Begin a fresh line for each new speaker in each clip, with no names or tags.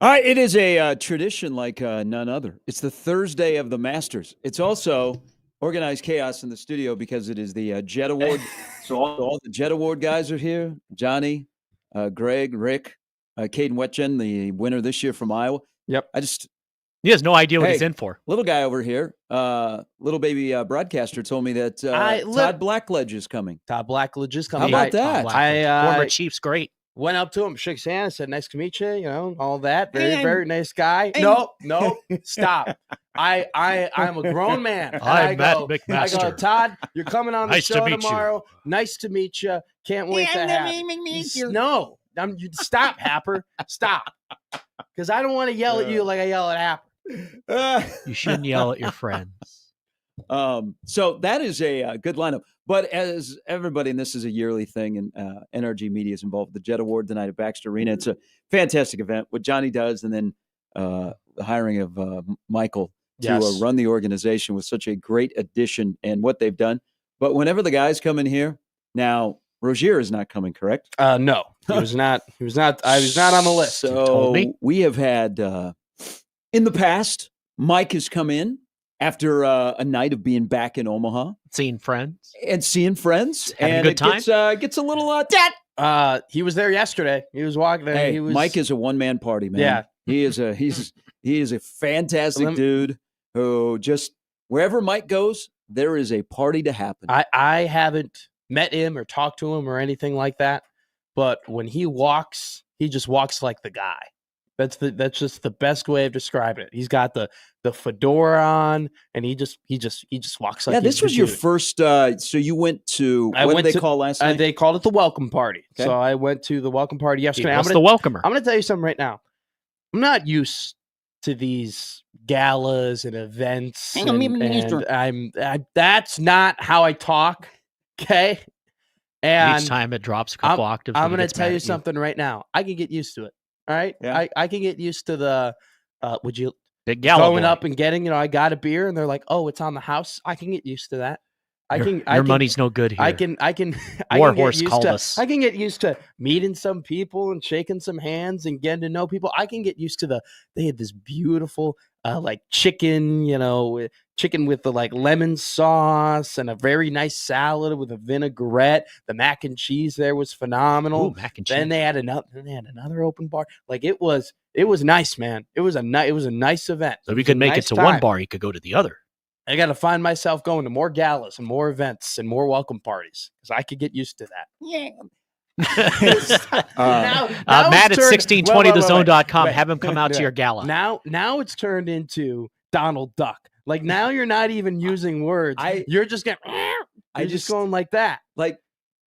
All right, it is a tradition like none other. It's the Thursday of the Masters. It's also organized chaos in the studio because it is the Jet Award. So all the Jet Award guys are here. Johnny, Greg, Rick, Caden Wetjen, the winner this year from Iowa.
Yep.
He has no idea what he's in for.
Little guy over here, little baby broadcaster told me that Todd Blackledge is coming.
Todd Blackledge is coming.
How about that?
Former Chiefs, great.
Went up to him, shook his hand, said, "Nice to meet you." You know, all that. Very nice guy. No, stop. I'm a grown man.
I'm Matt McMaster.
I go, Todd, you're coming on the
Nice to
show
meet
tomorrow. Nice to meet you. Can't wait to have you. No, stop, Happer. Stop. Because I don't want to yell at you like I yell at Happer.
You shouldn't yell at your friends.
So that is a good lineup. But as everybody, and this is a yearly thing, and NRG Media is involved with the Jet Award tonight at Baxter Arena. It's a fantastic event. What Johnny does, and then the hiring of Michael to run the organization was such a great addition, and what they've done. But whenever the guys come in here, now Rozier is not coming, correct?
No, he was not. He was not. I was not on the list.
So we have had in the past, Mike has come in after a night of being back in Omaha.
Seeing friends.
Having
a good time.
Gets a little
he was there yesterday. He was walking there.
Hey, Mike is a one-man party, man.
Yeah.
He is a fantastic dude who just, wherever Mike goes, there is a party to happen.
I haven't met him or talked to him or anything like that, but when he walks, he just walks like the guy. That's just the best way of describing it. He's got the fedora on, and he just walks like.
Yeah, this was your first. So you went to. What did they call last night?
They called it the welcome party. Okay. So I went to the welcome party yesterday.
What's the welcomer?
I'm going to tell you something right now. I'm not used to these galas and events. That's not how I talk. Okay. And
each time it drops a couple octaves.
I'm going to tell you something right now. I can get used to it. All right. Yeah. I can get used to the would you
big going
up and getting, I got a beer and they're like, "Oh, it's on the house." I can get used to that.
Your money's no good here.
I can
Warhorse called us.
I can get used to meeting some people and shaking some hands and getting to know people. I can get used to they had this beautiful like chicken, chicken with the like lemon sauce and a very nice salad with a vinaigrette. The mac and cheese there was phenomenal.
Ooh, mac and cheese.
Then they had another open bar. Like it was nice, man. It was a nice event.
So if you could make it to one bar, you could go to the other.
I got to find myself going to more galas and more events and more welcome parties because I could get used to that.
Yeah. Matt at 1620thezone.com. Have him come out to your gala.
Now it's turned into Donald Duck. Like now you're not even using words. You're just going. You're just going like that.
Like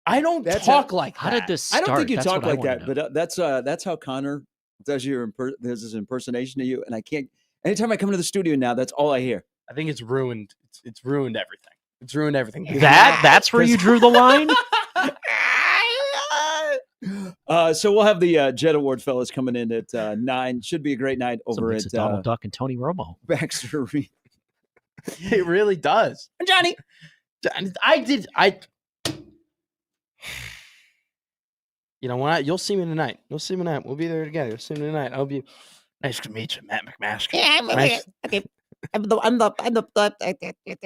I don't talk like that.
How did this start?
I don't think you talk like that, but that's how Connor does his impersonation of you, and I can't. Anytime I come to the studio now, that's all I hear.
I think it's ruined. It's ruined everything. It's ruined everything.
That's where you drew the line?
So we'll have the Jet Award fellas coming in at 9. Should be a great night over at
Donald Duck and Tony Romo.
Baxter Arena.
It really does.
And Johnny,
you know what? You'll see me tonight. We'll be there together. You'll see me tonight. I'll be nice to meet you, Matt McMaster.
Yeah, okay. I'm the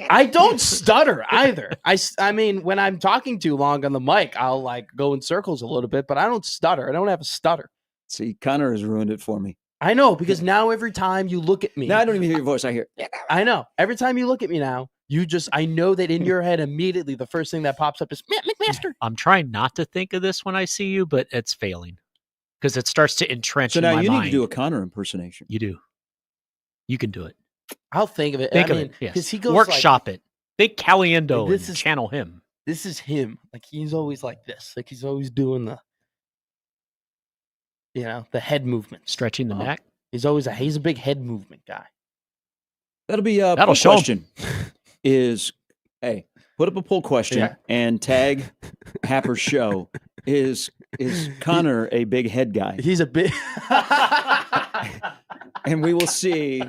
I don't stutter either. I mean, when I'm talking too long on the mic, I'll like go in circles a little bit, but I don't stutter. I don't have a stutter.
See, Connor has ruined it for me.
I know, because now every time you look at me.
Now I don't even hear your voice. I hear.
I know. Every time you look at me now, I know that in your head immediately the first thing that pops up is Matt McMaster.
I'm trying not to think of this when I see you, but it's failing because it starts to entrench in my mind.
So now you need to do a Connor impersonation.
You do. You can do it.
I'll think of it.
Think of it. Yes. He goes workshop it. Think Caliendo and channel him.
This is him. Like he's always like this. Like he's always doing the head movement,
stretching the neck.
He's a big head movement guy.
That'll be a poll question. Put up a poll question and tag Happer Show. Is Connor a big head guy?
He's a big.
And we will see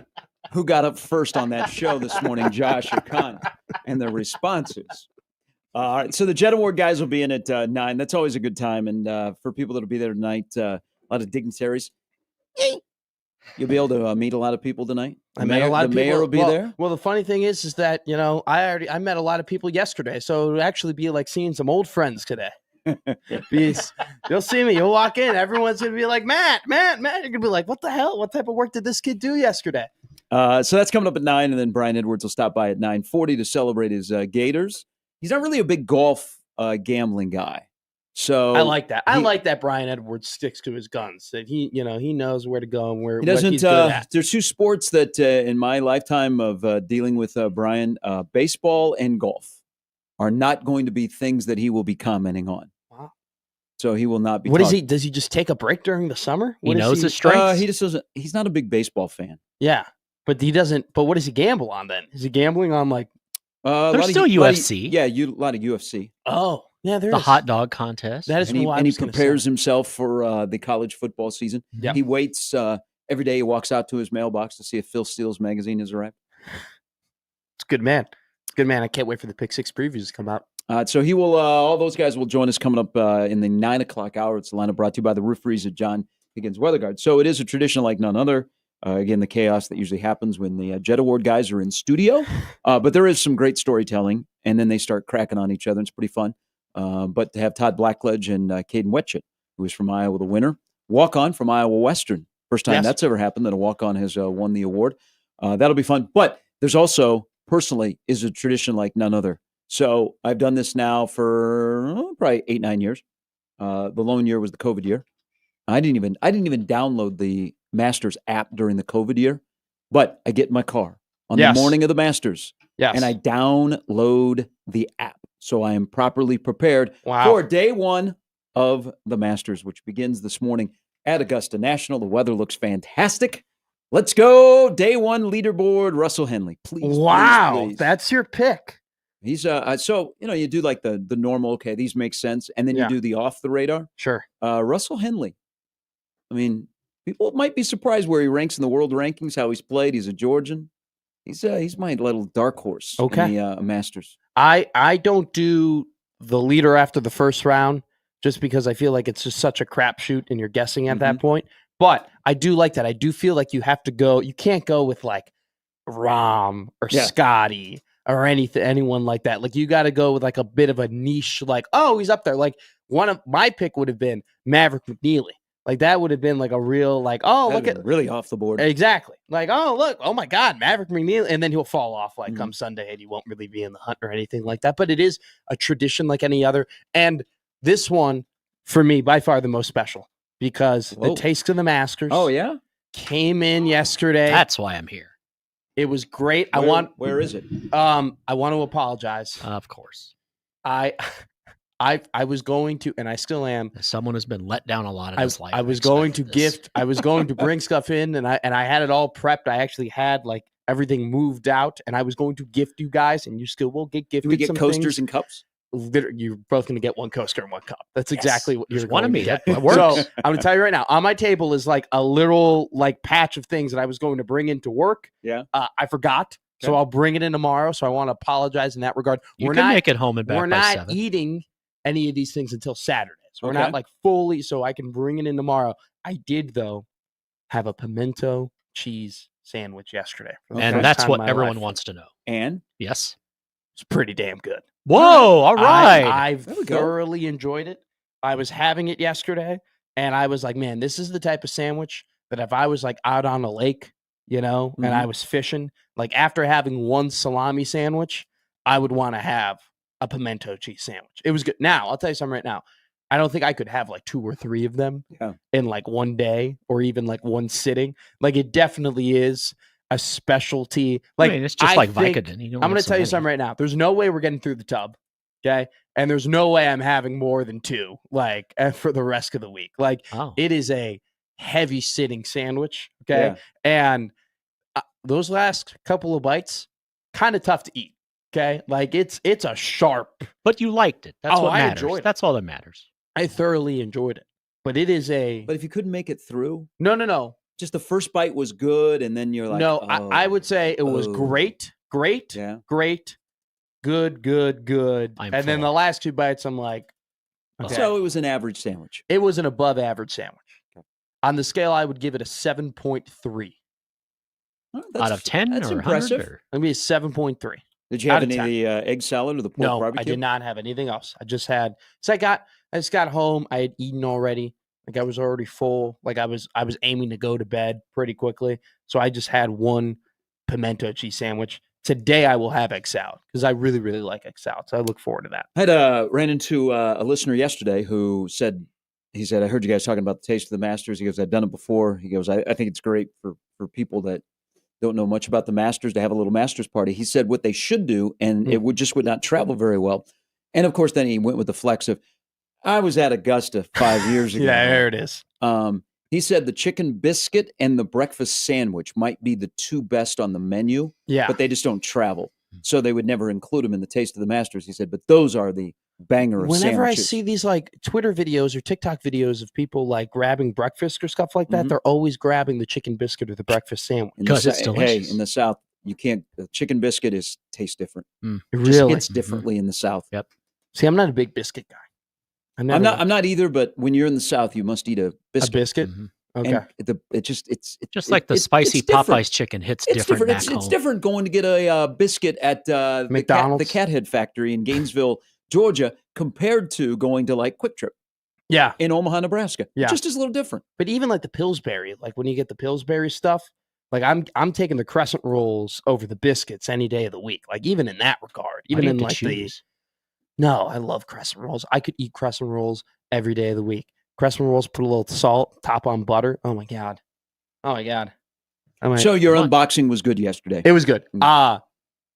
who got up first on that show this morning, Josh or Connor, and their responses. All right, so the Jet Award guys will be in at 9. That's always a good time. And for people that will be there tonight, a lot of dignitaries. You'll be able to meet a lot of people tonight.
I met a lot of
the
people.
mayor will be
well,
there.
Well, the funny thing is that I met a lot of people yesterday, so it'll actually be like seeing some old friends today. You'll see me. You'll walk in. Everyone's gonna be like, Matt. You're gonna be like, what the hell? What type of work did this kid do yesterday?
So that's coming up at 9, and then Brian Edwards will stop by at 9:40 to celebrate his Gators. He's not really a big golf gambling guy, so
I like that. I like that Brian Edwards sticks to his guns. That he knows where to go and where
he doesn't.
what he's good at.
There's two sports that in my lifetime of dealing with Brian, baseball and golf, are not going to be things that he will be commenting on.
Wow.
So he will not be.
What is he? Does he just take a break during the summer?
He knows his strengths.
He just doesn't. He's not a big baseball fan.
Yeah, but he doesn't. But what does he gamble on then? Is he gambling on like?
There's still UFC.
A lot of UFC.
Oh, yeah, there's
the hot dog contest.
That is
And
what
he prepares himself for the college football season.
Yep.
He waits every day. He walks out to his mailbox to see if Phil Steele's magazine has arrived.
It's a good man. I can't wait for the Pick Six previews to come out.
So he will. All those guys will join us coming up in the 9 o'clock hour. It's the lineup brought to you by the Rooferys at John Higgins Weather Guard. So it is a tradition like none other. Again, the chaos that usually happens when the Jet Award guys are in studio. But there is some great storytelling, and then they start cracking on each other. It's pretty fun. But to have Todd Blackledge and Caden Wetchett, who is from Iowa, the winner, walk-on from Iowa Western. First time that's ever happened that a walk-on has won the award. That'll be fun. But there's also, personally, is a tradition like none other. So I've done this now for probably 8-9 years. The lone year was the COVID year. I didn't even download the Masters app during the COVID year, but I get in my car on the morning of the Masters, and I download the app. So I am properly prepared for day one of the Masters, which begins this morning at Augusta National. The weather looks fantastic. Let's go. Day one leaderboard, Russell Henley. Please.
Wow.
Please.
That's your pick.
He's so, you do like the normal, okay, these make sense. And then you do the off the radar.
Sure.
Russell Henley. I mean, people might be surprised where he ranks in the world rankings, how he's played. He's a Georgian. He's my little dark horse in the Masters.
I don't do the leader after the first round just because I feel like it's just such a crapshoot and you're guessing at that point. But I do like that. I do feel like you have to go. You can't go with like Rahm or Scotty or anyone like that. Like you got to go with like a bit of a niche. Like, oh, he's up there. Like one of my pick would have been Maverick McNeely. Like that would have been like a real like, oh, look at
really off the board.
Exactly. Like, oh, look, oh my God, Maverick McNeely. And then he'll fall off like come Sunday and he won't really be in the hunt or anything like that. But it is a tradition like any other. And this one, for me, by far the most special because the Taste of the Masters came in yesterday.
That's why I'm here.
It was great.
Where is it?
I want to apologize.
Of course.
I was going to, and I still am.
Someone has been let down a lot in his life.
I was going to gift. I was going to bring stuff in, and I had it all prepped. I actually had like everything moved out, and I was going to gift you guys, and you still will get gifted.
Do we get
some
coasters
things.
And cups?
You're both going to get one coaster and one cup. That's exactly what you're
one
going
of me.
to get.
That works.
So I'm going to tell you right now. On my table is like a little like patch of things that I was going to bring into work.
Yeah.
I forgot. So I'll bring it in tomorrow. So I want to apologize in that regard.
You can make it home and back.
We're
by
not
7.
eating any of these things until Saturday. So we're not like fully, so I can bring it in tomorrow. I did, though, have a pimento cheese sandwich yesterday.
And that's what everyone wants to know.
And?
Yes.
It's pretty damn good.
Whoa, all right.
I've thoroughly enjoyed it. I was having it yesterday, and I was like, man, this is the type of sandwich that if I was like out on a lake, and I was fishing, like after having one salami sandwich, I would want to have a pimento cheese sandwich. It was good. Now, I'll tell you something right now. I don't think I could have like 2 or 3 of them in like one day or even like one sitting. Like it definitely is a specialty. Like
it's just like Vicodin.
I'm going to tell you something right now. There's no way we're getting through the tub. Okay. And there's no way I'm having more than 2 like for the rest of the week. Like it is a heavy sitting sandwich. Okay. Yeah. And those last couple of bites, kind of tough to eat. Okay. Like it's a sharp.
But you liked it. That's what matters.
I enjoyed it.
That's all that matters.
I thoroughly enjoyed it. But it is
But if you couldn't make it through?
No.
Just the first bite was good, and then you're like,
no, I would say it was great, great, good. And then the last 2 bites, I'm like,
So it was an average sandwich.
It was an above average sandwich. On the scale, I would give it a 7.3.
Out of 10
that's
or
impressive.
100? Or?
Let me a 7.3.
Did you have
Out of
any of
10.
the egg salad or the pork
No,
barbecue?
I did not have anything else. I just had. So I just got home. I had eaten already. Like I was already full. Like I was aiming to go to bed pretty quickly. So I just had one pimento cheese sandwich. Today I will have egg salad because I really, really like egg salad. So I look forward to that.
I ran into a listener yesterday who said, I heard you guys talking about the Taste of the Masters. He goes, I've done it before. He goes, I think it's great for people that don't know much about the Masters to have a little Masters party. He said what they should do, and it would not travel very well. And of course, then he went with the flex of, I was at Augusta 5 years ago.
Yeah, there it is.
He said the chicken biscuit and the breakfast sandwich might be the two best on the menu, but they just don't travel. So they would never include them in the Taste of the Masters, he said. But those are the banger of
Whenever
sandwiches.
I see these like Twitter videos or TikTok videos of people like grabbing breakfast or stuff like that, they're always grabbing the chicken biscuit or the breakfast sandwich.
Because it's delicious.
Hey, in the South, you can't. The chicken biscuit tastes different.
It
Just
really
hits differently in the South.
Yep.
See, I'm not a big biscuit guy.
I'm not either. But when you're in the South, you must eat a biscuit.
A biscuit. Okay.
And it's
just like the spicy Popeyes chicken hits different back home.
It's different going to get a biscuit at
McDonald's,
the Cat Head Factory in Gainesville, Georgia, compared to going to like Quick Trip.
Yeah.
In Omaha, Nebraska.
Yeah.
It just is a little different.
But even like the Pillsbury, like when you get the Pillsbury stuff, like I'm taking the crescent rolls over the biscuits any day of the week. Like even in that regard, even in like no, I love crescent rolls. I could eat crescent rolls every day of the week. Crescent rolls, put a little salt, top on butter. Oh my God.
So your unboxing was good yesterday.
It was good. I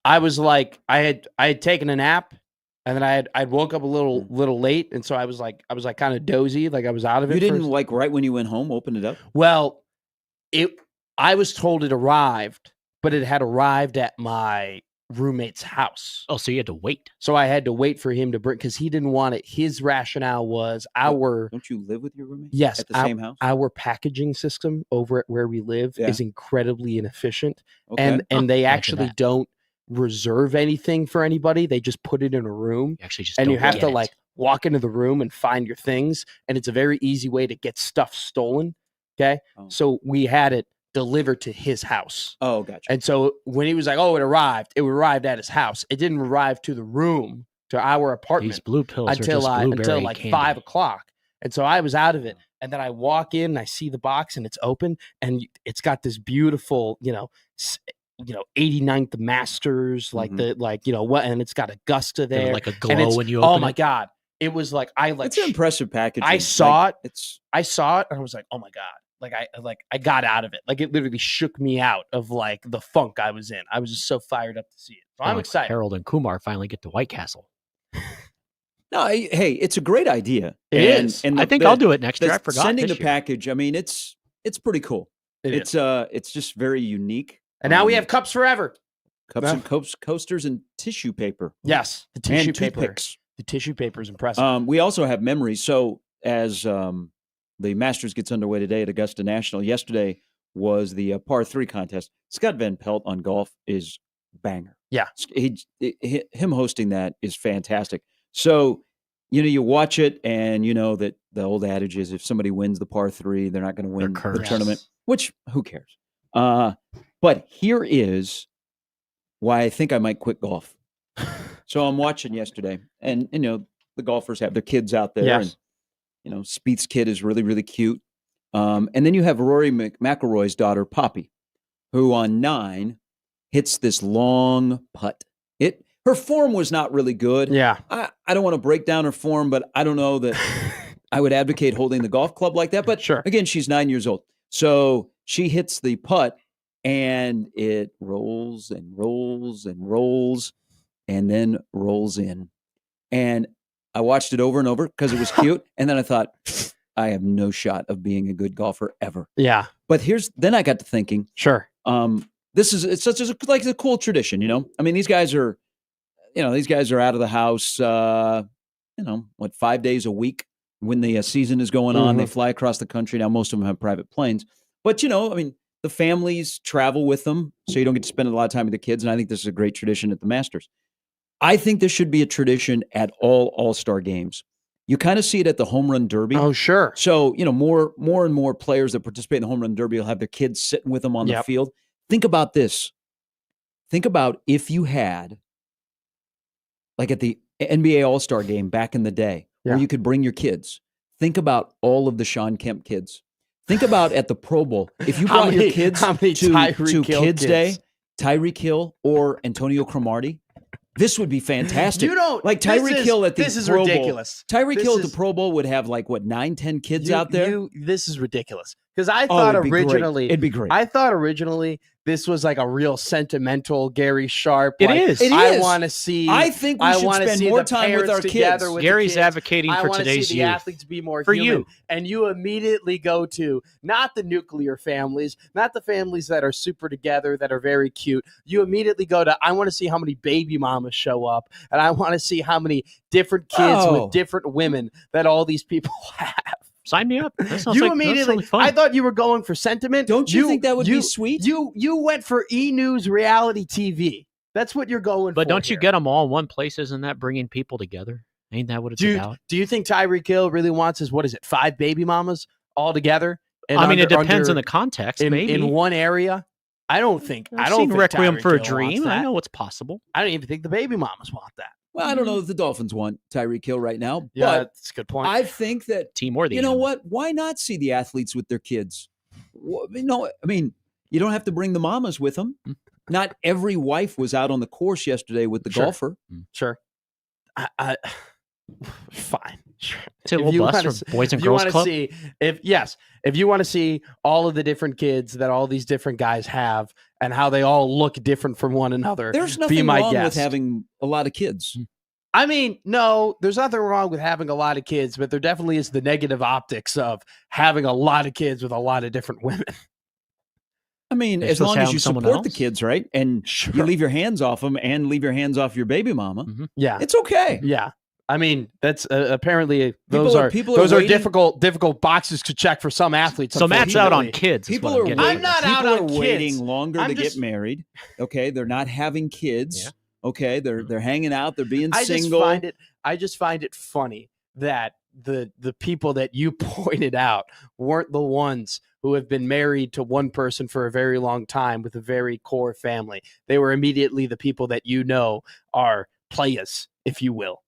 was like, I had taken a nap, and then I'd woke up a little late, and so I was like kind of dozy, like I was out of it.
You didn't like right when you went home, open it up?
Well, I was told it arrived, but it had arrived at my roommate's house.
Oh, so you had to wait.
So I had to wait for him to bring, because he didn't want it. His rationale was
Don't you live with your roommate?
Yes,
at the same house.
Our packaging system over at where we live is incredibly inefficient,
okay.
and they actually don't reserve anything for anybody. They just put it in a room.
You actually just
and
don't
you have to
get it.
like walk into the room and find your things, and it's a very easy way to get stuff stolen. Okay, so we had it delivered to his house.
Oh, gotcha.
And so when he was like, "Oh, it arrived at his house." It didn't arrive to the room, to our apartment.
These blue pills
until
are
like
candy.
5 o'clock. And so I was out of it. And then I walk in and I see the box and it's open and it's got this beautiful, 89th Masters, like and it's got Augusta there.
Like a glow when you open it.
Oh my God. It was like,
it's an impressive package.
I saw it and I was like, oh my God. I got out of it. Like it literally shook me out of like the funk I was in. I was just so fired up to see it. So I'm excited.
Harold and Kumar finally get to White Castle.
No, hey, it's a great idea.
It is.
And
I think I'll do it next year. I forgot.
Sending the package. I mean, it's pretty cool. It's just very unique.
And now we have cups forever.
Cups and coasters and tissue paper.
Yes, the tissue
and
paper.
Toothpicks.
The tissue paper is impressive.
We also have memories. So as the Masters gets underway today at Augusta National, yesterday was the par 3 contest. Scott Van Pelt on golf is banger.
Yeah,
him hosting that is fantastic. So, you watch it and you know that the old adage is if somebody wins the par 3, they're not going to win the tournament, which who cares? But here is why I think I might quit golf. So I'm watching yesterday and, the golfers have their kids out there.
Yes.
And, Spieth's kid is really, really cute. And then you have Rory McIlroy's daughter, Poppy, who on 9 hits this long putt. Her form was not really good.
Yeah.
I don't want to break down her form, but I don't know that I would advocate holding the golf club like that. But
sure.
Again, she's 9 years old. So she hits the putt and it rolls and rolls and rolls and then rolls in. And I watched it over and over because it was cute. And then I thought, I have no shot of being a good golfer ever.
Yeah.
But then I got to thinking,
sure.
It's such a cool tradition, I mean, these guys are out of the house, 5 days a week when the season is going on. They fly across the country. Now, most of them have private planes, but the families travel with them. So you don't get to spend a lot of time with the kids. And I think this is a great tradition at the Masters. I think this should be a tradition at all All-Star games. You kind of see it at the home run derby.
Oh, sure.
So, more and more players that participate in the home run derby will have their kids sitting with them on the field. Think about this. Think about if you had, like at the NBA All-Star game back in the day, where you could bring your kids. Think about all of the Sean Kemp kids. Think about at the Pro Bowl. If you brought your kids to Kids Day, Tyreek Hill or Antonio Cromartie, this would be fantastic.
You don't
like Tyreek Hill at the
This is
Pro Bowl.
ridiculous.
Tyreek Hill at the Pro Bowl would have 9, 10 kids out there.
This is ridiculous. Because I thought originally
it'd be great.
I thought originally this was like a real sentimental Gary Sharp.
It is.
I want to see.
I think we should spend more time with our kids.
Gary's advocating for today's
youth. I want to see the athletes be more
for
human.
You.
And you immediately go to not the nuclear families, not the families that are super together, that are very cute. You immediately go to, I want to see how many baby mamas show up, and I want to see how many different kids with different women that all these people have.
Sign me up. That sounds
you
like,
immediately.
that fun.
I thought you were going for sentiment.
Don't you think that would be sweet?
You went for E-News reality TV. That's what you're going for.
But don't you
here.
get them all in one place? Isn't that bringing people together? Ain't that what it's about?
Do you think Tyreek Hill really wants his 5 baby mamas all together?
I mean, it depends on the context. Maybe
in one area. I don't think.
I've seen Requiem
Tyreek
for a
Hill
Dream.
wants that.
I know it's possible.
I don't even think the baby mamas want that.
Well, I don't know if the Dolphins want Tyreek Hill right now,
Yeah,
but
that's a good point.
I think that
Team or the
you know
animal.
what? Why not see the athletes with their kids? I mean, you don't have to bring the mamas with them. Not every wife was out on the course yesterday with the golfer.
Sure. Fine. Sure.
It's a little bus for Boys and Girls Club.
If you want to see all of the different kids that all these different guys have and how they all look different from one another,
There's
be
nothing
my
wrong
guest.
with having a lot of kids.
I mean, no, there's nothing wrong with having a lot of kids, but there definitely is the negative optics of having a lot of kids with a lot of different women.
I mean,
They're
as long
supposed to
as
have
you
someone
support the
else?
kids, right? And you leave your hands off them and leave your hands off your baby mama.
Yeah.
It's okay.
Yeah. I mean, that's apparently
People
are
waiting-
difficult boxes to check for some athletes.
So Matt's out on
unfortunately.
kids.
People
is what
are
I'm
waiting.
getting
I'm not
at.
out
People
on
are waiting
kids.
longer
I'm
to
just-
get married. Okay, they're not having kids.
Yeah.
Okay, they're hanging out. They're being
I
single.
just find it funny that the people that you pointed out weren't the ones who have been married to one person for a very long time with a very core family. They were immediately the people that are players, if you will.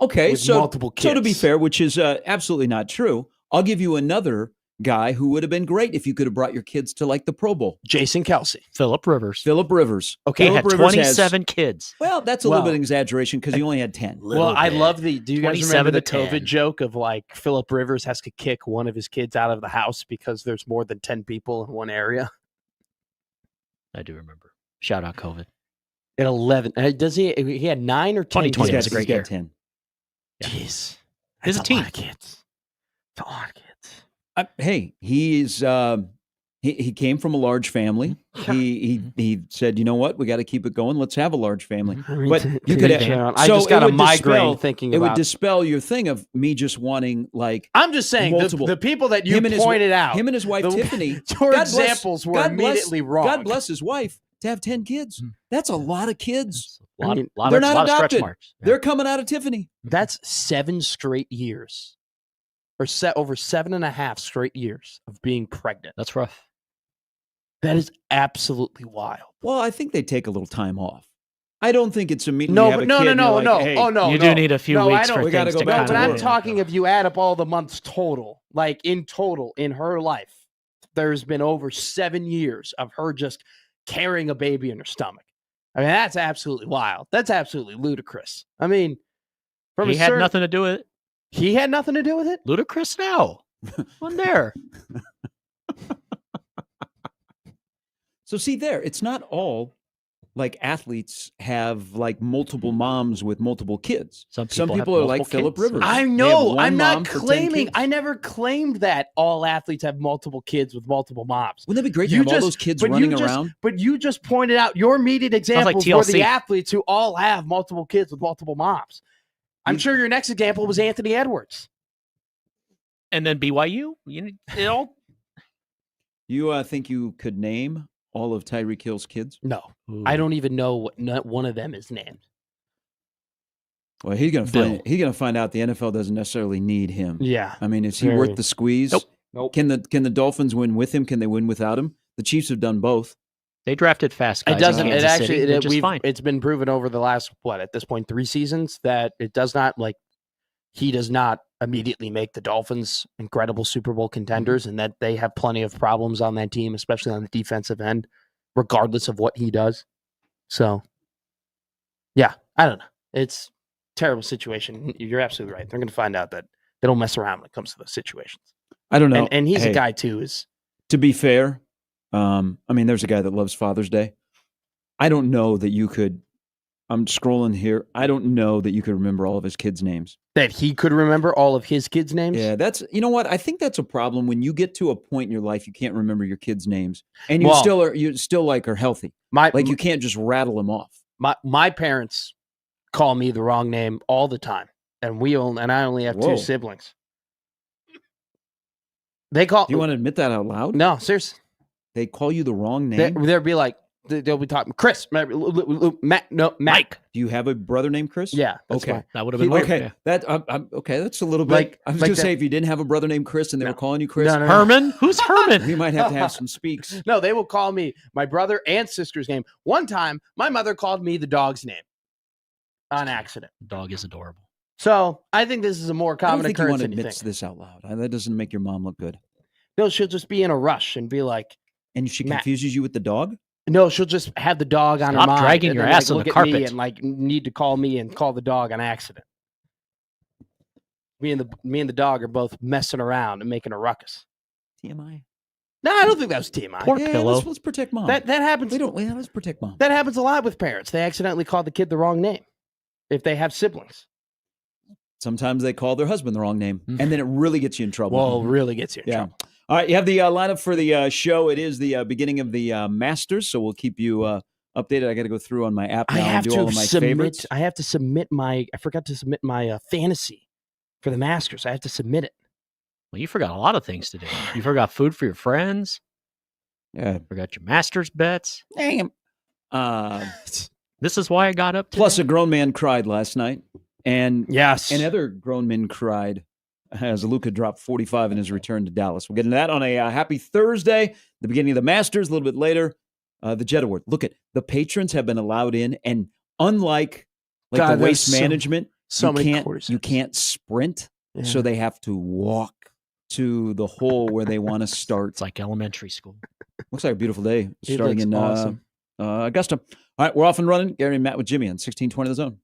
Okay,
with
so
multiple
so to be
kids.
fair, which is absolutely not true, I'll give you another guy who would have been great if you could have brought your kids to the Pro Bowl.
Jason Kelsey.
Philip Rivers.
Philip Rivers.
Okay, he
Phillip
had
Rivers
27 kids.
Well, that's a little bit of exaggeration because he only had 10.
Well, I love do you guys remember
27
the
to
COVID
10.
joke of Philip Rivers has to kick one of his kids out of the house because there's more than 10 people in one area?
I do remember. Shout out COVID.
At 11. Does he had 9 or 10
2020
kids?
was a great
He's got
year.
10.
Yeah.
Jeez.
There's
That's
a team.
lot of kids. It's a lot of kids.
Hey, he's he came from a large family. He said, you know what, we got to keep it going. Let's have a large family. But you could have,
I
so
just got
it
a
would
migraine
dispel-
thinking
It
about
would dispel your thing of me just wanting
I'm just saying
multiple-
the people that you
him and his-
pointed out.
him and his wife
the-
Tiffany.
Your
God bless-
examples were
God bless-
immediately wrong.
God bless his wife to have 10 kids. That's a lot of kids.
A lot,
I mean,
lot
they're
of,
not
lot of stretch
adopted.
marks. Yeah.
They're coming out of Tiffany.
That's 7 straight years, or over 7.5 straight years of being pregnant.
That's rough.
That is absolutely wild.
Well, I think they take a little time off. I don't think it's immediately
No,
have
but
a
no,
kid
no,
and
no,
you're like,
no.
hey,
Oh no,
You
no.
do need a few
No, I
weeks
don't-
for
We gotta
things
go
to
back
No,
to
but I'm
work.
talking if you add up all the months total, like in total in her life, there's been over 7 years of her just carrying a baby in her stomach. I mean, that's absolutely wild. That's absolutely ludicrous. I mean, from
He
a
had
certain,
nothing to do with it.
He had nothing to do with it.
Ludicrous now. One there.
So see there, it's not all like athletes have like multiple moms with multiple kids.
Some
Some
people have
people are like
multiple
Philip
kids.
Rivers.
I
They have
know.
one
I'm
mom
not
for 10
claiming.
kids.
I never claimed that all athletes have multiple kids with multiple moms.
Wouldn't that be great to
You
have all
just-
those kids
but you
running
just-
around?
But you just pointed out your immediate
like
examples were the
TLC.
athletes who all have multiple kids with multiple moms. I'm sure your next example was Anthony Edwards.
And then BYU. It all.
You think you could name all of Tyreek Hill's kids?
No, I don't even know what one of them is named.
Well, he's gonna
Bill.
find out the NFL doesn't necessarily need him.
Yeah.
I mean, is he worth the squeeze?
Nope.
Can the Dolphins win with him? Can they win without him? The Chiefs have done both.
They drafted fast guys.
It doesn't.
In
It
Kansas
actually.
City. They're just fine.
It's been proven over the last at this point 3 seasons that it does not he does not immediately make the Dolphins incredible Super Bowl contenders, and that they have plenty of problems on that team, especially on the defensive end, regardless of what he does. So, yeah, I don't know. It's a terrible situation. You're absolutely right. They're going to find out that they don't mess around when it comes to those situations.
I don't know.
And he's a guy too.
To be fair, I mean, there's a guy that loves Father's Day. I don't know that you could. I'm scrolling here. I don't know that you could remember all of his kids' names.
That he could remember all of his kids' names?
Yeah, you know what? I think that's a problem when you get to a point in your life you can't remember your kids' names, and you still are healthy. You can't just rattle them off.
My parents call me the wrong name all the time, and I only have 2 siblings. They call.
Do you want to admit that out loud?
No, seriously.
They call you the wrong name.
They'll be like, they'll be talking Chris, Matt, Mike.
Do you have a brother named Chris?
Yeah.
Okay.
That would have been weird.
Okay.
Yeah.
Okay. That's a little bit. I was going to say, if you didn't have a brother named Chris and they were calling you Chris,
No.
Herman? Who's Herman?
We might have to have some speaks.
No, they will call me my brother and sister's name. One time, my mother called me the dog's name on accident.
Dog is adorable.
So I think this is a more common occurrence.
I don't think you want to
than you
admit
think.
this out loud. That doesn't make your mom look good.
No, she'll just be in a rush and be like,
and she confuses you with the dog?
No, she'll just have the dog on her mind.
Stop dragging your ass on the carpet.
Me and need to call me and call the dog on accident. Me and the dog are both messing around and making a ruckus.
TMI.
No, I don't think that was TMI.
Poor pillow.
Let's protect mom.
That happens.
Let's protect mom.
That happens a lot with parents. They accidentally call the kid the wrong name if they have siblings.
Sometimes they call their husband the wrong name, and then it really gets you in trouble.
Well, it really gets you in trouble.
All right, you have the lineup for the show. It is the beginning of the Masters, so we'll keep you updated. I got to go through on my app now and do all of my favorites.
I have to submit I forgot to submit my fantasy for the Masters. I have to submit it.
Well, you forgot a lot of things to do. You forgot food for your friends.
Yeah.
Forgot your Masters bets.
Damn.
This is why I got up today.
Plus, a grown man cried last night. And
yes,
and other grown men cried as Luka dropped 45 in his return to Dallas. We'll get into that on a happy Thursday, the beginning of the Masters, a little bit later. The Jet Award. Look at the patrons have been allowed in, and unlike the waste management, you can't sprint, so they have to walk to the hole where they want to start.
It's like elementary school.
Looks like a beautiful day starting in
awesome.
Augusta. All right, we're off and running. Gary and Matt with Jimmy on 1620 The Zone.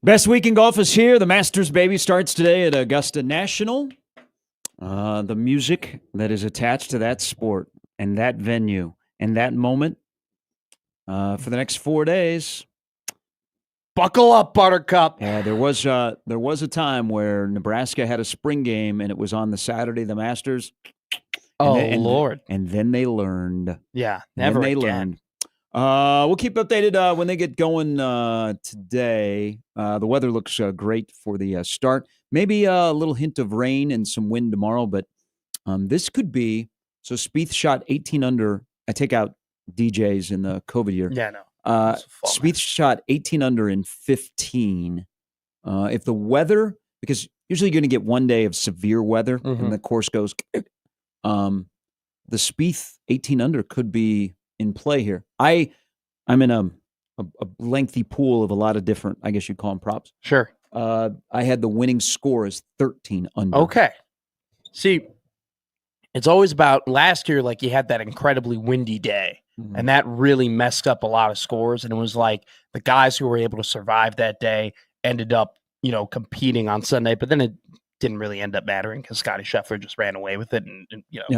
Best week in golf is here. The Masters, baby, starts today at Augusta National. The music that is attached to that sport and that venue and that moment for the next 4 days.
Buckle up, Buttercup.
Yeah, there was a time where Nebraska had a spring game and it was on the Saturday, the Masters.
Lord.
And then they learned.
Yeah, never again.
Learned. We'll keep updated when they get going today. The weather looks great for the start. Maybe a little hint of rain and some wind tomorrow, but this could be. So Spieth shot 18 under. I take out DJs in the COVID year.
Yeah, no.
Spieth shot 18 under in 15. If the weather, because usually you're going to get 1 day of severe weather and the course goes, the Spieth 18 under could be in play here. I'm in a lengthy pool of a lot of different, I guess you'd call them props.
Sure.
I had the winning score as 13 under.
Okay. See, it's always about last year, like you had that incredibly windy day, and that really messed up a lot of scores. And it was like the guys who were able to survive that day ended up, competing on Sunday, but then it didn't really end up mattering because Scotty Scheffler just ran away with it and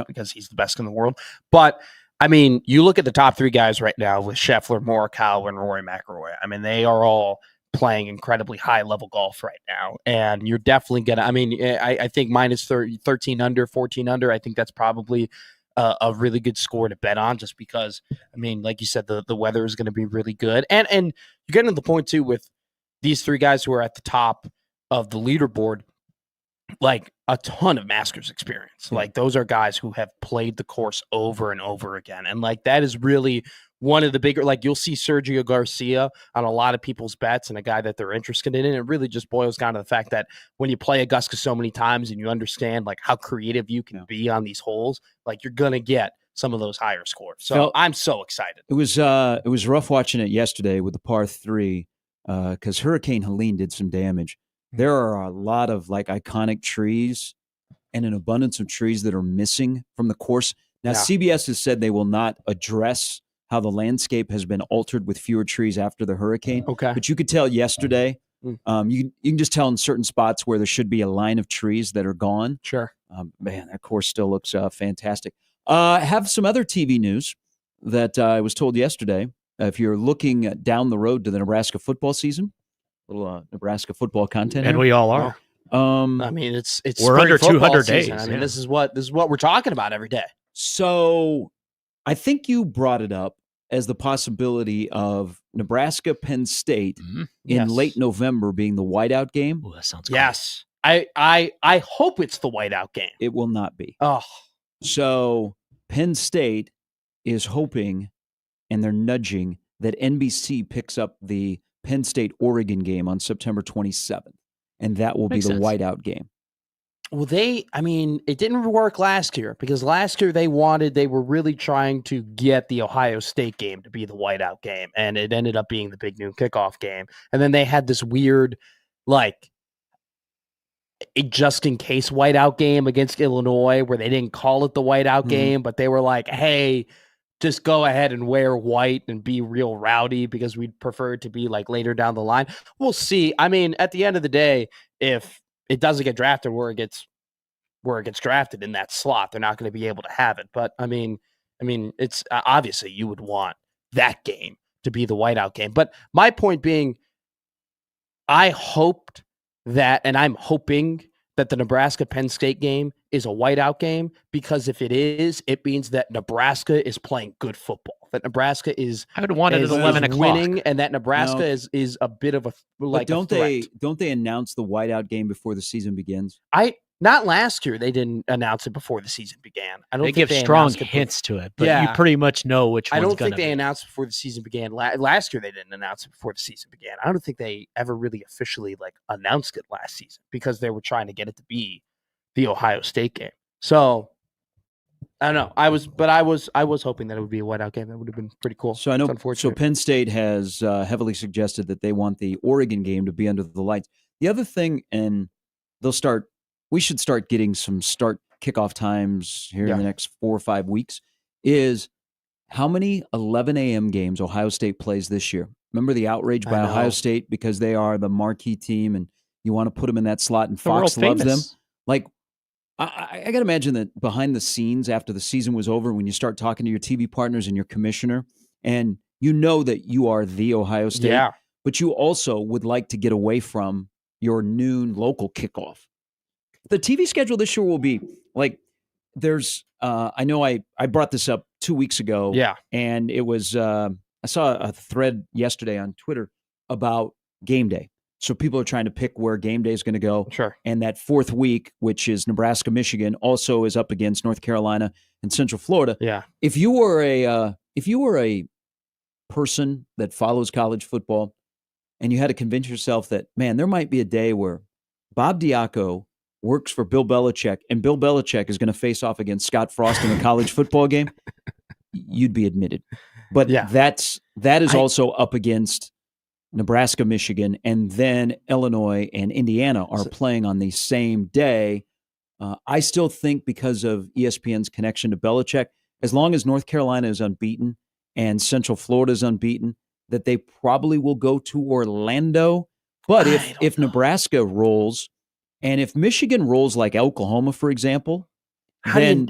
because he's the best in the world. But I mean, you look at the top three guys right now with Scheffler, Morikawa, and Rory McIlroy. I mean, they are all playing incredibly high-level golf right now, and you're definitely going to – I mean, I think minus 13 under, 14 under, I think that's probably a really good score to bet on just because, I mean, like you said, the weather is going to be really good. And you're getting to the point, too, with these three guys who are at the top of the leaderboard, like a ton of Masters experience. Like those are guys who have played the course over and over again. And like that is really one of the bigger, like you'll see Sergio Garcia on a lot of people's bets and a guy that they're interested in. And it really just boils down to the fact that when you play Augusta so many times and you understand like how creative you can be on these holes, like you're going to get some of those higher scores. So I'm so excited.
It was rough watching it yesterday with the par 3 because Hurricane Helene did some damage. There are a lot of like iconic trees and an abundance of trees that are missing from the course. Now, CBS has said they will not address how the landscape has been altered with fewer trees after the hurricane.
Okay.
But you could tell yesterday, you can just tell in certain spots where there should be a line of trees that are gone.
Sure.
Man, that course still looks fantastic. Have some other TV news that I was told yesterday. If you're looking down the road to the Nebraska football season, little Nebraska football content,
and
here.
We all are.
I mean, it's
we're under 200
season.
days.
I mean, this is what we're talking about every day.
So, I think you brought it up as the possibility of Nebraska Penn State in late November being the whiteout game.
Ooh, that sounds great.
Yes, I hope it's the whiteout game.
It will not be.
Oh,
so Penn State is hoping, and they're nudging that NBC picks up the Penn State-Oregon game on September 27th, and that will be the whiteout game.
Well, it didn't work last year because last year they were really trying to get the Ohio State game to be the whiteout game, and it ended up being the big noon kickoff game. And then they had this weird, like, just in case whiteout game against Illinois where they didn't call it the whiteout game, but they were like, hey, just go ahead and wear white and be real rowdy because we'd prefer it to be like later down the line. We'll see. I mean, at the end of the day, if it doesn't get drafted where it gets drafted in that slot, they're not going to be able to have it. But I mean, it's obviously you would want that game to be the whiteout game. But my point being, I hoped that, and I'm hoping that the Nebraska Penn State game is a whiteout game, because if it is, it means that Nebraska is playing good football. That Nebraska is
I would want it at 11 o'clock.
Winning, and that Nebraska is a bit of a like.
But don't they announce the whiteout game before the season begins?
Not last year. They didn't announce it before the season began. I don't
they
think
give strong hints to it, but you pretty much know which one's
I don't think
be.
They announced before the season began. Last year they didn't announce it before the season began. I don't think they ever really officially announced it last season because they were trying to get it to be the Ohio State game. So I don't know. I was hoping that it would be a whiteout game. That would have been pretty cool.
So I know. So Penn State has heavily suggested that they want the Oregon game to be under the lights. The other thing, and we should start getting some kickoff times here in the next 4 or 5 weeks, is how many 11 a.m. games Ohio State plays this year. Remember the outrage by
I know.
Ohio State because they are the marquee team and you want to put them in that slot and
The world
Fox loves them?
famous.
Like, I got to imagine that behind the scenes after the season was over, when you start talking to your TV partners and your commissioner, and you know that you are the Ohio State,
Yeah.
but you also would like to get away from your noon local kickoff. The TV schedule this year will be like, there's, I know I brought this up 2 weeks ago.
Yeah.
And it was, I saw a thread yesterday on Twitter about game day. So people are trying to pick where game day is going to go.
Sure.
And that fourth week, which is Nebraska, Michigan, also is up against North Carolina and Central Florida.
Yeah.
If you were a person that follows college football and you had to convince yourself that, man, there might be a day where Bob Diaco works for Bill Belichick and Bill Belichick is going to face off against Scott Frost in a college football game, you'd be admitted. But
Yeah.
that is also up against Nebraska, Michigan, and then Illinois and Indiana are playing on the same day. I still think because of ESPN's connection to Belichick, as long as North Carolina is unbeaten and Central Florida is unbeaten, that they probably will go to Orlando. But if Nebraska rolls, and if Michigan rolls like Oklahoma, for example, then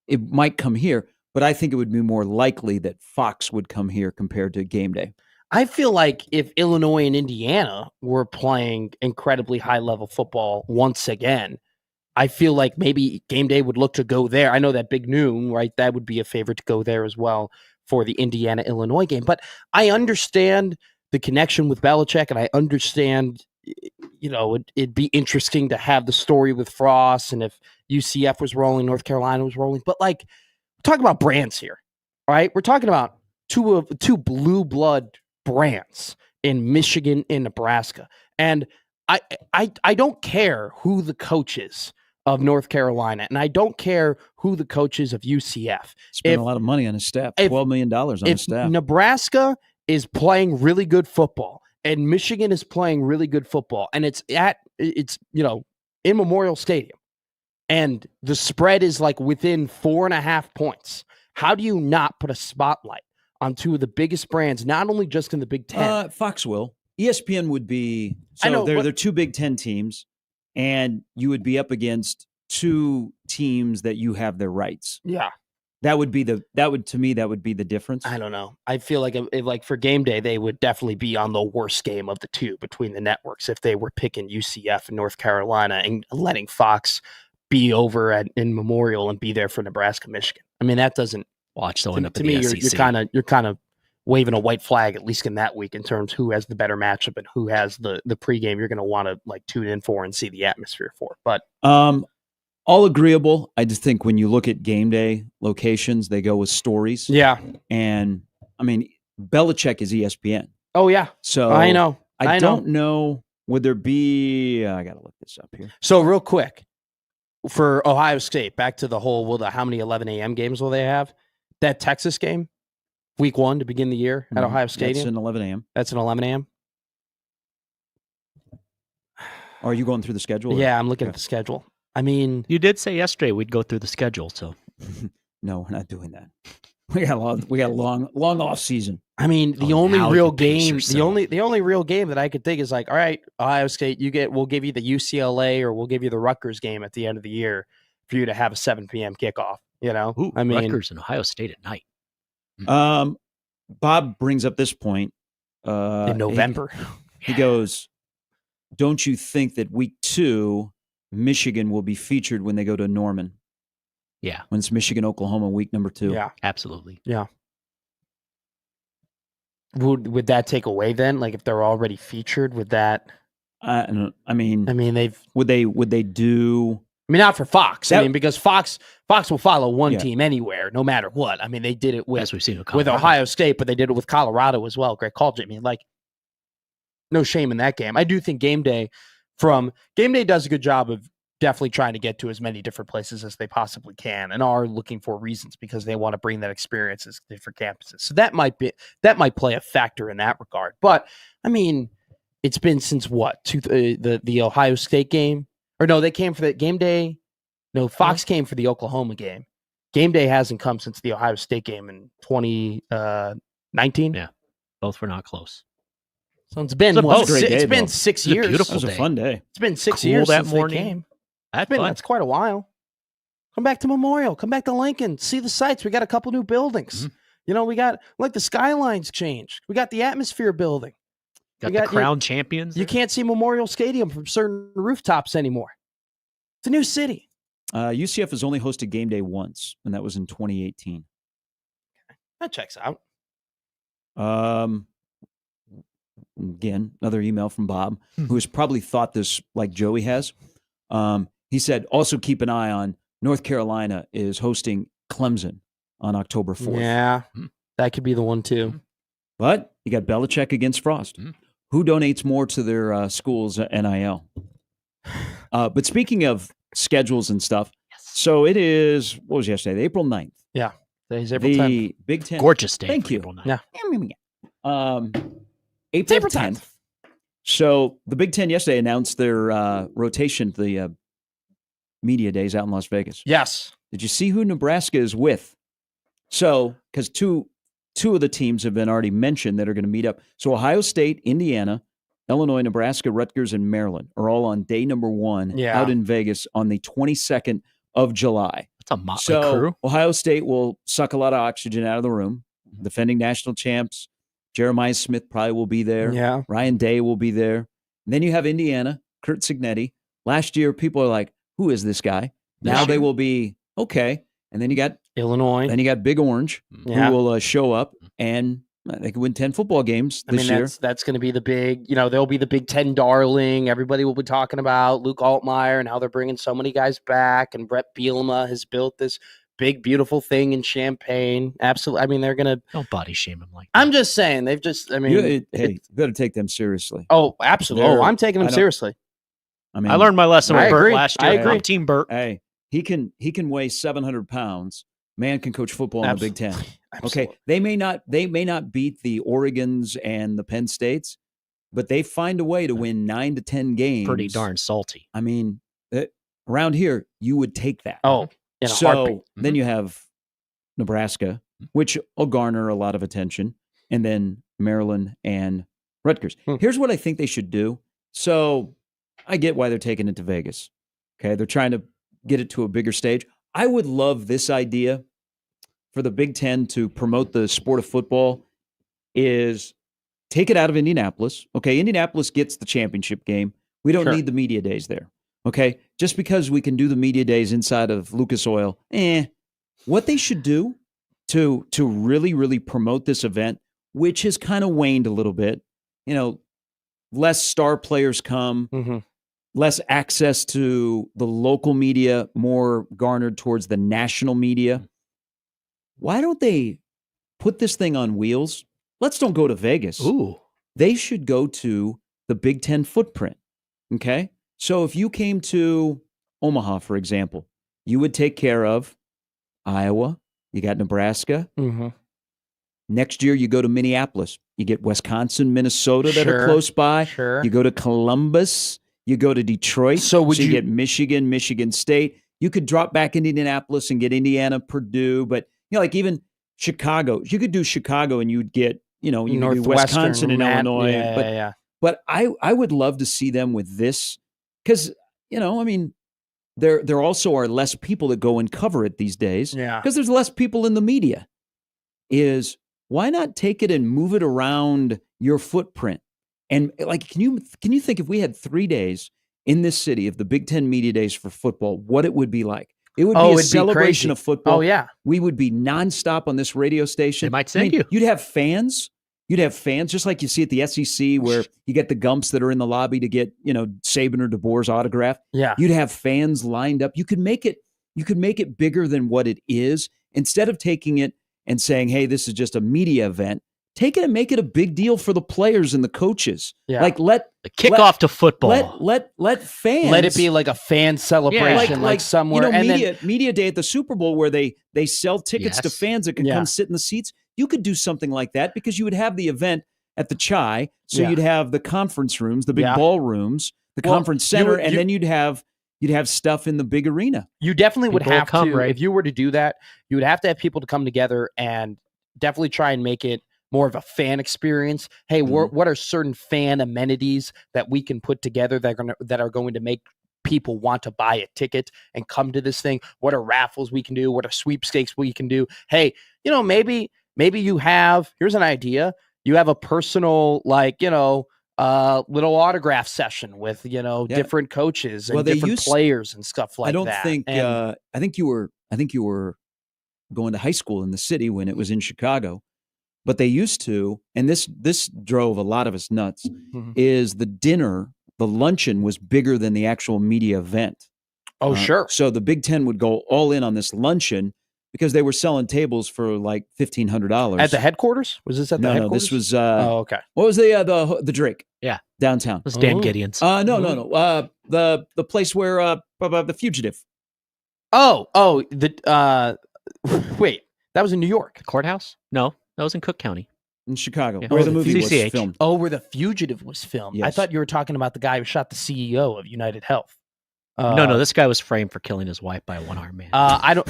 it might come here. But I think it would be more likely that Fox would come here compared to game day.
I feel like if Illinois and Indiana were playing incredibly high-level football once again, I feel like maybe game day would look to go there. I know that big noon, right? That would be a favorite to go there as well for the Indiana-Illinois game. But I understand the connection with Belichick, and I understand, it'd be interesting to have the story with Frost, and if UCF was rolling, North Carolina was rolling. But, like, we're talking about brands here, all right? We're talking about two blue blood brands in Michigan and Nebraska. And I don't care who the coach is of North Carolina, and I don't care who the coach is of UCF.
Spent a lot of money on his staff, $12 million on his staff.
Nebraska is playing really good football, and Michigan is playing really good football, and it's in Memorial Stadium, and the spread is like within 4.5 points. How do you not put a spotlight on two of the biggest brands, not only just in the Big Ten?
Fox will. ESPN would be. So
I know,
they're two Big Ten teams, and you would be up against two teams that you have their rights.
Yeah.
That would be the difference.
I don't know. I feel like like for game day, they would definitely be on the worst game of the two between the networks if they were picking UCF and North Carolina and letting Fox be over in Memorial and be there for Nebraska, Michigan. I mean, that doesn't
watch. They'll end up
to
in
me.
the SEC.
You're kind of waving a white flag, at least in that week, in terms of who has the better matchup and who has the pregame you're going to want to like tune in for and see the atmosphere for. But
all agreeable. I just think when you look at game day locations, they go with stories.
Yeah.
And I mean, Belichick is ESPN.
Oh yeah.
So
I know.
I don't know. Would there be? I got to look this up here.
So real quick, for Ohio State, back to the whole. How many 11 a.m. games will they have? That Texas game, week 1 to begin the year at Ohio Stadium.
That's an 11 a.m.
That's an 11 a.m.
Are you going through the schedule?
Yeah, I'm looking at the schedule. I mean,
you did say yesterday we'd go through the schedule, so
no, we're not doing that. We got a long off season.
I mean, the only real game,
yourself.
the only real game that I could think is like, all right, Ohio State, we'll give you the UCLA or we'll give you the Rutgers game at the end of the year for you to have a 7 p.m. kickoff.
Ooh,
I mean,
Rutgers and Ohio State at night.
Bob brings up this point
in November.
He goes, "Don't you think that week 2, Michigan will be featured when they go to Norman?"
Yeah.
When it's Michigan, Oklahoma, week number 2.
Yeah.
Absolutely.
Yeah. Would that take away then? Like if they're already featured, would that?
I mean,
they've
would they do?
I mean, not for Fox. Because Fox will follow one team anywhere, no matter what. I mean, they did it with,
as we've seen
with Ohio State, but they did it with Colorado as well. Great call, Jimmy. Like, no shame in that game. I do think Game Day does a good job of definitely trying to get to as many different places as they possibly can, and are looking for reasons because they want to bring that experience to different campuses. So that might play a factor in that regard. But I mean, it's been since what the Ohio State game, or no, they came for the Game Day. No, Fox came for the Oklahoma game. Game Day hasn't come since the Ohio State game in 2019.
Yeah. Both were not close.
So it's been
It's a
what,
great
si-
day,
it's been
though.
6
It was a
years.
beautiful
That was a
day.
fun day.
It's been 6
Cool
years
that
since
morning.
they came.
That's fun.
That's quite a while. Come back to Memorial. Come back to Lincoln. See the sights. We got a couple new buildings. We got the skylines changed. We got the atmosphere building.
Got the crown champions.
You can't see Memorial Stadium from certain rooftops anymore. It's a new city.
UCF has only hosted game day once, and that was in 2018.
That checks out.
Again, another email from Bob, who has probably thought this like Joey has. He said, also keep an eye on North Carolina is hosting Clemson on October 4th.
Yeah, that could be the one too.
But you got Belichick against Frost. Who donates more to their school's NIL? But speaking of schedules and stuff, so it is, what was yesterday? April 9th.
Yeah, today's April 10th.
The Big Ten.
Gorgeous day.
Thank
for
you.
April 9th.
Yeah.
April 10th. So the Big Ten yesterday announced their rotation to the media days out in Las Vegas.
Yes.
Did you see who Nebraska is with? So, because two of the teams have been already mentioned that are going to meet up. So Ohio State, Indiana, Illinois, Nebraska, Rutgers, and Maryland are all on day number 1 out in Vegas on the 22nd of July.
That's a motley crew.
Ohio State will suck a lot of oxygen out of the room. Defending national champs. Jeremiah Smith probably will be there.
Yeah.
Ryan Day will be there. And then you have Indiana, Kurt Signetti. Last year, people are like, who is this guy? Now they will be, okay. And then you got
Illinois.
Then you got Big Orange, who will show up, and they could win 10 football games this year.
That's going to be the big, they'll be the Big Ten darling. Everybody will be talking about Luke Altmaier and how they're bringing so many guys back. And Brett Bielema has built this big, beautiful thing in Champaign. Absolutely. I mean, they're going to.
Don't body shame him like that.
I'm just saying. They've just,
you better take them seriously.
Oh, absolutely. I'm taking them seriously.
I mean,
I learned my lesson with Bert
agree.
last year.
I agree.
I'm Team Bert.
Hey, he can weigh 700 pounds. Man can coach football in the Big Ten. Okay, they may not beat the Oregons and the Penn States, but they find a way to win 9 to 10 games.
Pretty darn salty.
I mean, around here, you would take that.
Oh, in a heartbeat.
Then you have Nebraska, which will garner a lot of attention, and then Maryland and Rutgers. Here's what I think they should do. So I get why they're taking it to Vegas. Okay, they're trying to get it to a bigger stage. I would love this idea for the Big Ten to promote the sport of football is take it out of Indianapolis. Okay, Indianapolis gets the championship game. We don't need the media days there. Okay, just because we can do the media days inside of Lucas Oil, what they should do to really, really promote this event, which has kind of waned a little bit, less star players come, less access to the local media, more garnered towards the national media. Why don't they put this thing on wheels? Let's don't go to Vegas.
Ooh.
They should go to the Big Ten footprint. Okay? So if you came to Omaha, for example, you would take care of Iowa. You got Nebraska. Next year, you go to Minneapolis. You get Wisconsin, Minnesota that are close by. You go to Columbus. You go to Detroit.
So you
get Michigan, Michigan State. You could drop back into Indianapolis and get Indiana, Purdue. But, like even Chicago. You could do Chicago and you'd get, you could do Wisconsin and Illinois. But I would love to see them with this because, there also are less people that go and cover it these days.
Yeah.
Because there's less people in the media. Why not take it and move it around your footprint? And can you think if we had 3 days in this city of the Big Ten Media Days for football, what it would be like? It would be a celebration of football.
Oh, yeah.
We would be nonstop on this radio station.
They might send you.
You'd have fans. You'd have fans just like you see at the SEC where you get the Gumps that are in the lobby to get, Saban or DeBoer's autograph.
Yeah.
You'd have fans lined up. You could make it bigger than what it is. Instead of taking it and saying, hey, this is just a media event, take it and make it a big deal for the players and the coaches.
Yeah.
The kickoff to football.
Let fans.
Let it be like a fan celebration, like somewhere.
Media day at the Super Bowl where they sell tickets to fans that can come sit in the seats. You could do something like that because you would have the event at the Chai. So you'd have the conference rooms, the big ballrooms, the conference center, and then you'd have stuff in the big arena.
You definitely would have to,
right?
if you were to do that, you would have to have people to come together and definitely try and make it more of a fan experience. Hey, what are certain fan amenities that we can put together that are going to make people want to buy a ticket and come to this thing? What are raffles we can do? What are sweepstakes we can do? Hey, maybe you have, here's an idea. You have a personal, little autograph session with, different coaches and different players and stuff like that.
I think you were going to high school in the city when it was in Chicago. But they used to, and this drove a lot of us nuts, is the luncheon was bigger than the actual media event.
Oh, sure.
So the Big Ten would go all in on this luncheon because they were selling tables for like $1,500.
At the headquarters? Was this at the headquarters?
No, this was,
okay.
What was the Drake?
Yeah.
Downtown.
It was Dan Gideon's.
No. The place where, the Fugitive.
Wait, that was in New York.
The courthouse? No. That was in Cook County.
In Chicago,
Yeah.
where the movie was
CCH.
filmed.
Oh, where The Fugitive was filmed.
Yes.
I thought you were talking about the guy who shot the CEO of United Health.
No, this guy was framed for killing his wife by a one-armed man.
I don't.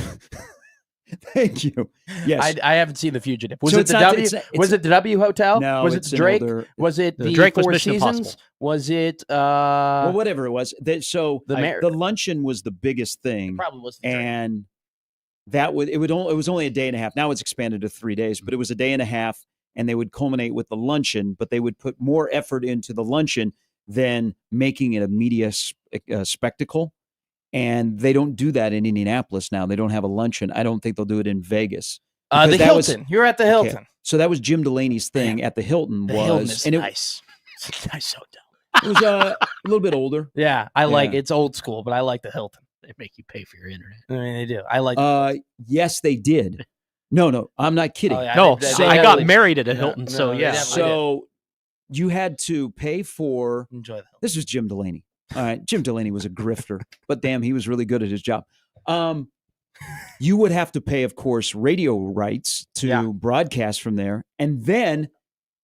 Thank you. Yes,
I haven't seen The Fugitive. Was
So
it
it's
the
not-
W?
it's-
Was it the W Hotel?
No,
Was it
it's
the
an
Drake?
older-
Was it
The
the
Drake was
Four
Mission
Seasons?
Impossible.
Was it?
well, whatever it was.
The
The luncheon was the biggest thing,
probably was the Drake.
and it was only a day and a half. Now it's expanded to 3 days, but it was a day and a half, and they would culminate with the luncheon. But they would put more effort into the luncheon than making it a media spectacle. And they don't do that in Indianapolis now. They don't have a luncheon. I don't think they'll do it in Vegas.
The
Because that was-
Hilton. You're at the Hilton.
Okay. So that was Jim Delaney's thing at the Hilton.
The Hilton is nice. It's a nice hotel.
It was a little bit older.
Yeah, I like
Yeah.
it's old school, but I like the Hilton.
They make you pay for your internet.
I mean, they do. I like.
Yes, they did. No, I'm not kidding.
Oh, yeah,
No,
they
I
definitely-
got married at a
No,
Hilton,
no,
so
they
yeah.
definitely
So you had to pay for.
enjoy the Hilton.
This was Jim Delaney. All right, Jim Delaney was a grifter, but damn, he was really good at his job. You would have to pay, of course, radio rights to broadcast from there, and then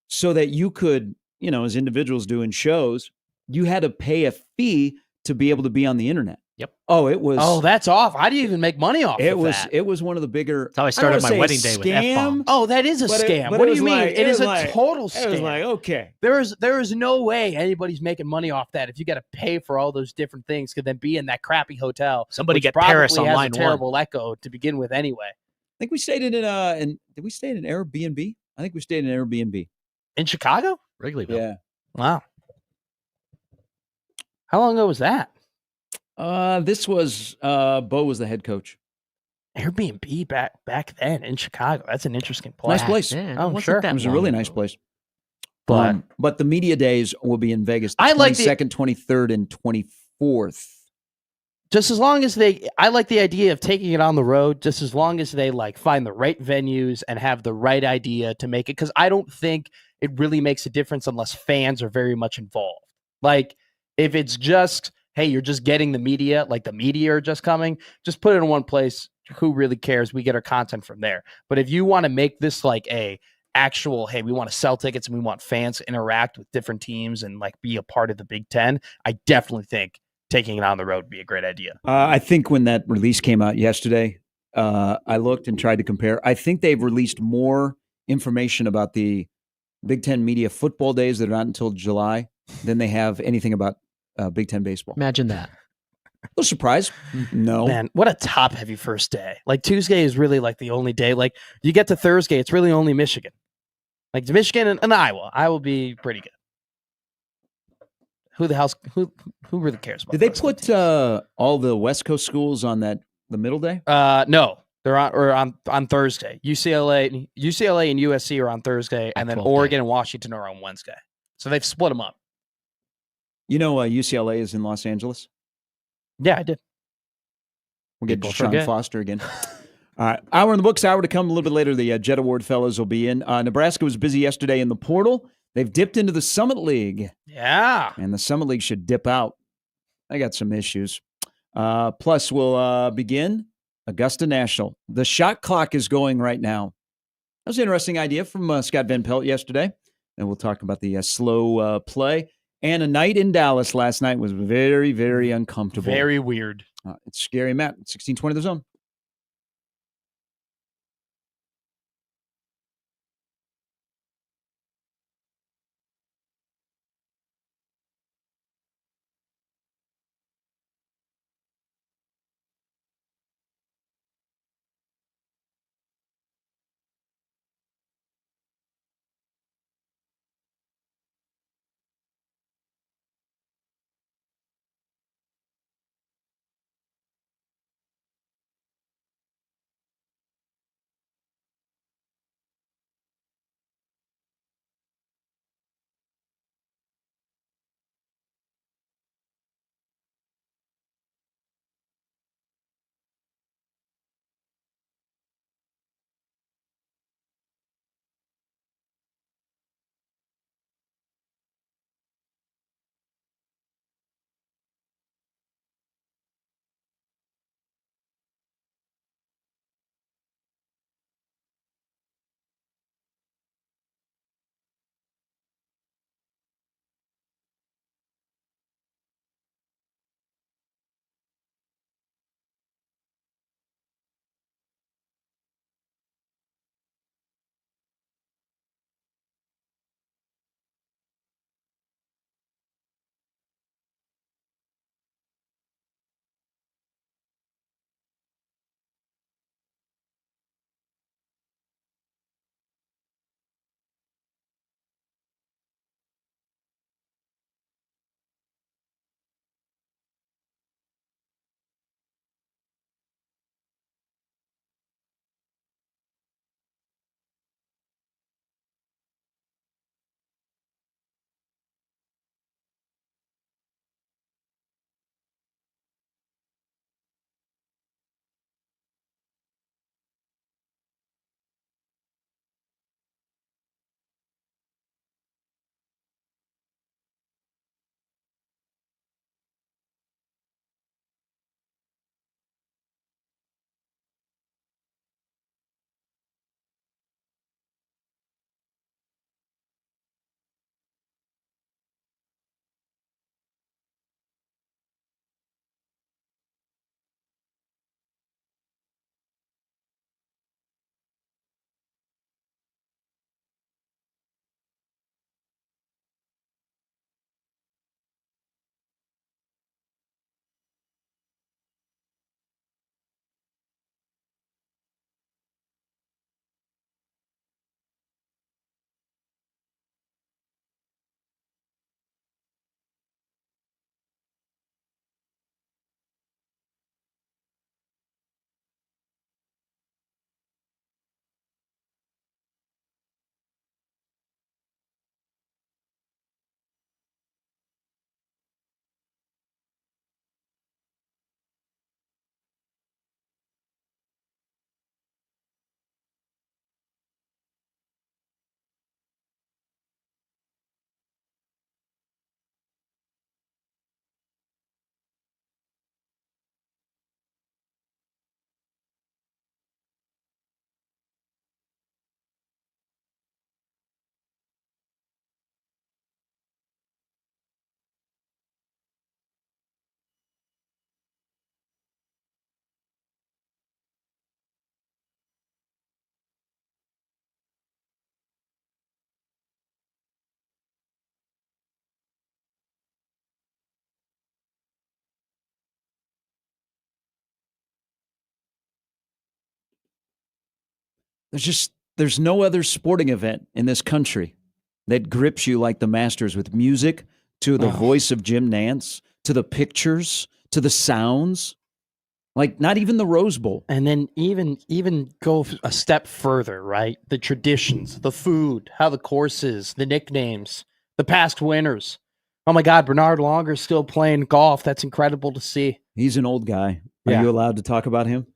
so that you could, as individuals doing shows, you had to pay a fee to be able to be on the internet.
Yep.
Oh, it was.
Oh, that's off. How do you even make money off
It
of
was.
that?
It was one of the bigger.
That's how I started my wedding day with F-bombs.
Oh, that is a
But
scam.
but
What
it
do you
was
mean?
like-
It is
was
a
like-
total
It was
scam.
like, okay.
There is no way anybody's making money off that if you got to pay for all those different things to then be in that crappy hotel.
Somebody
which
get Paris
probably
on
has
line
a terrible echo to begin with anyway.
I think we stayed in did we stay in an Airbnb? I think we stayed in an Airbnb.
In Chicago?
Wrigleyville.
Yeah.
Wow. How long ago was that?
This was Bo was the head coach.
Airbnb back then in Chicago. That's an interesting place.
Nice place.
Yeah,
Oh,
it wasn't
sure.
that
It was a
long
really
ago.
nice place.
But
But the media days will be in Vegas.
I like the-
22nd, 23rd, and 24th.
just as long as I like the idea of taking it on the road, just as long as they find the right venues and have the right idea to make it. Because I don't think it really makes a difference unless fans are very much involved. Like if it's just, hey, you're just getting the media, like the media are just coming, just put it in one place. Who really cares? We get our content from there. But if you want to make this like a actual, hey, we want to sell tickets and we want fans to interact with different teams and be a part of the Big Ten, I definitely think taking it on the road would be a great idea.
I think when that release came out yesterday, I looked and tried to compare. I think they've released more information about the Big Ten media football days that are not until July than they have anything about Big Ten baseball.
Imagine that.
A little surprised. No.
Man, what a top heavy first day. Tuesday is really the only day. You get to Thursday, it's really only Michigan. It's Michigan and Iowa. I will be pretty good. Who the hell's who really cares about
Did they
those two
put
teams?
all the West Coast schools on the middle day?
No. They're on Thursday. UCLA and USC are on Thursday, and then
Pac-12 day.
Oregon and Washington are on Wednesday. So they've split them up.
UCLA is in Los Angeles.
Yeah, I did.
We'll get
People
Sean
forget.
Foster again. All right. Hour in the books, hour to come. A little bit later, the Jet Award fellows will be in. Nebraska was busy yesterday in the portal. They've dipped into the Summit League,
Yeah.
and the Summit League should dip out. I got some issues. Plus, we'll begin Augusta National. The shot clock is going right now. That was an interesting idea from Scott Van Pelt yesterday. And we'll talk about the slow play. And a night in Dallas last night was very, very uncomfortable.
Very weird.
It's scary, Matt. 1620 the zone. there's no other sporting event in this country that grips you like the Masters, with music, to the voice of Jim Nance, to the pictures, to the sounds. Like, not even the Rose Bowl.
And then even go a step further, right? The traditions, the food, how the course is, the nicknames, the past winners. Oh my God, Bernard Longer's still playing golf. That's incredible to see.
He's an old guy. Are
Yeah.
you allowed to talk about him?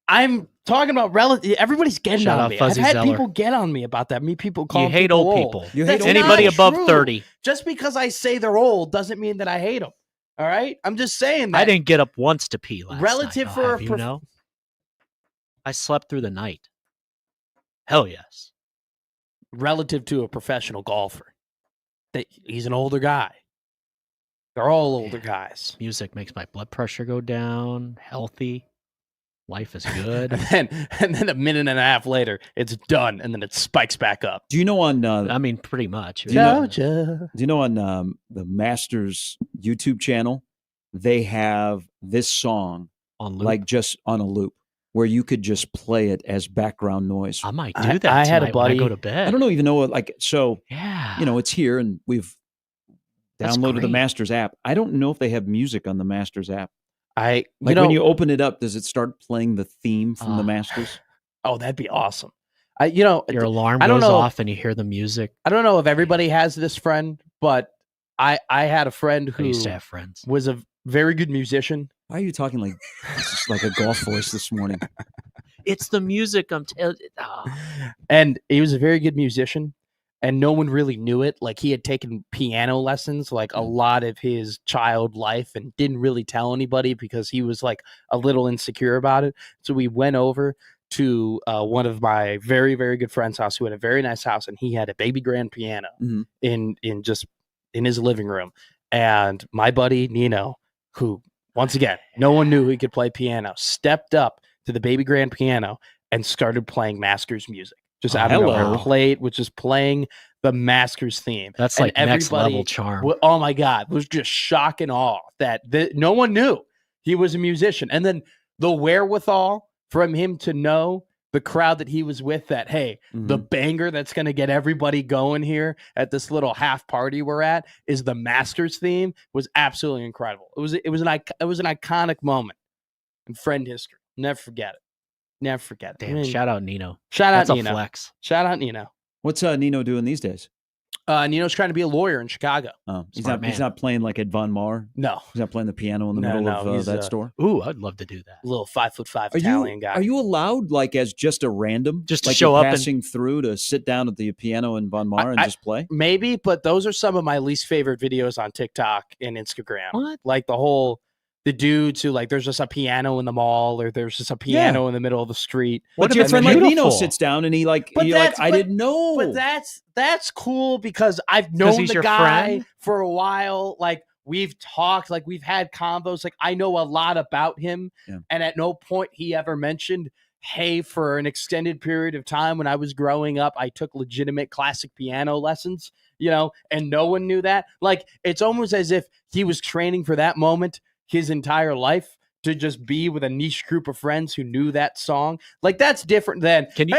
I'm talking about relative. Everybody's getting
Shout
on
out
me.
Fuzzy
I've had
Zeller.
people get on me about that. People call
You hate
people
old people.
You hate
That's
old
Anybody
not
above
true.
30.
Just because I say they're old doesn't mean that I hate them. All right, I'm just saying that.
I didn't get up once to pee last
Relative
night.
for a
You know, I slept through the night. Hell yes.
Relative to a professional golfer, he's an older guy. They're all older guys.
Music makes my blood pressure go down. Healthy. Life is good.
and then a minute and a half later, it's done, and then it spikes back up.
Do you know on
I mean, pretty much.
Do you know-
Georgia.
Do you know on the Masters YouTube channel, they have this song
On loop.
like just on a loop, where you could just play it as background noise.
I might do
I
that
had a
tonight when I
buddy-
go to bed.
I don't know even know what, like, so,
Yeah.
it's here and we've
That's
downloaded the
great.
Masters app. I don't know if they have music on the Masters app.
Like
When you open it up, does it start playing the theme from the Masters?
oh, that'd be awesome.
Your alarm
I don't
goes
know-
off and you hear the music.
I don't know if everybody has this friend, but I had a friend
I
who
used to have friends.
was a very good musician.
Why are you talking like this is like a golf voice this morning?
It's the music. I'm telling.
And he was a very good musician, and no one really knew it. Like, he had taken piano lessons like a lot of his child life and didn't really tell anybody because he was like a little insecure about it. So we went over to one of my very, very good friend's house, who had a very nice house, and he had a baby grand piano
Mhm.
in his living room. And my buddy Nino, who, once again, no one knew he could play piano, stepped up to the baby grand piano and started playing Masters music. Just out of
hello.
nowhere, which is playing the Masters theme.
That's
And
like next
everybody
level charm.
oh my God, was just shock and awe that no one knew he was a musician. And then the wherewithal from him to know the crowd that he was with, that, hey, the banger that's going to get everybody going here at this little half party we're at is the Masters theme, was absolutely incredible. It was an iconic moment in friend history. Never forget it. Never forget it.
Damn, shout out Nino.
Shout
That's
out
a
Nino.
flex.
Shout out Nino.
What's Nino doing these days?
Nino's trying to be a lawyer in Chicago.
Oh, he's
Smart
not. He's
man.
not playing like at Von Mar.
No,
He's not playing the piano in the
No,
middle
no,
of
he's,
that store.
Ooh, I'd love to do that.
a little 5'5"
Are
Italian
you
guy.
are you allowed, like, as just a random,
Just to
like,
show
you're
up and-
passing through, to sit down at the piano in Von Mar and
I-
just play?
Maybe, but those are some of my least favorite videos on TikTok and Instagram.
What?
Like the dudes who, like, there's just a piano in the mall, or there's just a piano in the middle of the street.
What
But your
if
friend
it's
like Nino
beautiful?
sits down and he
But
I didn't know.
But that's cool because I've known
he's
the
your
guy
friend?
for a while. Like, we've talked, like, we've had combos. Like, I know a lot about him,
Yeah.
and at no point he ever mentioned, hey, for an extended period of time when I was growing up, I took legitimate classic piano lessons, and no one knew that. Like, it's almost as if he was training for that moment his entire life, to just be with a niche group of friends who knew that song. Like, that's different than,
Can you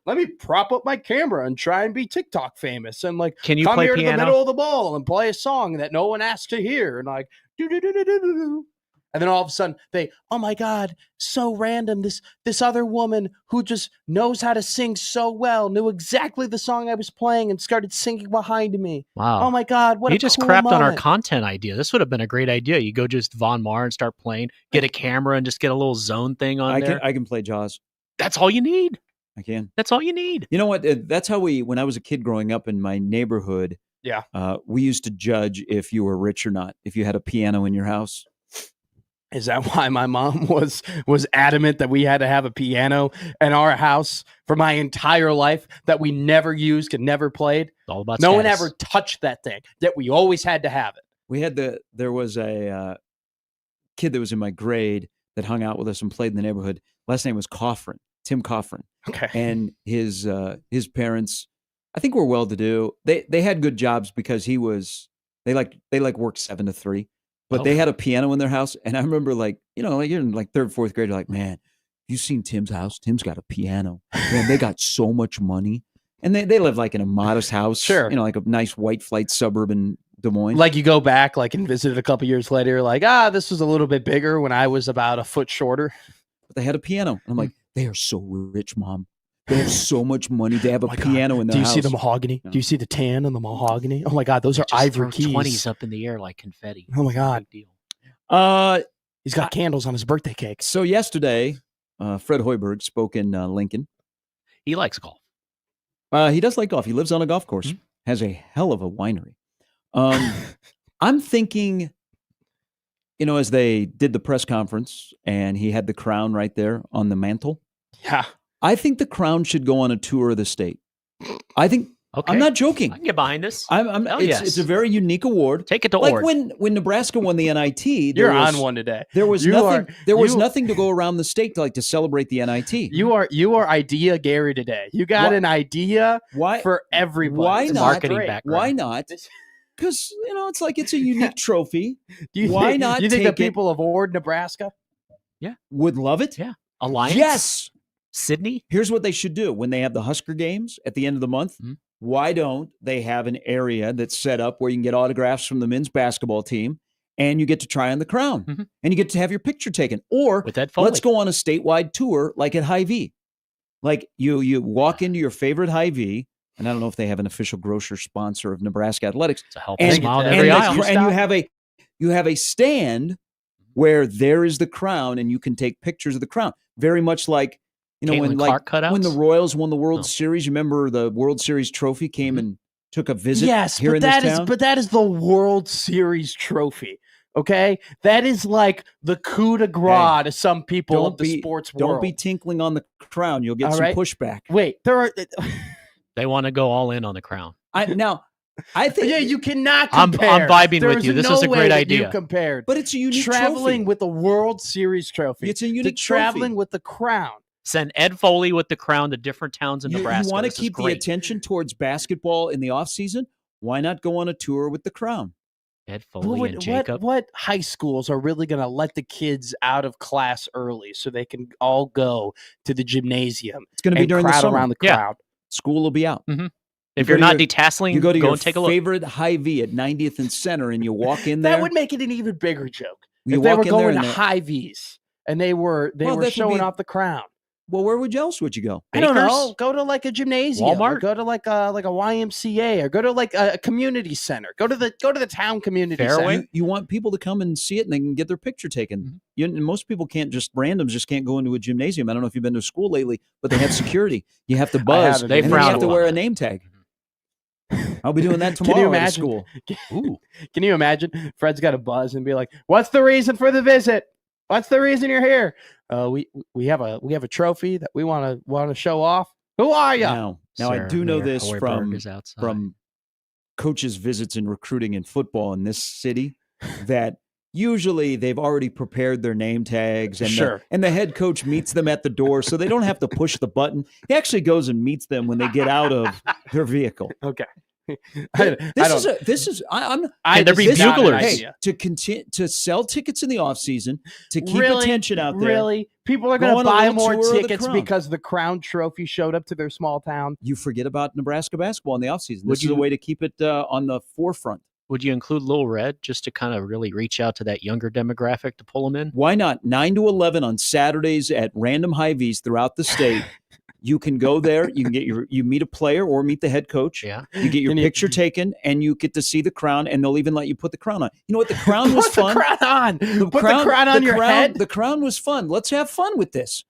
let me prop up my camera and try and be TikTok famous, and, like,
Can you
come
play
here to the
piano?
middle of the ball and play a song that no one asked to hear, and, like, do do do do do do. And then all of a sudden oh my God, so random. This other woman who just knows how to sing so well knew exactly the song I was playing and started singing behind me.
Wow.
Oh my God, what
You
a
just
cool
crapped on our
moment.
content idea. This would have been a great idea. You go just Von Mar and start playing, get a camera and just get a little zone thing on there.
I can play Jaws.
That's all you need.
I can.
That's all you need.
You know what? That's how when I was a kid growing up in my neighborhood,
Yeah.
we used to judge if you were rich or not, if you had a piano in your house.
Is that why my mom was adamant that we had to have a piano in our house for my entire life, that we never used and never played?
It's all about
No one
status.
ever touched that thing, that we always had to have it.
There was a kid that was in my grade that hung out with us and played in the neighborhood. Last name was Coffrin, Tim Coffrin.
Okay.
And his parents, I think, were well to do. They had good jobs because they worked 7 to 3. But they had a piano in their house, and I remember, like, you're in like 3rd, 4th grade, you're like, man, you seen Tim's house? Tim's got a piano. Man, they got so much money. And they live like in a modest house.
Sure.
You know, like a nice white flight suburb in Des Moines.
Like you go back like and visit it a couple years later, like, this was a little bit bigger when I was about a foot shorter.
But they had a piano. And I'm like, they are so rich, Mom. They have so much money. They have a piano in their house.
Do you see the mahogany? No. Do you see the tan on the mahogany? Oh my God, those are ivory keys.
20s up in the air like confetti.
Oh my God.
Big deal.
He's got candles on his birthday cake.
So yesterday, Fred Hoiberg spoke in Lincoln.
He likes golf.
He does like golf. He lives on a golf course. Has a hell of a winery. I'm thinking, as they did the press conference and he had the crown right there on the mantle.
Yeah.
I think the crown should go on a tour of the state. I think, I'm not joking.
I can get behind this.
It's a very unique award.
Take it to
Like
Ord.
when Nebraska won the NIT.
You're on one today.
There was nothing to go around the state to celebrate the NIT.
You are idea Gary today. You got an idea for everybody.
Why not?
Marketing background.
Why not? Because, it's like it's a unique trophy.
Why not? You think the people of Ord, Nebraska?
Yeah.
Would love it?
Yeah. Alliance?
Yes.
Sydney?
Here's what they should do. When they have the Husker games at the end of the month, why don't they have an area that's set up where you can get autographs from the men's basketball team and you get to try on the crown and you get to have your picture taken? Or
with Ed Foley.
Let's go on a statewide tour like at Hy-Vee. Like you walk into your favorite Hy-Vee, and I don't know if they have an official grocer sponsor of Nebraska athletics.
It's a helping smile in every aisle.
And you have a stand where there is the crown and you can take pictures of the crown. Very much like, when the Royals won the World Series, you remember the World Series trophy came and took a visit here in this town?
But that is the World Series trophy, okay? That is like the coup de grace to some people of the sports world.
Don't be tinkling on the crown. You'll get some pushback.
Wait,
they want to go all in on the crown.
I think
you cannot compare.
I'm vibing with you. This is a great idea.
You compared,
but it's a unique
traveling
trophy.
With the World Series trophy.
It's a unique
traveling
trophy.
with the crown.
Send Ed Foley with the crown to different towns in Nebraska.
You want to keep the attention towards basketball in the offseason? Why not go on a tour with the crown?
Ed Foley and Jacob.
What high schools are really going to let the kids out of class early so they can all go to the gymnasium?
It's going to be during the summer.
Around the crowd.
School will be out.
If you're not detasseling,
you go to your
and take a look.
favorite Hy-Vee at 90th and Center, and you walk in there.
That would make it an even bigger joke. If they were going to Hy-Vees and they were showing off the crown.
Well, where else would you go?
I don't know. Go to like a gymnasium.
Walmart.
Or go to like a YMCA, or go to like a community center. Go to the town community center.
You want people to come and see it, and they can get their picture taken. Most people can't can't go into a gymnasium. I don't know if you've been to school lately, but they have security. You have to buzz.
They
and you have to wear a name tag. I'll be doing that tomorrow.
Can you imagine?
At school.
Ooh. Can you imagine? Fred's got a buzz and be like, "What's the reason for the visit? What's the reason you're here? We have a trophy that we want to show off. Who are you?"
Now I do know this from coaches' visits and recruiting in football in this city that usually they've already prepared their name tags and the head coach meets them at the door, so they don't have to push the button. He actually goes and meets them when they get out of their vehicle.
Okay.
Can there be buglers?
Hey, to sell tickets in the off season, to keep attention out there.
Really? People are going to buy more tickets because the Crown Trophy showed up to their small town.
You forget about Nebraska basketball in the off season. This is a way to keep it on the forefront.
Would you include Lil Red just to kind of really reach out to that younger demographic to pull them in?
Why not? 9 to 11 on Saturdays at random Hy-Vees throughout the state. You can go there. You can you meet a player or meet the head coach.
Yeah.
You get your picture taken, and you get to see the crown, and they'll even let you put the crown on. You know what? The crown was fun.
Put the crown on. Put the crown on your head.
The crown was fun. Let's have fun with this.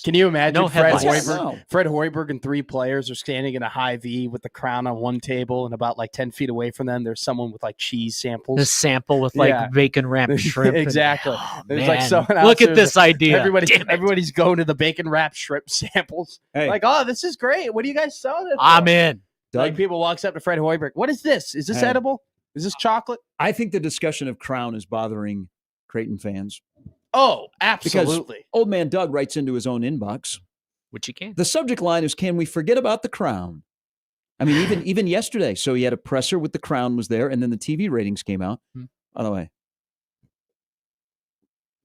Can you imagine Fred
headlines.
Hoiberg? Fred Hoiberg and three players are standing in a Hy-Vee with the crown on one table, and about like 10 feet away from them, there's someone with like cheese samples.
A sample with like bacon wrapped shrimp.
Exactly.
There's
like someone else.
Look at this idea.
Everybody's going to the bacon wrapped shrimp samples.
Hey.
Like, oh, this is great. What are you guys selling it for?
I'm in.
Like people walks up to Fred Hoiberg. What is this? Is this edible? Is this chocolate?
I think the discussion of crown is bothering Creighton fans.
Oh, absolutely.
Because old man Doug writes into his own inbox.
Which you can.
The subject line is, can we forget about the crown? I mean, even yesterday. So he had a presser with the crown was there, and then the TV ratings came out. By the way,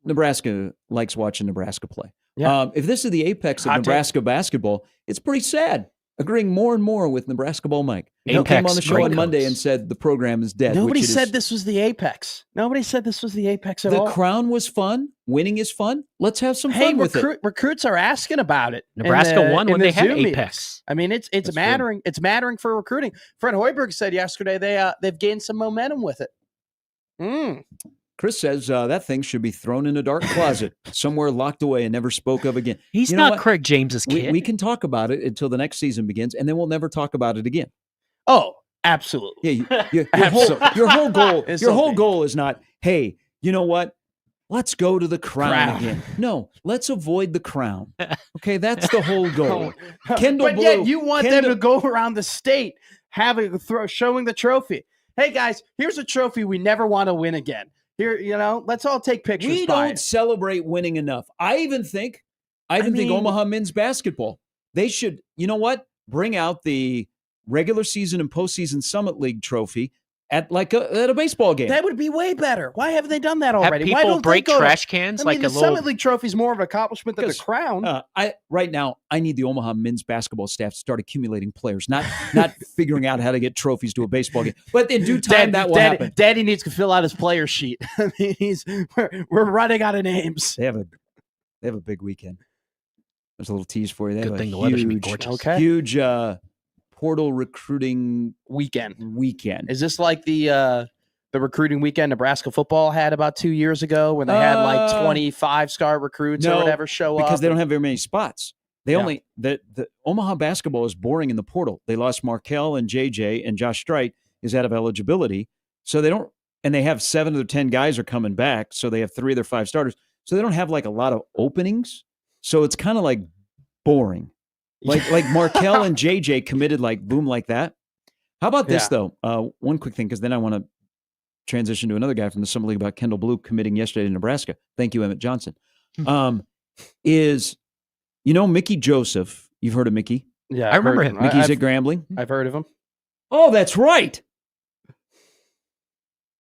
Nebraska likes watching Nebraska play.
Yeah.
If this is the apex of
Hot take.
Nebraska basketball, it's pretty sad. Agreeing more and more with Nebraska Ball Mike. He
Apex
came on the show on
Raincoats.
Monday and said the program is dead.
Nobody
which it
said
is.
this was the apex. Nobody said this was the apex at
The
all.
crown was fun. Winning is fun. Let's have some
Hey,
fun with it.
recruits are asking about it. in
Nebraska
the-
won
in
when
the
they had
Zoom meetings.
Apex.
I mean, it's
That's
mattering. It's mattering for recruiting. Fred Hoiberg said yesterday they've gained some momentum with it.
Chris says that thing should be thrown in a dark closet somewhere locked away and never spoke of again.
He's
You know
not
what?
Craig James's kid.
We can talk about it until the next season begins, and then we'll never talk about it again.
Oh, absolutely.
Yeah, your
Absolutely.
whole goal,
It's
your whole
something.
goal is not, hey, you know what? Let's go to the crown
Crown.
again. No, let's avoid the crown. Okay, that's the whole goal. Kendall
but
Blue,
yet you want
Kendall-
them to go around the state showing the trophy. Hey guys, here's a trophy we never want to win again. Here, let's all take pictures.
We
by
don't
it.
celebrate winning enough. I even think
mean-
Omaha men's basketball, they should, you know what? Bring out the regular season and postseason Summit League trophy at a baseball game.
That would be way better. Why haven't they done that
Have
already? Why
people
don't
break
they go to-
trash cans
I
like
mean,
a
the
little.
Summit League trophy is more of an accomplishment than the
Because,
crown.
Right now, I need the Omaha men's basketball staff to start accumulating players, not figuring out how to get trophies to a baseball game. But in due time, that will happen.
Daddy needs to fill out his player sheet. I mean, we're running out of names.
They have a big weekend. There's a little tease for you. They
Good
have
thing
a
the weather should be
huge,
gorgeous.
Okay.
huge portal recruiting
Weekend.
weekend.
Is this like the recruiting weekend Nebraska football had about 2 years ago when they had like 25-star recruits or
no,
whatever show up?
because they don't have very many spots. They
Yeah.
only the Omaha basketball is boring in the portal. They lost Markel and JJ, and Josh Strite is out of eligibility, so they don't. And they have 7 of their 10 guys are coming back, so they have 3 of their 5 starters. So they don't have like a lot of openings. So it's kind of like boring. Like Markel and JJ committed like boom like that. How about this though? One quick thing, because then I want to transition to another guy from the Summit League about Kendall Blue committing yesterday to Nebraska. Thank you, Emmett Johnson. Is Mickey Joseph? You've heard of Mickey?
Yeah,
I remember him.
Mickey's at Grambling.
I've heard of him.
Oh, that's right.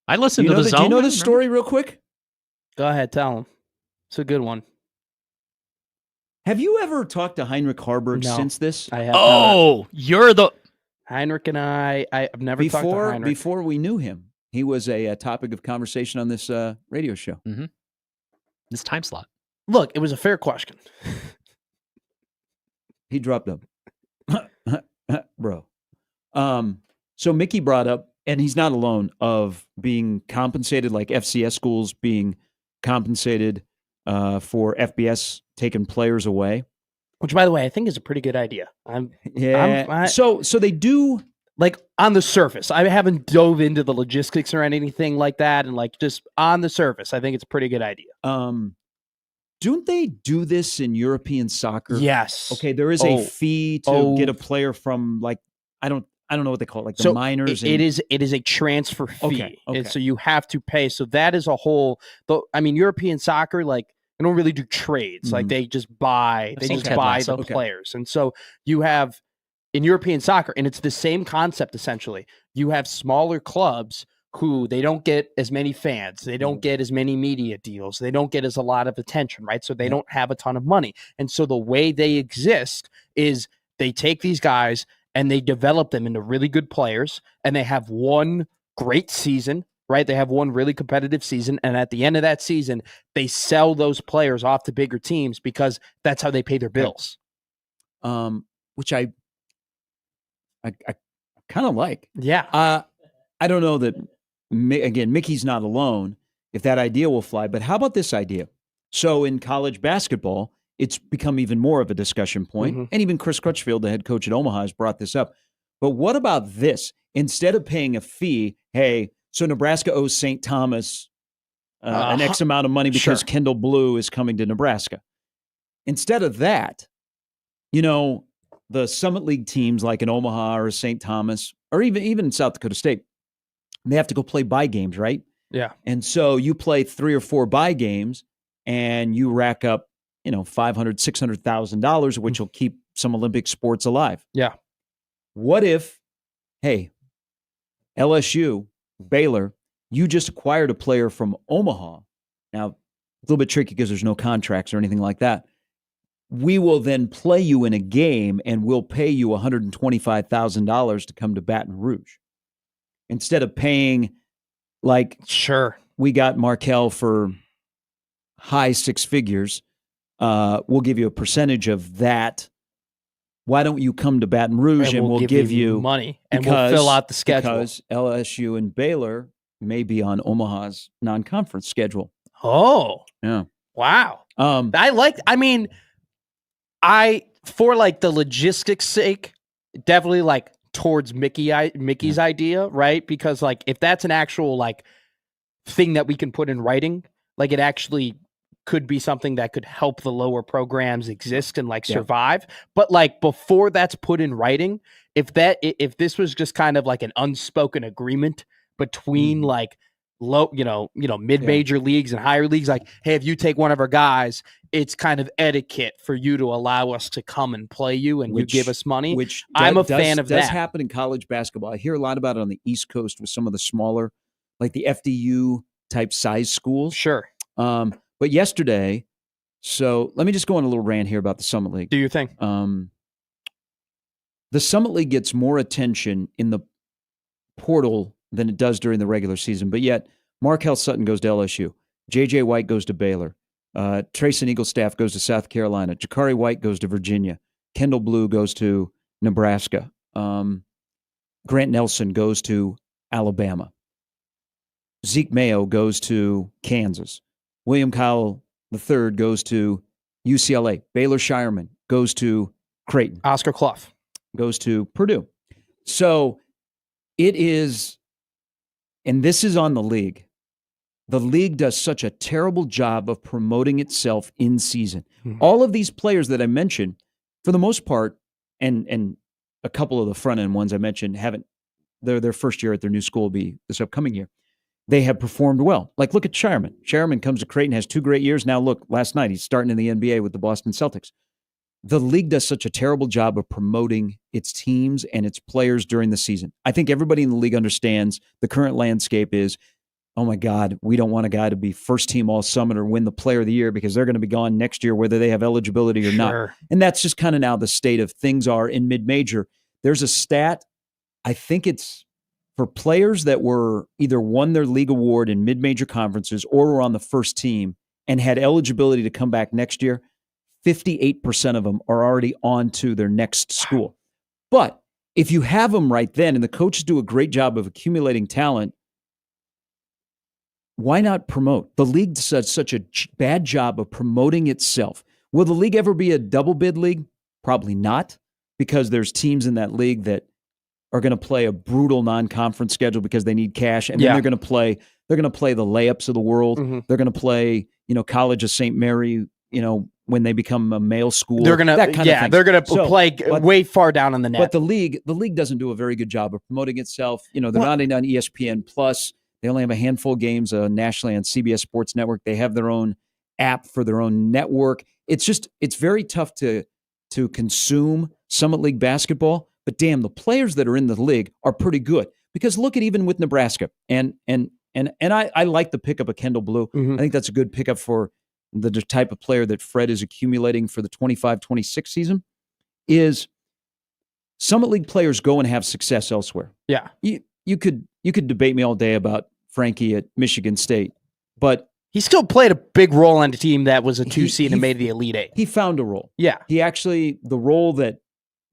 I listened
Do
to the zone.
you know
I
this
remember.
story real quick?
Go ahead, tell him. It's a good one.
Have you ever talked to Heinrich Harburg
No.
since this?
I have not.
Oh, you're the.
Heinrich and I've never talked to Heinrich.
Before we knew him, he was a topic of conversation on this radio show.
This time slot.
Look, it was a fair question.
He dropped them, bro. So Mickey brought up, and he's not alone, of being compensated, like FCS schools being compensated for FBS taking players away.
Which, by the way, I think is a pretty good idea.
So they do.
Like on the surface, I haven't dove into the logistics or anything like that, and like just on the surface, I think it's a pretty good idea.
Don't they do this in European soccer?
Yes.
Okay, there is a fee to get a player from like I don't know what they call it, like the minors.
It is a transfer fee,
Okay.
and so you have to pay. So that is a whole. European soccer, like they don't really do trades. Like they just buy.
I've
They
seen
just
Ted
buy
Lasso.
the players, and so you have in European soccer, and it's the same concept essentially. You have smaller clubs who they don't get as many fans, they don't get as many media deals, they don't get as a lot of attention, right? So they don't have a ton of money. And so the way they exist is they take these guys and they develop them into really good players, and they have one great season, right? They have one really competitive season, and at the end of that season, they sell those players off to bigger teams because that's how they pay their bills.
Which I kind of like.
Yeah.
I don't know that, again, Mickey's not alone if that idea will fly, but how about this idea? So in college basketball, it's become even more of a discussion point, and even Chris Crutchfield, the head coach at Omaha, has brought this up. But what about this? Instead of paying a fee, hey, so Nebraska owes St. Thomas an X amount of money because Kendall Blue is coming to Nebraska. Instead of that, the Summit League teams like in Omaha or St. Thomas, or even in South Dakota State, they have to go play bye games, right?
Yeah.
And so you play 3 or 4 bye games and you rack up, $500,000, $600,000, which will keep some Olympic sports alive.
Yeah.
What if, hey, LSU, Baylor, you just acquired a player from Omaha. Now, a little bit tricky because there's no contracts or anything like that. we will then play you in a game and we'll pay you $125,000 to come to Baton Rouge. Instead of paying like
Sure.
we got Markel for high six figures, we'll give you a percentage of that. Why don't you come to Baton Rouge and we'll give you
money and we'll fill out the schedule.
Because LSU and Baylor may be on Omaha's non-conference schedule.
Oh.
Yeah.
Wow. For like the logistics sake, definitely like towards Mickey's idea, right? Because like if that's an actual like thing that we can put in writing, like it actually could be something that could help the lower programs exist and like survive. But like before that's put in writing, if this was just kind of like an unspoken agreement between like mid-major leagues and higher leagues, like, hey, if you take one of our guys, it's kind of etiquette for you to allow us to come and play you and you give us money. I'm a fan of that.
Does happen in college basketball. I hear a lot about it on the East Coast with some of the smaller, like the FDU type size schools.
Sure.
But yesterday, so let me just go on a little rant here about the Summit League.
Do you think?
The Summit League gets more attention in the portal than it does during the regular season, but yet Markel Sutton goes to LSU. J.J. White goes to Baylor. Trayson Eaglestaff goes to South Carolina. Jakari White goes to Virginia. Kendall Blue goes to Nebraska. Grant Nelson goes to Alabama. Zeke Mayo goes to Kansas. William Cowell III goes to UCLA. Baylor Shireman goes to Creighton.
Oscar Clough
goes to Purdue. So it is, and this is on the league. The league does such a terrible job of promoting itself in season. All of these players that I mentioned, for the most part, and a couple of the front end ones I mentioned haven't, their first year at their new school will be this upcoming year. They have performed well. Like, look at Shireman. Shireman comes to Creighton, has 2 great years. Now, look, last night, he's starting in the NBA with the Boston Celtics. The league does such a terrible job of promoting its teams and its players during the season. I think everybody in the league understands the current landscape is, oh my God, we don't want a guy to be first team all summit or win the player of the year because they're going to be gone next year, whether they have eligibility or not. And that's just kind of now the state of things are in mid-major. There's a stat, I think it's for players that were either won their league award in mid-major conferences or were on the first team and had eligibility to come back next year, 58% of them are already on to their next school. But if you have them right then, and the coaches do a great job of accumulating talent, why not promote? The league does such a bad job of promoting itself. Will the league ever be a double bid league? Probably not, because there's teams in that league that are going to play a brutal non-conference schedule because they need cash, and then they're going to play the layups of the world. They're going to play, College of St. Mary, when they become a male school.
They're going to they're going to play way far down on the net.
But the league doesn't do a very good job of promoting itself. They're not on ESPN Plus. They only have a handful of games nationally on CBS Sports Network. They have their own app for their own network. It's very tough to consume Summit League basketball. But damn, the players that are in the league are pretty good. Because look at even with Nebraska, and I like the pickup of Kendall Blue. I think that's a good pickup for the type of player that Fred is accumulating for the 25-26 season. Is Summit League players go and have success elsewhere.
Yeah,
you could debate me all day about Frankie at Michigan State, but
he still played a big role on the team that was a 2 seed and made the Elite Eight.
He found a role.
Yeah,
the role that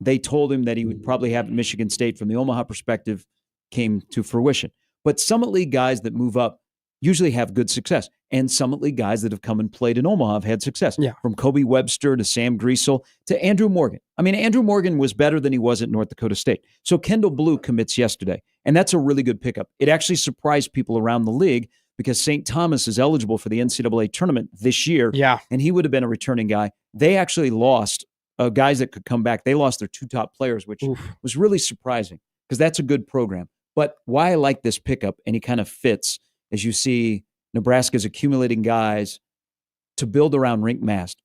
they told him that he would probably have at Michigan State from the Omaha perspective came to fruition. But Summit League guys that move up usually have good success. And Summit League guys that have come and played in Omaha have had success.
Yeah.
From Kobe Webster to Sam Griesel to Andrew Morgan. I mean, Andrew Morgan was better than he was at North Dakota State. So Kendall Blue commits yesterday. And that's a really good pickup. It actually surprised people around the league because St. Thomas is eligible for the NCAA tournament this year.
Yeah.
And he would have been a returning guy. They actually lost guys that could come back. They lost their 2 top players, which was really surprising because that's a good program. But why I like this pickup, and he kind of fits, as you see Nebraska's accumulating guys to build around Rink Mast.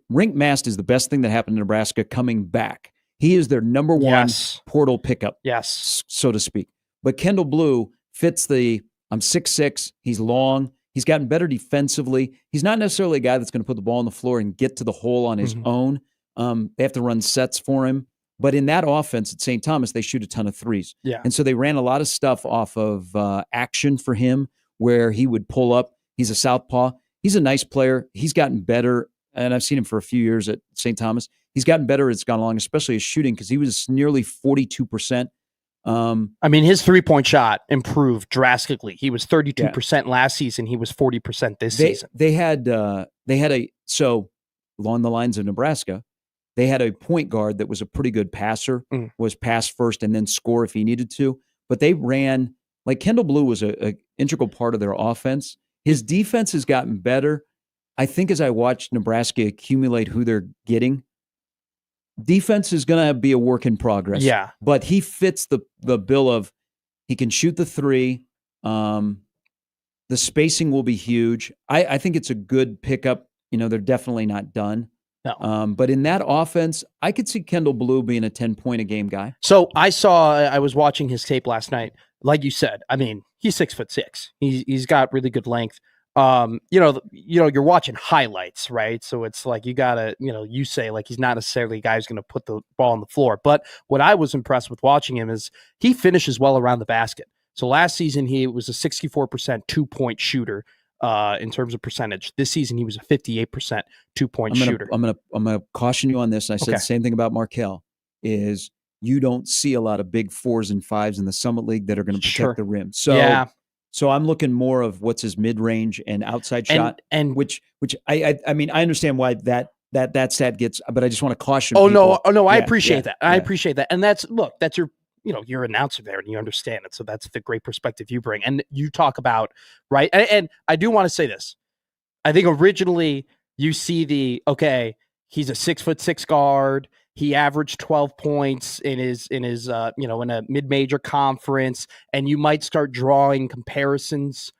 Rink Mast is the best thing that happened to Nebraska coming back. He is their number one portal pickup, so to speak. But Kendall Blue fits I'm 6'6", he's long, He's gotten better defensively. He's not necessarily a guy that's going to put the ball on the floor and get to the hole on his own. They have to run sets for him. But in that offense at St. Thomas, they shoot a ton of threes.
Yeah.
And so they ran a lot of stuff off of action for him where he would pull up. He's a southpaw. He's a nice player. He's gotten better. And I've seen him for a few years at St. Thomas. He's gotten better as it's gone along, especially his shooting, because he was nearly 42%.
I mean, his 3-point shot improved drastically. He was 32% last season. He was 40% this season.
They had so along the lines of Nebraska, they had a point guard that was a pretty good passer, was pass first and then score if he needed to. But they ran, like Kendall Blue was an integral part of their offense. His defense has gotten better. I think as I watched Nebraska accumulate who they're getting, defense is going to be a work in progress.
Yeah.
But he fits the bill of he can shoot the three. The spacing will be huge. I think it's a good pickup. They're definitely not done.
No.
But in that offense, I could see Kendall Blue being a 10-point-a-game guy.
So I was watching his tape last night. Like you said, I mean, he's 6'6". He's got really good length. You're watching highlights, right? So it's like you gotta, you say like he's not necessarily a guy who's going to put the ball on the floor. But what I was impressed with watching him is he finishes well around the basket. So last season he was a 64% 2-point shooter in terms of percentage. This season he was a 58% 2-point shooter.
I'm gonna caution you on this. I said the same thing about Markell. Is you don't see a lot of big 4s and 5s in the Summit League that are going to protect the rim. So I'm looking more of what's his mid-range and outside shot, and which I mean I understand why that stat gets, but I just want to caution.
No, I appreciate that. I appreciate that, and that's your you're an announcer there, and you understand it, so that's the great perspective you bring, and you talk about right. And I do want to say this. I think originally you see he's a 6'6" guard. He averaged 12 points in his in a mid-major conference, and you might start drawing comparisons,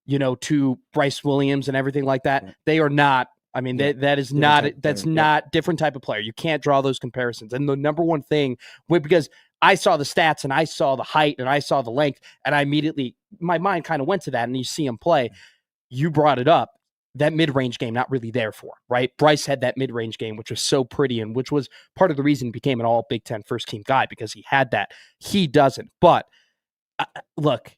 to Bryce Williams and everything like that. They are not. I mean, that's not different type of player. You can't draw those comparisons. And the number one thing, because I saw the stats and I saw the height and I saw the length, and I immediately my mind kind of went to that. And you see him play. You brought it up. That mid-range game not really there for, right? Bryce had that mid-range game, which was so pretty and which was part of the reason he became an all Big Ten first-team guy, because he had that. He doesn't. But look,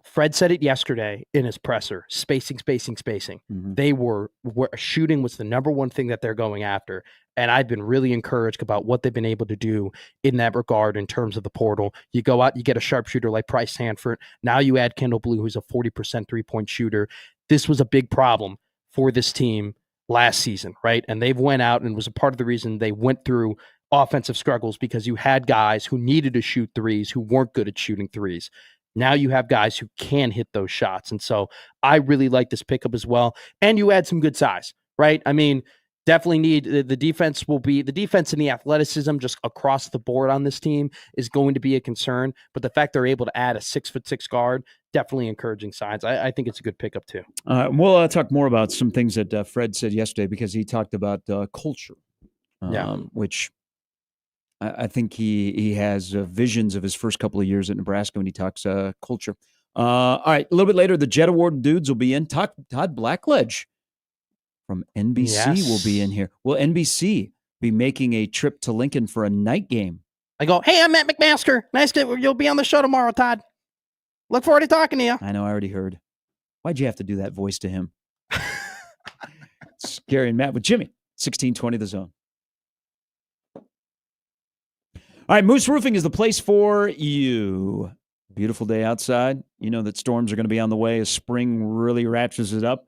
Fred said it yesterday in his presser, spacing. Mm-hmm. They were shooting was the number one thing that they're going after. And I've been really encouraged about what they've been able to do in that regard in terms of the portal. You go out, you get a sharpshooter like Price Hanford. Now you add Kendall Blue, who's a 40% three-point shooter. This was a big problem for this team last season, right? And they've went out and was a part of the reason they went through offensive struggles, because you had guys who needed to shoot threes who weren't good at shooting threes. Now you have guys who can hit those shots. And so I really like this pickup as well. And you add some good size, right? I mean, definitely need the defense and the athleticism just across the board on this team is going to be a concern. But the fact they're able to add a 6'6" guard, definitely encouraging signs. I think it's a good pickup too.
We'll talk more about some things that Fred said yesterday, because he talked about culture, which I think he has visions of his first couple of years at Nebraska when he talks culture. All right, a little bit later, the Jet Award dudes will be in. Todd Blackledge from NBC will be in here. Will NBC be making a trip to Lincoln for a night game?
I go, hey, I'm Matt McMaster. You'll be on the show tomorrow, Todd. Look forward to talking to you.
I know, I already heard. Why'd you have to do that voice to him? It's Gary and Matt with Jimmy, 1620 The Zone. All right, Moose Roofing is the place for you. Beautiful day outside. You know that storms are going to be on the way as spring really ratchets it up.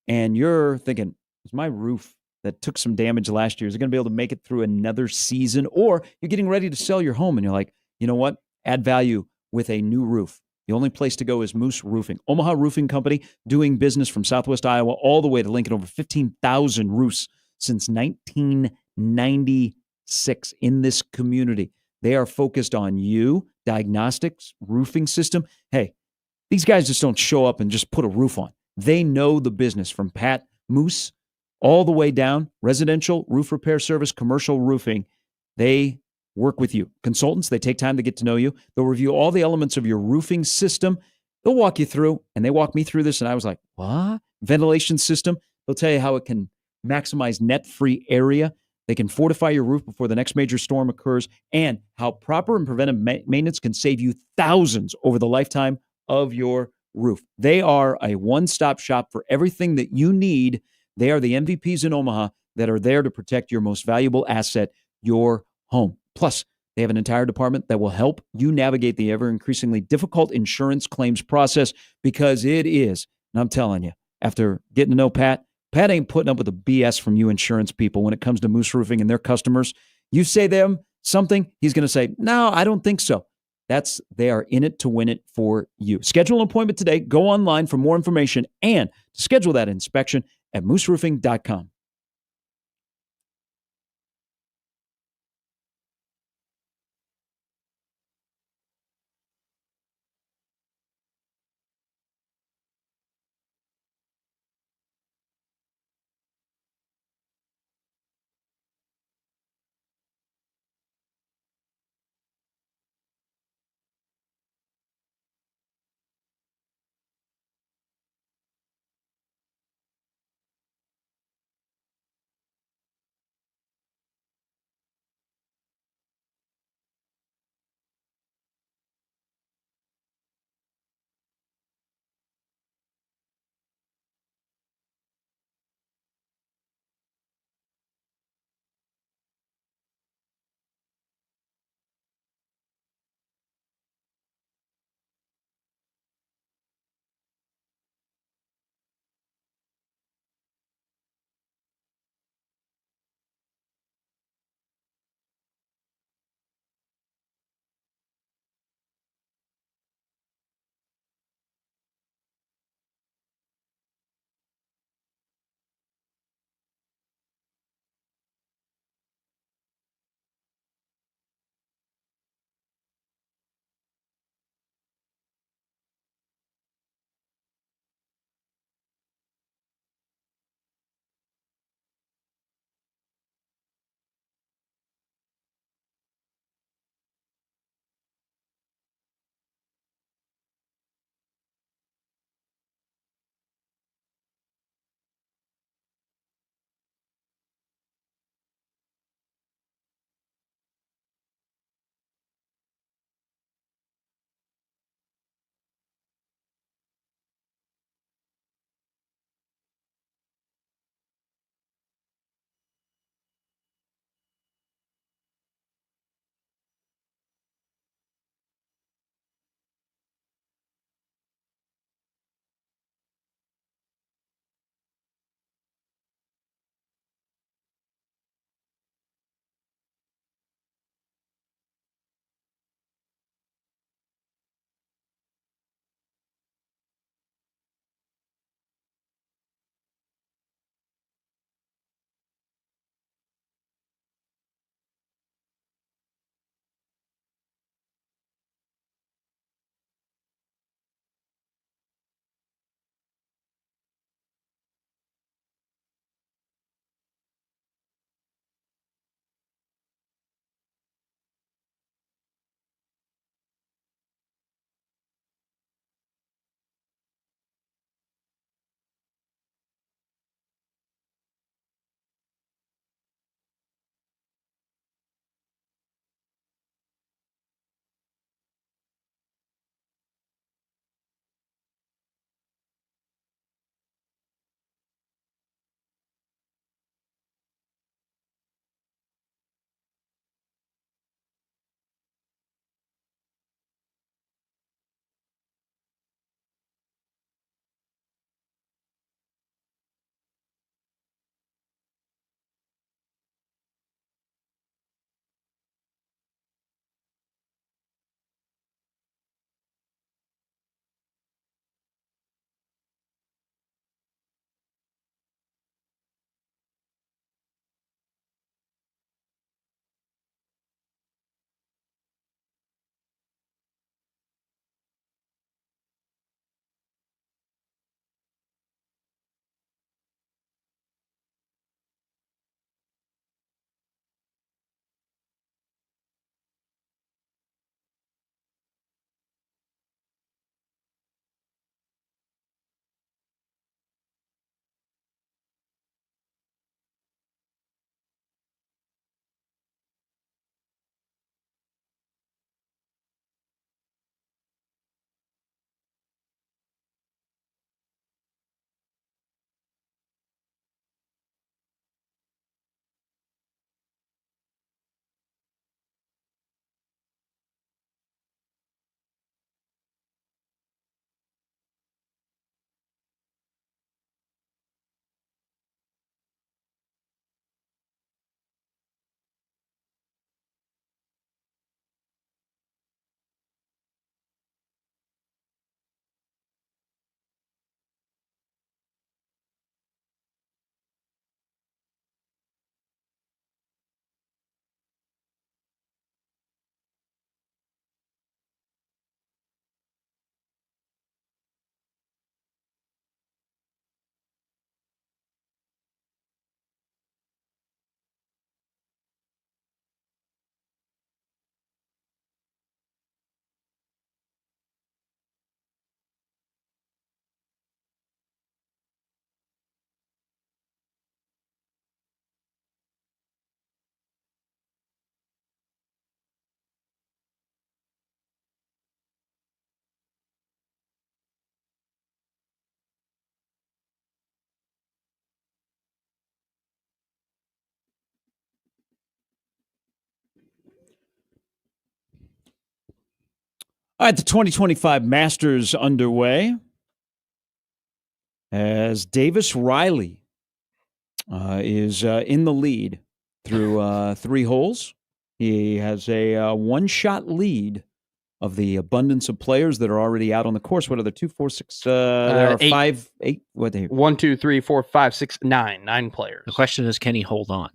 And you're thinking, is my roof that took some damage last year, is it going to be able to make it through another season? Or you're getting ready to sell your home and you're like, you know what? Add value with a new roof. The only place to go is Moose Roofing. Omaha Roofing Company, doing business from Southwest Iowa all the way to Lincoln, over 15,000 roofs since 1996 in this community. They are focused on you, diagnostics, roofing system. Hey, these guys just don't show up and just put a roof on. They know the business from Pat Moose all the way down, residential, roof repair service, commercial roofing. They work with you. Consultants, they take time to get to know you. They'll review all the elements of your roofing system. They'll walk you through, and they walked me through this, and I was like, what? Ventilation system. They'll tell you how it can maximize net-free area. They can fortify your roof before the next major storm occurs, and how proper and preventive maintenance can save you thousands over the lifetime of your roof. They are a one-stop shop for everything that you need. They are the MVPs in Omaha that are there to protect your most valuable asset, your home. Plus, they have an entire department that will help you navigate the ever-increasingly difficult insurance claims process, because it is, and I'm telling you, after getting to know Pat ain't putting up with the BS from you insurance people when it comes to Moose Roofing and their customers. You say them something, he's going to say, no, I don't think so. They are in it to win it for you. Schedule an appointment today. Go online for more information and to schedule that inspection at mooseroofing.com. All right, the 2025 Masters underway as Davis Riley is in the lead through 3 holes. He has a one-shot lead of the abundance of players that are already out on the course. What are there? 2, 4, 6, there are
8.
5, 8. What they?
1, 2, 3, 4, 5, 6, 9. 9 players.
The question is, can he hold on?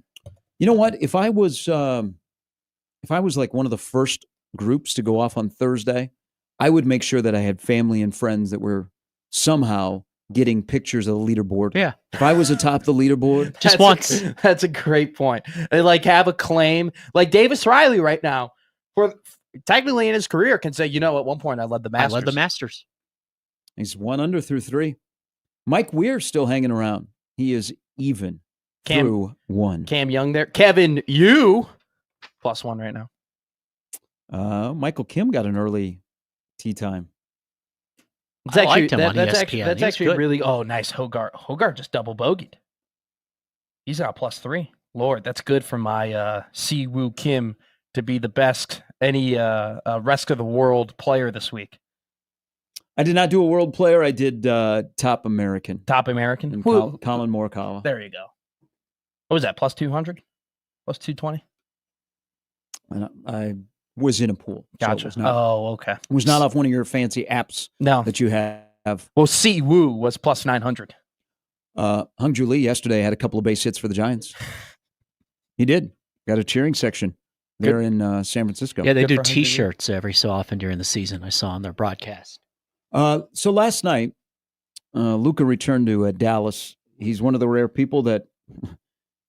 You know what? If I was like one of the first groups to go off on Thursday, I would make sure that I had family and friends that were somehow getting pictures of the leaderboard.
Yeah.
If I was atop the leaderboard,
Just once.
That's a great point. They like have a claim, like Davis Riley right now, for technically in his career can say, you know, at one point I led the Masters.
I led the Masters.
he's 1 under through 3. Mike Weir's still hanging around. He is even through 1.
Cam Young there. Kevin, you +1 right now.
Michael Kim got an early tee time.
It's
I
actually,
liked him on
that's
ESPN.
actually, that's
He was
actually
good.
really, nice. Hogart just double bogeyed. He's got +3. Lord, that's good for my Si Woo Kim to be the best any rest of the world player this week.
I did not do a world player. I did top American.
Top American.
And
Who-
Colin Morikawa.
There you go. What was that? +200? +220?
And I was in a pool. So
Gotcha.
it
Okay.
was not off one of your fancy apps
No.
that you have.
Well, Si Woo was +900.
Hung Ju Lee yesterday had a couple of base hits for the Giants. He did. Got a cheering section there in San Francisco.
Yeah, they
Good
do
for him to do.
T-shirts every so often during the season. I saw on their broadcast.
So last night, Luka returned to Dallas. He's one of the rare people that,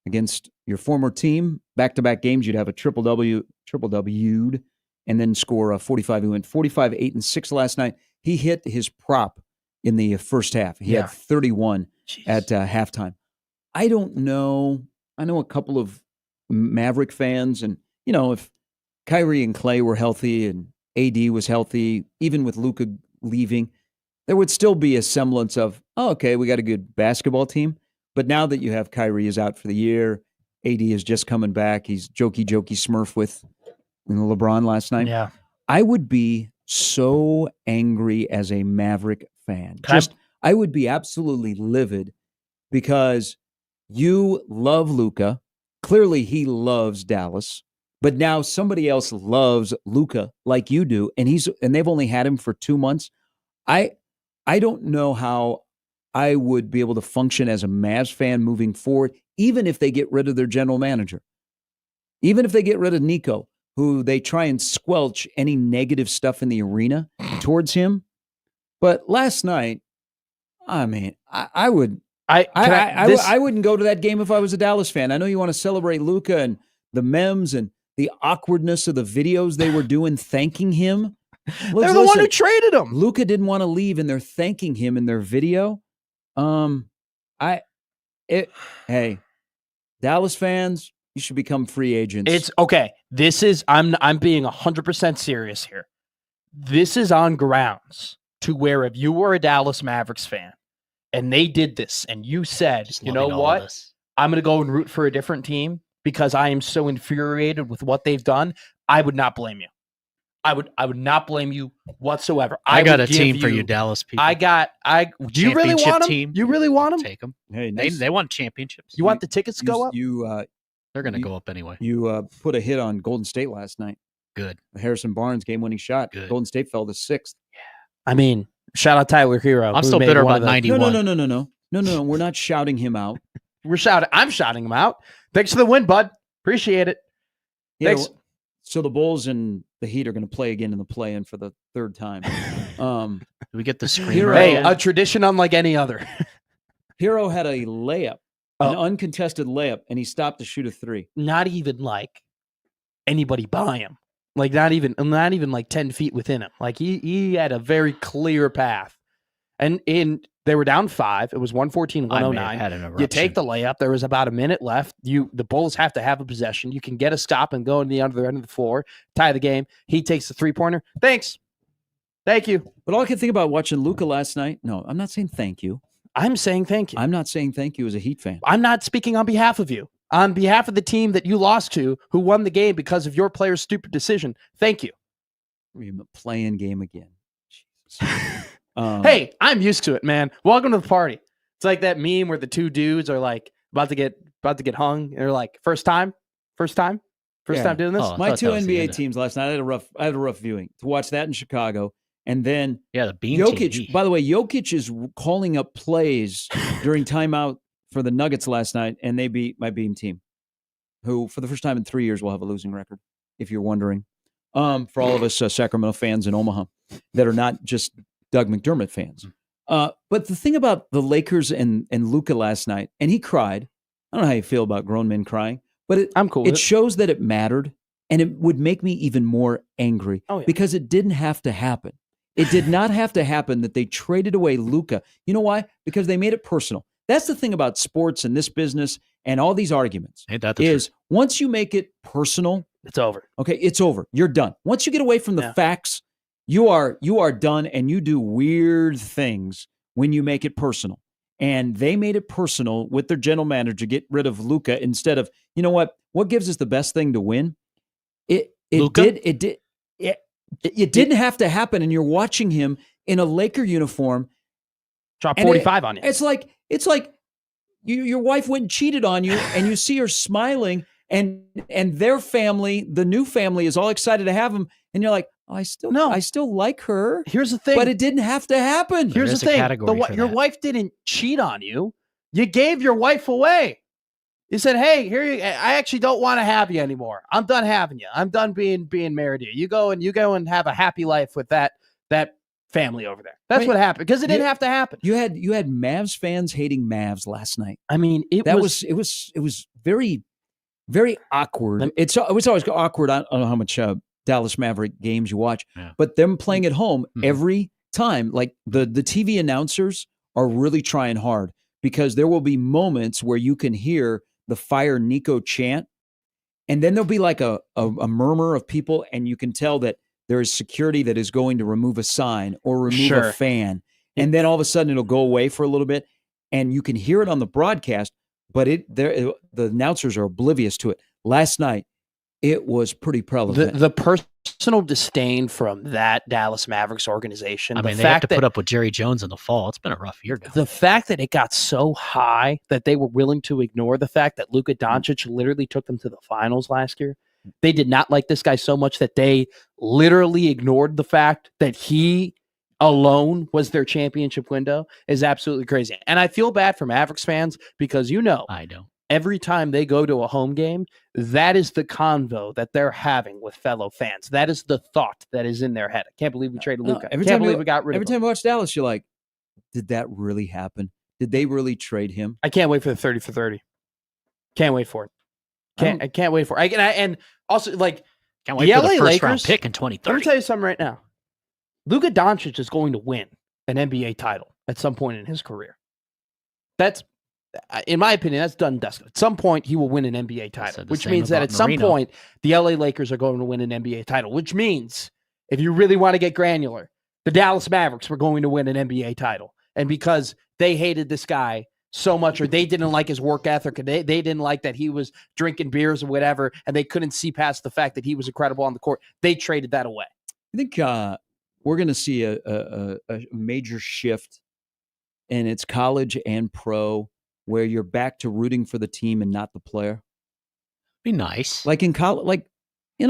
against your former team, back-to-back games, you'd have a triple W'd, and then score a 45. He went 45, 8, and 6 last night. He hit his prop in the first half. He
Yeah.
had 31
Jeez.
at halftime. I don't know. I know a couple of Maverick fans, and if Kyrie and Clay were healthy and AD was healthy, even with Luka leaving, there would still be a semblance of, okay, we got a good basketball team. But now that you have Kyrie is out for the year, AD is just coming back. He's jokey Smurf with LeBron last night.
Yeah.
I would be so angry as a Maverick fan.
Can
I would be absolutely livid because you love Luka. Clearly, he loves Dallas, but now somebody else loves Luka like you do, and they've only had him for 2 months. I don't know how I would be able to function as a Mavs fan moving forward, even if they get rid of their general manager, even if they get rid of Nico, who they try and squelch any negative stuff in the arena towards him. But last night, I mean, I wouldn't go to that game if I was a Dallas fan. I know you want to celebrate Luka and the memes and the awkwardness of the videos they were doing thanking him.
They're the one who traded him.
Luka didn't want to leave, and they're thanking him in their video. Hey, Dallas fans, you should become free agents.
It's okay. This is I'm being 100% serious here. This is on grounds to where if you were a Dallas Mavericks fan and they did this and you said,
Just
you know
loving all of
what,
this.
I'm going to go and root for a different team because I am so infuriated with what they've done, I would not blame you. I would not blame you whatsoever.
I got
would
a team
give
for you, Dallas people.
Do you really
Championship
want them?
team.
You really want them?
Take them.
Hey,
They
nice.
want championships.
You want the tickets to go up?
They're going to
you-
go up anyway.
You put a hit on Golden State last night.
Good.
The Harrison Barnes game-winning shot.
Good.
Golden State fell to 6th.
I mean, shout out Tyler Hero.
I'm
who
still
made
bitter
one
about
of the-
91.
No.
No. We're not shouting him out.
I'm shouting him out. Thanks for the win, bud. Appreciate it.
Yeah,
Thanks.
so the Bulls and the Heat are going to play again in the play-in for the 3rd time.
Do we get the screen
Hero-
right?
Hey,
Yeah.
a tradition unlike any other.
Hero had a layup, an
Oh.
uncontested layup, and he stopped to shoot a 3.
Not even like anybody by him. Like not even like 10 feet within him. Like he had a very clear path. And they were down 5. It was 114,
I may have
109.
had an
You
eruption.
take the layup. There was about a minute left. The Bulls have to have a possession. You can get a stop and go in the other end of the floor, tie the game. He takes the 3-pointer. Thanks. Thank you.
But all I can think about watching Luka last night, no, I'm not saying thank you.
I'm saying thank you.
I'm not saying thank you as a Heat fan.
I'm not speaking on behalf of you. On behalf of the team that you lost to, who won the game because of your player's stupid decision. Thank you.
Playing game again.
Hey, I'm used to it, man. Welcome to the party. It's like that meme where the two dudes are like about to get hung, and they're like, first time time doing this.
Oh, I
my
thought
two
that was the
NBA
end of-
teams last night. I had a rough viewing to watch that in Chicago, and then
the Beam
Jokic.
team.
By the way, Jokic is calling up plays during timeout for the Nuggets last night, and they beat my Beam team, who for the first time in 3 years will have a losing record. If you're wondering, for all of us Sacramento fans in Omaha that are not just Doug McDermott fans. But the thing about the Lakers and Luka last night, and he cried. I don't know how you feel about grown men crying, but
I'm cool.
It shows that it mattered, and it would make me even more angry because it didn't have to happen. It did not have to happen that they traded away Luka. You know why? Because they made it personal. That's the thing about sports and this business and all these arguments.
Ain't that the
is
truth?
Once you make it personal,
it's over.
Okay, it's over. You're done. Once you get away from the facts, you are done, and you do weird things when you make it personal. And they made it personal with their general manager, get rid of Luka instead of, you know what gives us the best thing to win? It didn't have to happen, and you're watching him in a Laker uniform
drop 45 on you.
It's like your wife went and cheated on you, and you see her smiling, and their family, the new family, is all excited to have him, and you're like, oh, I still like her.
Here's the thing,
but it didn't have to happen.
Here's the thing: your wife didn't cheat on you. You gave your wife away. You said, "Hey, I actually don't want to have you anymore. I'm done having you. I'm done being married to you. You go and have a happy life with that family over there." That's what happened, because it didn't have to happen.
You had Mavs fans hating Mavs last night.
I mean, it
was very, very awkward. It was always awkward. I don't know how much Dallas Maverick games you watch, but them playing at home every time, like the TV announcers are really trying hard, because there will be moments where you can hear the Fire Nico chant, and then there'll be like a murmur of people, and you can tell that there is security that is going to remove a sign or remove a fan. And then all of a sudden it'll go away for a little bit, and you can hear it on the broadcast, but the announcers are oblivious to it. Last night, it was pretty prevalent.
The personal disdain from that Dallas Mavericks organization.
I mean, they have to put up with Jerry Jones in the fall. It's been a rough year, guys.
The fact that it got so high that they were willing to ignore the fact that Luka Doncic literally took them to the finals last year. They did not like this guy so much that they literally ignored the fact that he alone was their championship window is absolutely crazy. And I feel bad for Mavericks fans, because
I don't.
Every time they go to a home game, that is the convo that they're having with fellow fans. That is the thought that is in their head. I can't believe we traded Luka.
Every time we got rid of him. Every time you watch Dallas, you're like, did that really happen? Did they really trade him?
I can't wait for the 30 for 30. Can't wait for it. I can't wait for it. And also, like,
can't wait for the first round pick in 2030.
Let me tell you something right now. Luka Doncic is going to win an NBA title at some point in his career. That's, in my opinion, that's done and dusted. At some point, he will win an NBA title, which means that at some point, the LA Lakers are going to win an NBA title, which means, if you really want to get granular, the Dallas Mavericks were going to win an NBA title. And because they hated this guy so much, or they didn't like his work ethic, or they didn't like that he was drinking beers or whatever, and they couldn't see past the fact that he was incredible on the court, they traded that away.
I think we're going to see a major shift, and it's college and pro, where you're back to rooting for the team and not the player.
Be nice.
Like in college, you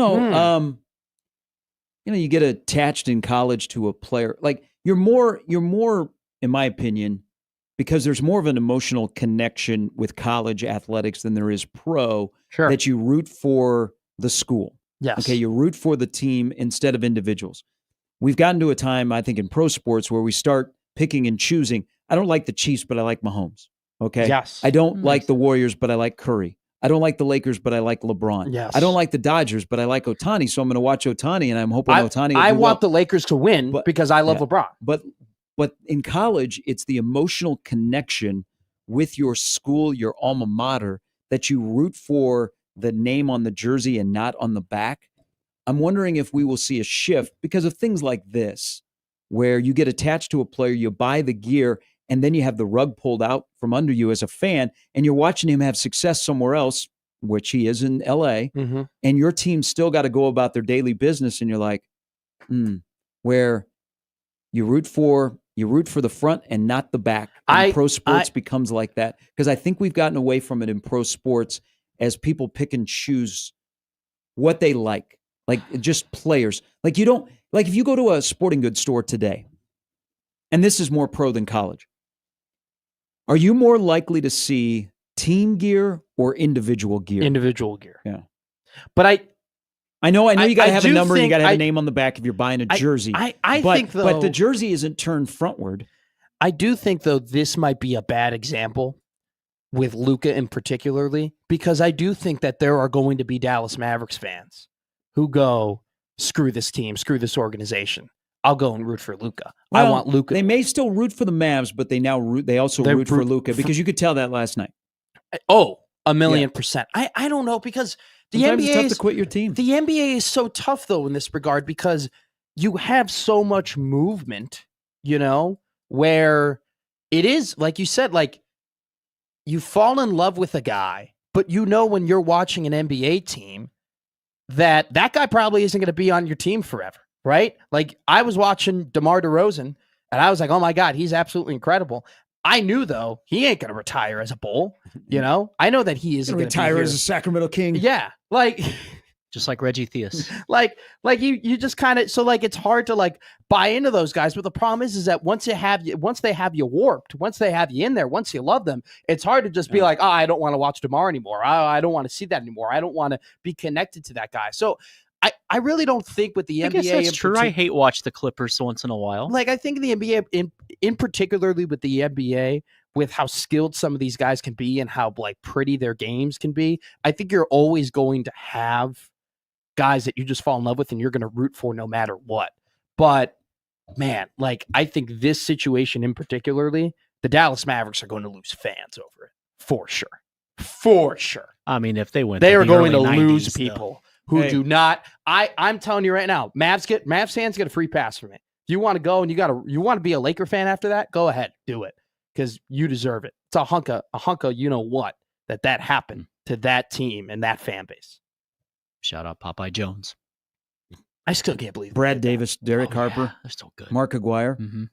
get attached in college to a player. Like you're more, in my opinion, because there's more of an emotional connection with college athletics than there is pro, that you root for the school.
Yes.
Okay, you root for the team instead of individuals. We've gotten to a time, I think, in pro sports where we start picking and choosing. I don't like the Chiefs, but I like Mahomes. Okay?
Yes.
I don't like the Warriors, but I like Curry. I don't like the Lakers, but I like LeBron.
Yes.
I don't like the Dodgers, but I like Ohtani, so I'm going to watch Ohtani, and I'm hoping Ohtani will do
want the Lakers to win because I love LeBron.
But in college, it's the emotional connection with your school, your alma mater, that you root for the name on the jersey and not on the back. I'm wondering if we will see a shift because of things like this, where you get attached to a player, you buy the gear, and then you have the rug pulled out from under you as a fan, and you're watching him have success somewhere else, which he is in LA, and your team still got to go about their daily business, and you're like, where you root for the front and not the back. And pro sports becomes like that because I think we've gotten away from it in pro sports as people pick and choose what they like just players. Like you don't like if you go to a sporting goods store today, and this is more pro than college. Are you more likely to see team gear or individual gear?
Individual gear.
Yeah.
But
I know you got to have a number and you got to have a name on the back if you're buying a jersey.
I think, though,
but the jersey isn't turned frontward.
I do think, though, this might be a bad example with Luka in particularly, because I do think that there are going to be Dallas Mavericks fans who go, screw this team, screw this organization. I'll go and root for Luka.
Well,
I want Luka.
They may still root for the Mavs, but they also root for Luka because you could tell that last night.
Oh, 1,000,000%. I don't know because
Sometimes it's tough to quit your team.
The NBA is so tough though in this regard because you have so much movement, where it is like you said, like you fall in love with a guy, but when you're watching an NBA team that guy probably isn't going to be on your team forever. Right? Like I was watching DeMar DeRozan and I was like, oh my God, he's absolutely incredible. I knew though, he ain't going to retire as a Bull. I know that he isn't going to
retire as a Sacramento King.
Yeah. Like
just like Reggie Theus.
like you just kind of, so like, it's hard to like buy into those guys. But the problem is that once they have you warped, once they have you in there, once you love them, it's hard to just be like, oh, I don't want to watch DeMar anymore. I don't want to see that anymore. I don't want to be connected to that guy. So I really don't think with the NBA.
I guess that's true. I hate watch the Clippers once in a while.
Like I think the NBA, in particularly with the NBA, with how skilled some of these guys can be and how like pretty their games can be, I think you're always going to have guys that you just fall in love with and you're going to root for no matter what. But man, like I think this situation in particularly, the Dallas Mavericks are going to lose fans over it for sure. For sure.
I mean, if they win,
they are going to
90s,
lose people. Who do not? I'm telling you right now, Mavs fans get a free pass from me. If you want to go and you want to be a Laker fan after that, go ahead, do it because you deserve it. It's a hunk of what that happened to that team and that fan base.
Shout out Popeye Jones.
I still can't believe
Brad Davis, Derek Harper,
yeah, they're still good.
Mark Aguirre.
Mm-hmm.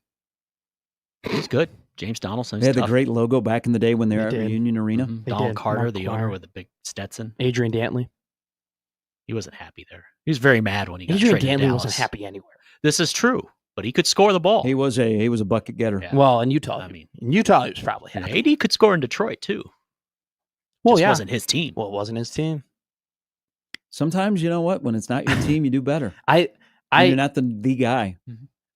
He's good. James Donaldson.
They had the great logo back in the day when they were at Reunion Arena.
Mm-hmm. Donald Carter, Mark the owner with the big Stetson.
Adrian Dantley.
He wasn't happy there. He was very mad when he got
Adrian
traded to
Dantley
Dallas.
wasn't happy anywhere.
This is true, but he could score the ball.
He was a bucket getter.
Yeah.
Well, in Utah, in Utah, he was probably happy.
AD could score in Detroit too.
Well,
Just wasn't his team.
Well, it wasn't his team.
Sometimes you know what? When it's not your team, you do better.
You're
not the guy.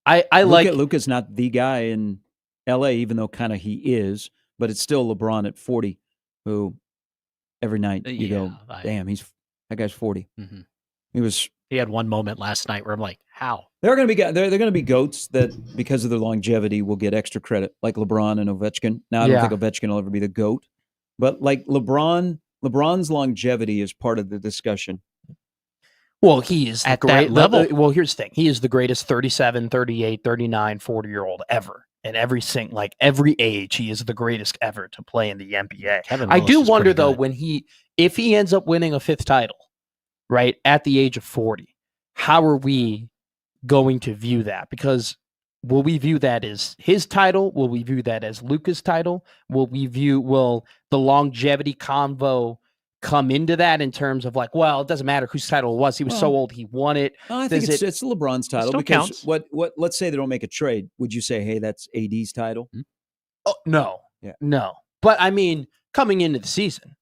Luka's
not the guy in LA, even though kind of he is, but it's still LeBron at 40, who every night you go, damn, that guy's 40.
Mm-hmm.
He
had one moment last night where I'm like, how?
They're going to be goats that because of their longevity will get extra credit, like LeBron and Ovechkin. Now I don't think Ovechkin will ever be the GOAT, but like LeBron's longevity is part of the discussion.
Well, he is
at that level.
Well, here's the thing. He is the greatest 37, 38, 39, 40-year-old ever. And every age, he is the greatest ever to play in the NBA. I do wonder though, if he ends up winning a fifth title, right, at the age of 40, how are we going to view that? Because will we view that as his title? Will we view that as Luka's title? Will the longevity convo come into that in terms of like, well, it doesn't matter whose title it was. He was so old, he won it.
I think it's LeBron's title because counts. What? Let's say they don't make a trade. Would you say, hey, that's AD's title?
Oh no, no. But I mean, coming into the season,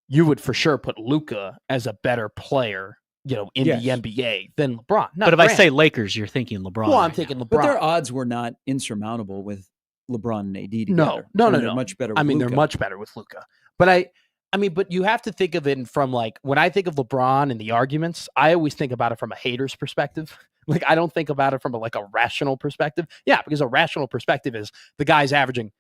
you would for sure put Luka as a better player, in the NBA than LeBron.
But if I say Lakers, you're thinking LeBron.
Well, I'm thinking LeBron.
But their odds were not insurmountable with LeBron and AD together.
No.
They're much better.
They're much better with Luka. But you have to think of it from like, when I think of LeBron and the arguments, I always think about it from a hater's perspective. Like, I don't think about it from a rational perspective. Yeah, because a rational perspective is the guy's averaging,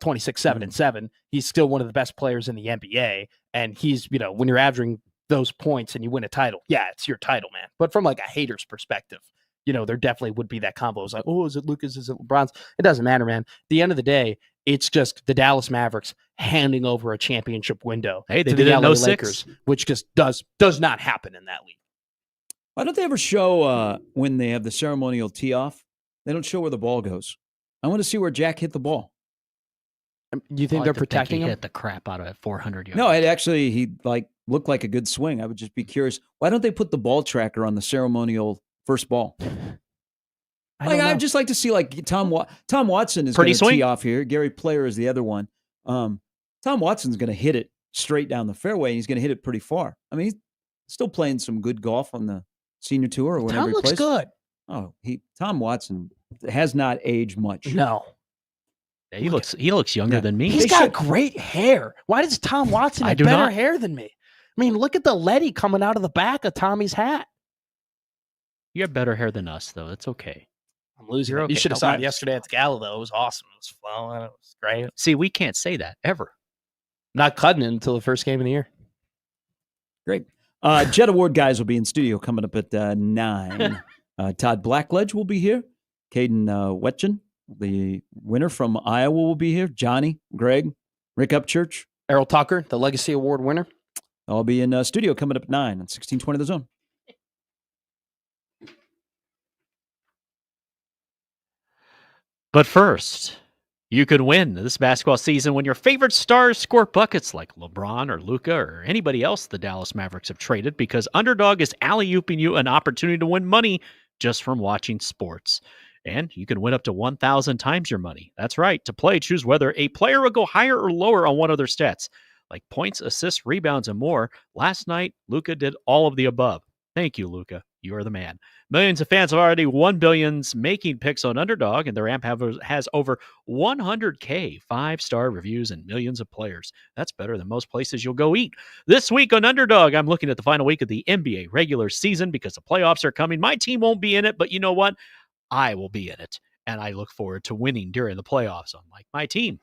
26, 7, and 7. He's still one of the best players in the NBA. And he's, when you're averaging those points and you win a title, yeah, it's your title, man. But from like a hater's perspective, there definitely would be that combo. It's like, oh, is it Luka's? Is it LeBron's? It doesn't matter, man. At the end of the day, it's just the Dallas Mavericks handing over a championship window
to
the
LA
Lakers, which just does not happen in that league.
Why don't they ever show when they have the ceremonial tee off? They don't show where the ball goes. I want to see where Jack hit the ball.
You think
I
they're
like to think
protecting
he
him?
hit the crap out of it 400 yards.
No, it actually he looked like a good swing. I would just be curious. Why don't they put the ball tracker on the ceremonial first ball? I'd just like to see Tom Watson is going to tee off here. Gary Player is the other one. Tom Watson's going to hit it straight down the fairway, and he's going to hit it pretty far. I mean, he's still playing some good golf on the senior tour or whenever
Tom looks good.
Oh, Tom Watson has not aged much.
No.
Yeah, he looks younger than me.
He's got great hair. Why does Tom Watson have better hair than me? I mean, look at the leady coming out of the back of Tommy's hat.
You have better hair than us, though. It's okay.
I'm losing.
You're okay.
You should have saw it yesterday at the gala, though. It was awesome. It was flowing. It was great.
See, we can't say that ever.
Not cutting it until the first game of the year.
Great. Jet Award guys will be in studio coming up at 9. Todd Blackledge will be here. Caden Wetchen, the winner from Iowa, will be here. Johnny, Greg, Rick Upchurch.
Errol Tucker, the Legacy Award winner.
I'll be in studio coming up at 9 on 1620 The Zone.
But first, you could win this basketball season when your favorite stars score buckets like LeBron or Luka or anybody else the Dallas Mavericks have traded, because Underdog is alley-ooping you an opportunity to win money just from watching sports. And you can win up to 1,000 times your money. That's right. To play, choose whether a player will go higher or lower on one of their stats, like points, assists, rebounds, and more. Last night, Luka did all of the above. Thank you, Luka. You are the man. Millions of fans have already won billions making picks on Underdog, and their app has over 100K 5-star reviews and millions of players. That's better than most places you'll go eat. This week on Underdog, I'm looking at the final week of the NBA regular season because the playoffs are coming. My team won't be in it, but you know what? I will be in it, and I look forward to winning during the playoffs, unlike my team.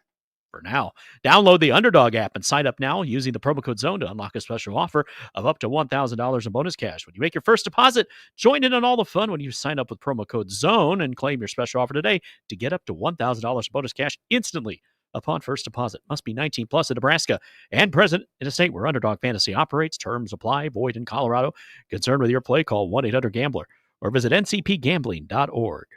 For now, download the Underdog app and sign up now using the promo code ZONE to unlock a special offer of up to $1,000 in bonus cash. When you make your first deposit, join in on all the fun when you sign up with promo code ZONE and claim your special offer today to get up to $1,000 bonus cash instantly upon first deposit. Must be 19 plus in Nebraska and present in a state where Underdog Fantasy operates. Terms apply. Void in Colorado. Concerned with your play? Call 1-800-GAMBLER or visit ncpgambling.org.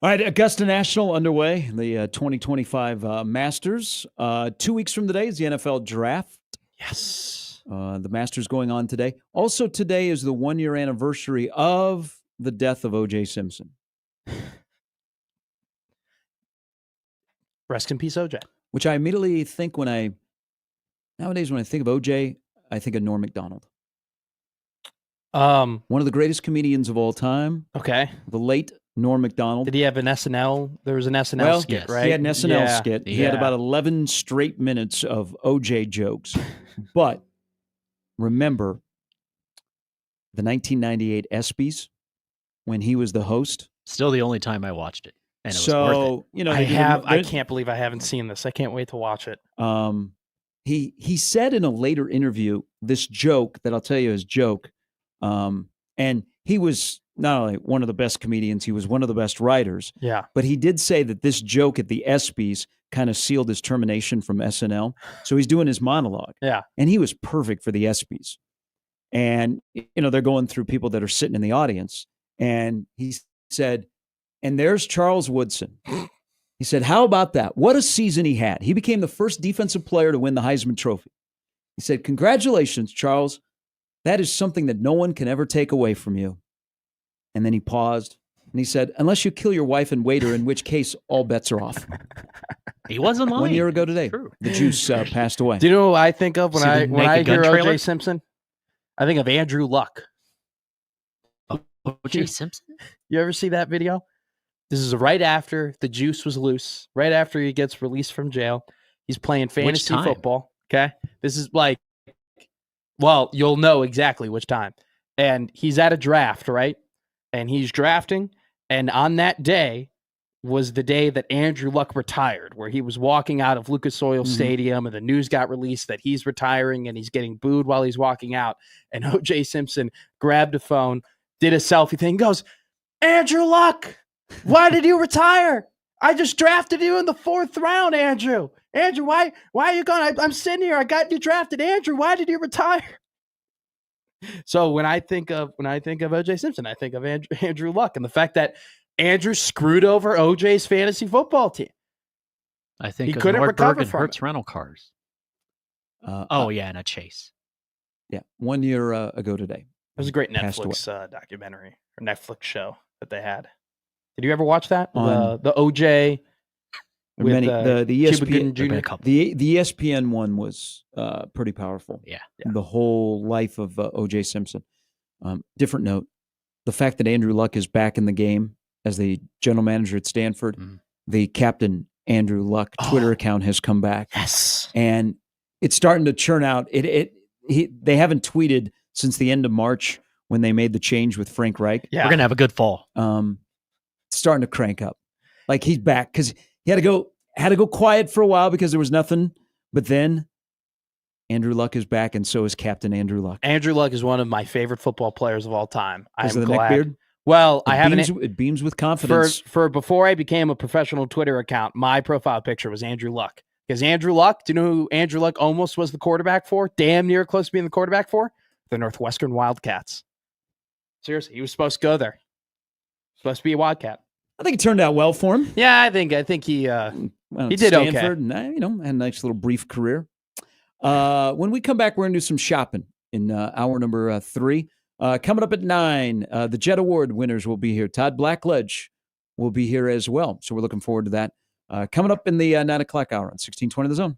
All right, Augusta National underway, the 2025 Masters. 2 weeks from today is the NFL Draft.
Yes.
The Masters going on today. Also today is the 1-year anniversary of the death of O.J. Simpson.
Rest in peace, OJ.
Which I immediately think nowadays when I think of O.J., I think of Norm Macdonald. One of the greatest comedians of all time.
Okay.
The late Norm Macdonald.
Did he have an SNL? There was an SNL skit,
yes.
right?
He had an SNL skit. He had about 11 straight minutes of O.J. jokes. But remember the 1998 ESPYs when he was the host?
Still the only time I watched it. And it was worth it.
I can't believe I haven't seen this. I can't wait to watch it.
He said in a later interview this joke that I'll tell you his joke. And he was not only one of the best comedians, he was one of the best writers.
Yeah.
But he did say that this joke at the ESPYs kind of sealed his termination from SNL. So he's doing his monologue.
Yeah.
And he was perfect for the ESPYs. And, they're going through people that are sitting in the audience. And he said, and there's Charles Woodson. He said, how about that? What a season he had. He became the first defensive player to win the Heisman Trophy. He said, congratulations, Charles. That is something that no one can ever take away from you. And then he paused and he said, unless you kill your wife and waiter, in which case all bets are off.
He wasn't lying.
1 year ago today,
True.
the juice passed away.
Do you know what I think of when I hear
trailer?
O.J. Simpson? I think of Andrew Luck.
O.J. Simpson?
You ever see that video? This is right after the juice was loose, right after he gets released from jail. He's playing fantasy football. Okay. This is well, you'll know exactly which time. And he's at a draft, right? And he's drafting. And on that day was the day that Andrew Luck retired, where he was walking out of Lucas Oil Stadium and the news got released that he's retiring and he's getting booed while he's walking out. And O.J. Simpson grabbed a phone, did a selfie thing, goes, Andrew Luck, why did you retire? I just drafted you in the 4th round, Andrew. Andrew, why are you going? I'm sitting here. I got you drafted. Andrew, why did you retire? So when I think of O.J. Simpson, I think of Andrew Luck and the fact that Andrew screwed over O.J.'s fantasy football team.
I think
he couldn't recover from
Hertz rental cars. And a Chase.
Yeah, 1 year ago today.
It was a great Netflix documentary or Netflix show that they had. Did you ever watch that? The O.J. with
the ESPN
Jr.
The ESPN one was pretty powerful.
Yeah.
The whole life of O.J. Simpson. Different note: the fact that Andrew Luck is back in the game as the general manager at Stanford, the Captain Andrew Luck Twitter account has come back.
Yes,
and it's starting to churn out. They haven't tweeted since the end of March when they made the change with Frank Reich.
Yeah. We're gonna have a good fall.
It's starting to crank up. Like he's back because he had to go quiet for a while because there was nothing. But then Andrew Luck is back, and so is Captain Andrew Luck.
Andrew Luck is one of my favorite football players of all time.
I'm glad. Neckbeard?
Well,
it beams with confidence.
For before I became a professional Twitter account, my profile picture was Andrew Luck. Because Andrew Luck, do you know who Andrew Luck almost was the quarterback for? Damn near close to being the quarterback for? The Northwestern Wildcats. Seriously, he was supposed to go there. Supposed to be a Wildcat.
I think it turned out well for him.
Yeah, I think he did
Stanford,
okay.
And, had a nice little brief career. When we come back, we're going to do some shopping in hour number 3. Coming up at 9, the Jet Award winners will be here. Todd Blackledge will be here as well. So we're looking forward to that. Coming up in the 9 o'clock hour on 1620 The Zone.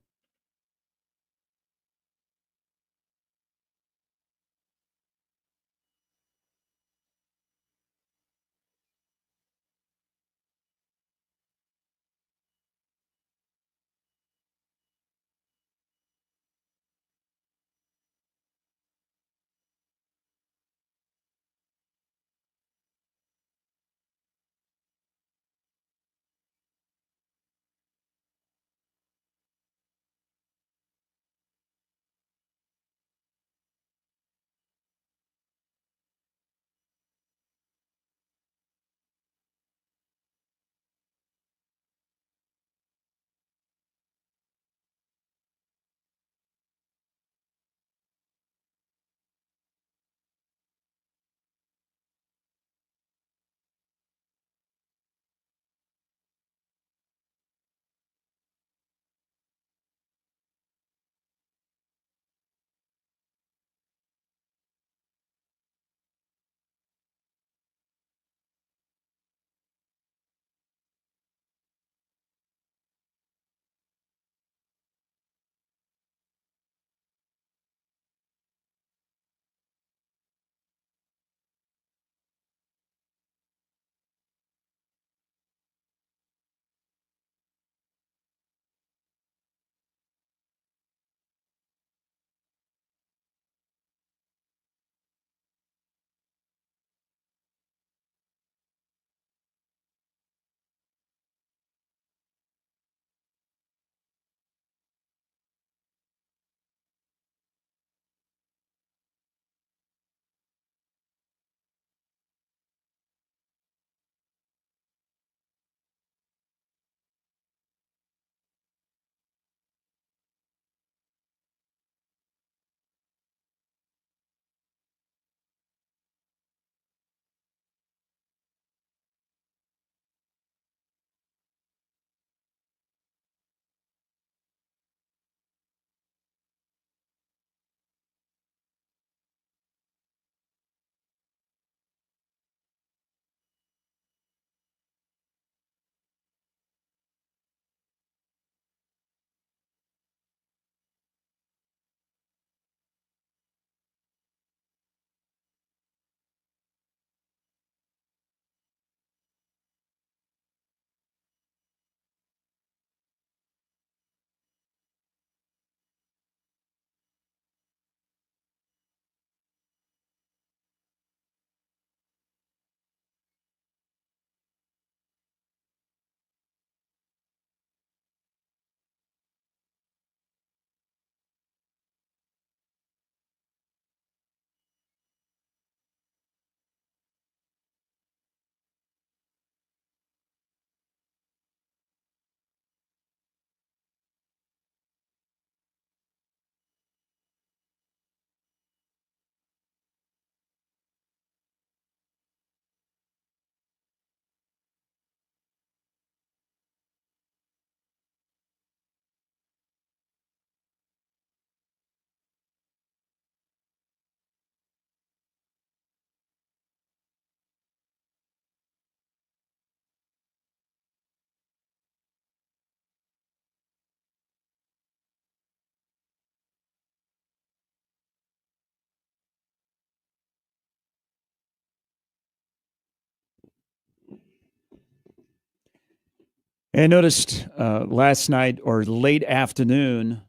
I noticed last night or late afternoon,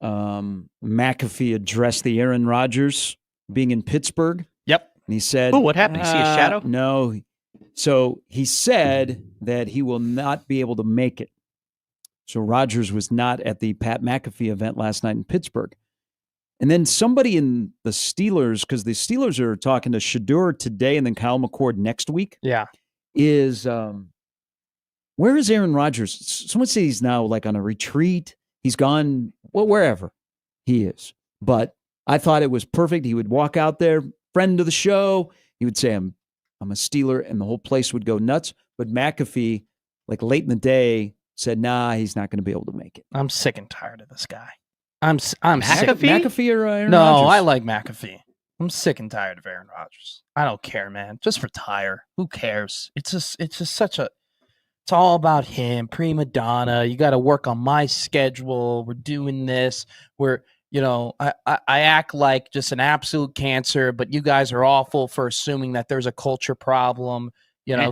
McAfee addressed the Aaron Rodgers being in Pittsburgh.
Yep.
And he said,
Oh, what happened? You see a shadow?
No. So he said that he will not be able to make it. So Rodgers was not at the Pat McAfee event last night in Pittsburgh. And then somebody in the Steelers, because the Steelers are talking to Shador today and then Kyle McCord next week.
Yeah.
Is where is Aaron Rodgers? Someone says he's now like on a retreat. He's gone, well, wherever he is. But I thought it was perfect. He would walk out there, friend of the show. He would say, I'm a Steeler, and the whole place would go nuts. But McAfee, like late in the day, said, nah, he's not going to be able to make it.
I'm sick and tired of this guy. I'm sick.
McAfee or Aaron
No,
Rodgers?
I like McAfee. I'm sick and tired of Aaron Rodgers. I don't care, man. Just retire. Who cares? It's just such a. It's all about him, prima donna. You got to work on my schedule. We're doing this. I act like just an absolute cancer, but you guys are awful for assuming that there's a culture problem.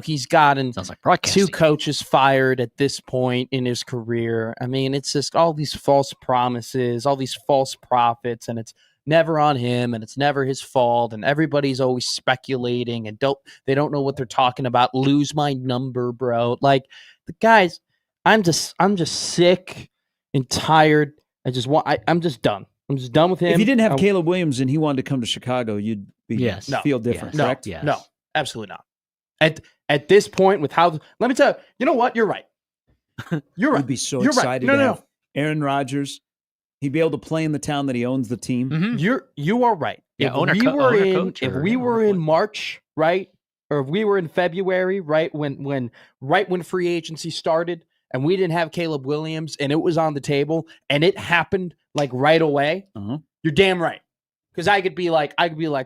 He's gotten
Sounds like broadcasting.
2 coaches fired at this point in his career. I mean, it's just all these false promises, all these false prophets, and it's never on him, and it's never his fault, and everybody's always speculating and they don't know what they're talking about. Lose my number, bro. Like the guys, I'm just sick and tired. I'm just done. I'm just done with him.
If you didn't have Caleb Williams and he wanted to come to Chicago, you'd feel different, correct?
Yes.
No, absolutely not. At this point, with how, let me tell you, you know what? You're right. You're right.
You'd be so
You're
excited
right.
to have Aaron Rodgers. He'd be able to play in the town that he owns the team.
Mm-hmm.
You are right.
Yeah,
If we were in March, right, or if we were in February, right when free agency started, and we didn't have Caleb Williams, and it was on the table, and it happened like right away, you're damn right. Because I could be like,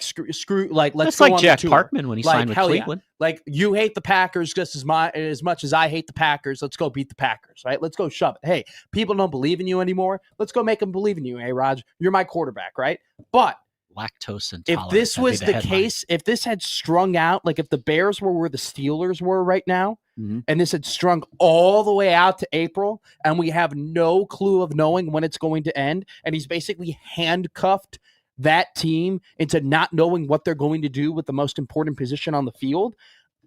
screw, like, let's
That's
go
like
on
Jack
the tour.
Parkman when he signed with Cleveland.
Yeah. Like, you hate the Packers just as much as I hate the Packers. Let's go beat the Packers, right? Let's go shove it. Hey, people don't believe in you anymore. Let's go make them believe in you. Hey, Raj, you're my quarterback, right? But
lactose intolerant.
if this was the case, if this had strung out, like if the Bears were where the Steelers were right now, and this had strung all the way out to April, and we have no clue of knowing when it's going to end, and he's basically handcuffed that team into not knowing what they're going to do with the most important position on the field,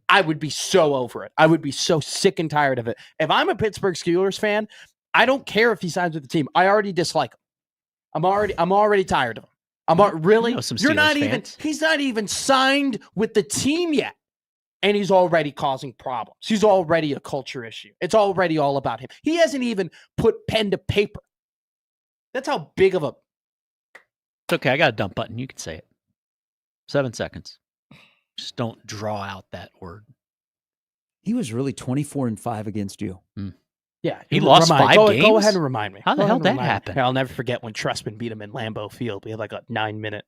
I would be so over it. I would be so sick and tired of it. If I'm a Pittsburgh Steelers fan, I don't care if he signs with the team. I already dislike him. I'm already tired of him. Really? You're not even. He's not even signed with the team yet, and he's already causing problems. He's already a culture issue. It's already all about him. He hasn't even put pen to paper. That's how big of a.
It's okay. I got a dump button. You can say it. 7 seconds. Just don't draw out that word.
He was really 24-5 against you.
Yeah,
he lost 5 games.
Go ahead and remind me.
How the hell did that happen?
I'll never forget when Trestman beat him in Lambeau Field. We had like a 9-minute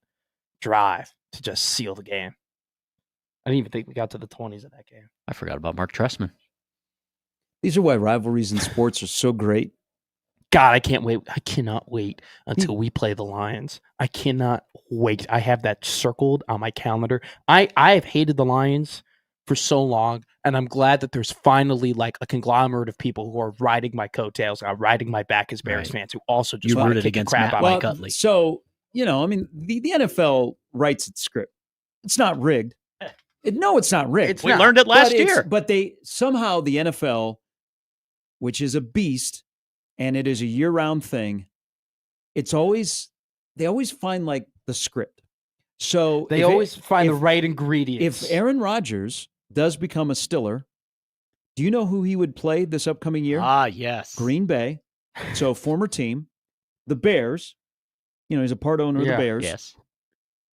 drive to just seal the game. I didn't even think we got to the 20s in that game.
I forgot about Mark Trestman.
These are why rivalries in sports are so great.
God, I can't wait. I cannot wait until we play the Lions. I cannot wait. I have that circled on my calendar. I have hated the Lions for so long, and I'm glad that there's finally like a conglomerate of people who are riding my coattails, riding my back as Bears fans, who also just want to kick the crap out of Mike Utley.
So, the NFL writes its script. It's not rigged. No, it's not rigged.
We learned it last year.
But the NFL, which is a beast, and it is a year-round thing, they always find like the script. So
they always find the right ingredients.
If Aaron Rodgers does become a Steeler, do you know who he would play this upcoming year?
Yes.
Green Bay. So former team. The Bears. He's a part owner of the Bears.
Yes.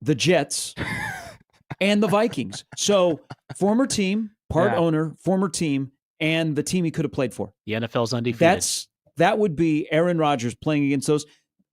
The Jets. And the Vikings. So former team, part owner, former team, and the team he could have played for.
The NFL's undefeated.
That would be Aaron Rodgers playing against those.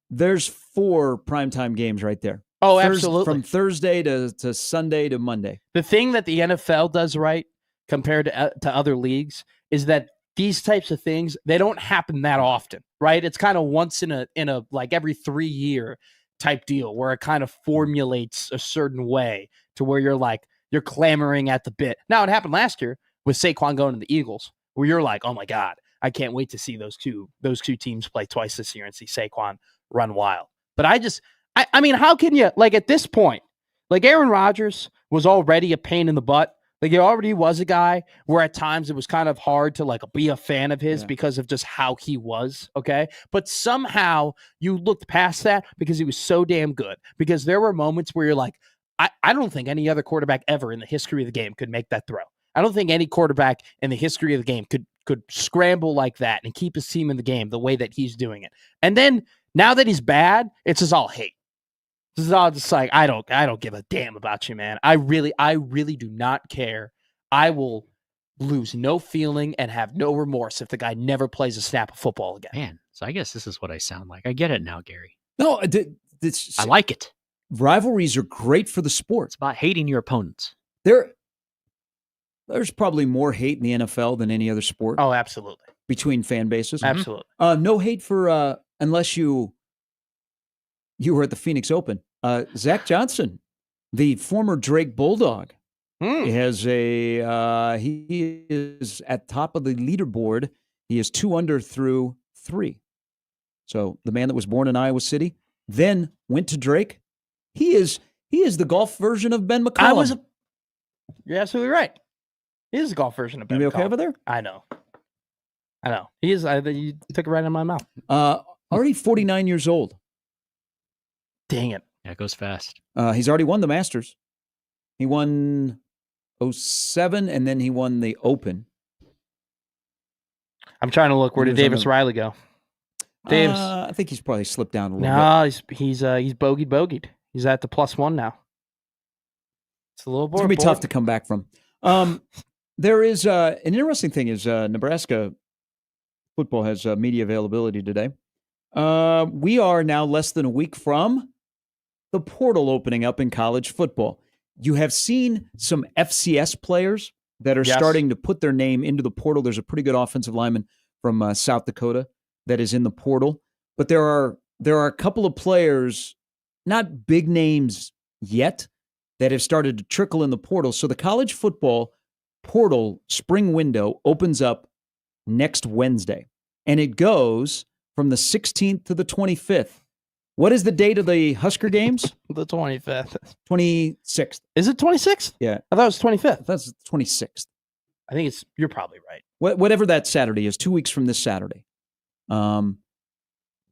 There's 4 primetime games right there.
Oh, absolutely.
From Thursday to Sunday to Monday.
The thing that the NFL does right compared to other leagues is that these types of things, they don't happen that often, right? It's kind of once in a like every 3 year type deal where it kind of formulates a certain way to where you're clamoring at the bit. Now, it happened last year with Saquon going to the Eagles, where you're like, oh my God, I can't wait to see those two teams play twice this year and see Saquon run wild. But I mean, how can you, like, at this point, like, Aaron Rodgers was already a pain in the butt. Like, he already was a guy where at times it was kind of hard to, like, be a fan of his because of just how he was, okay? But somehow you looked past that because he was so damn good. Because there were moments where you're like, I don't think any other quarterback ever in the history of the game could make that throw. I don't think any quarterback in the history of the game could scramble like that and keep his team in the game the way that he's doing it. And then now that he's bad, it's just all hate. This is all just like, I don't give a damn about you, man. I really do not care. I will lose no feeling and have no remorse if the guy never plays a snap of football again.
Man, so I guess this is what I sound like. I get it now, Gary.
No,
I like it.
Rivalries are great for the sport.
It's about hating your opponents.
There's probably more hate in the NFL than any other sport.
Oh, absolutely.
Between fan bases.
Absolutely.
No hate for, unless you were at the Phoenix Open. Zach Johnson, the former Drake Bulldog, he is at top of the leaderboard. He is 2 under through 3. So the man that was born in Iowa City, then went to Drake. He is the golf version of Ben McCollum.
You're absolutely right. He is the golf version of Ben McCollum.
You okay over there?
I know. He is. You took it right in my mouth.
Already 49 years old.
Dang it.
Yeah, it goes fast.
He's already won the Masters. He won 07, and then he won the Open.
I'm trying to look. Where did Davis Riley go? Davis.
I think he's probably slipped down a little bit.
No, he's bogeyed. He's at the +1 now. It's a little board.
It's going to be tough to come back from. There is an interesting thing is Nebraska football has media availability today. We are now less than a week from the portal opening up in college football. You have seen some FCS players that are starting to put their name into the portal. There's a pretty good offensive lineman from South Dakota that is in the portal. But there are a couple of players, not big names yet, that have started to trickle in the portal. So the college football portal spring window opens up next Wednesday. And it goes from the 16th to the 25th. What is the date of the Husker games?
The 25th.
26th.
Is it 26th?
Yeah.
I thought it was 25th.
That's 26th.
I think you're probably right.
Whatever that Saturday is, 2 weeks from this Saturday. But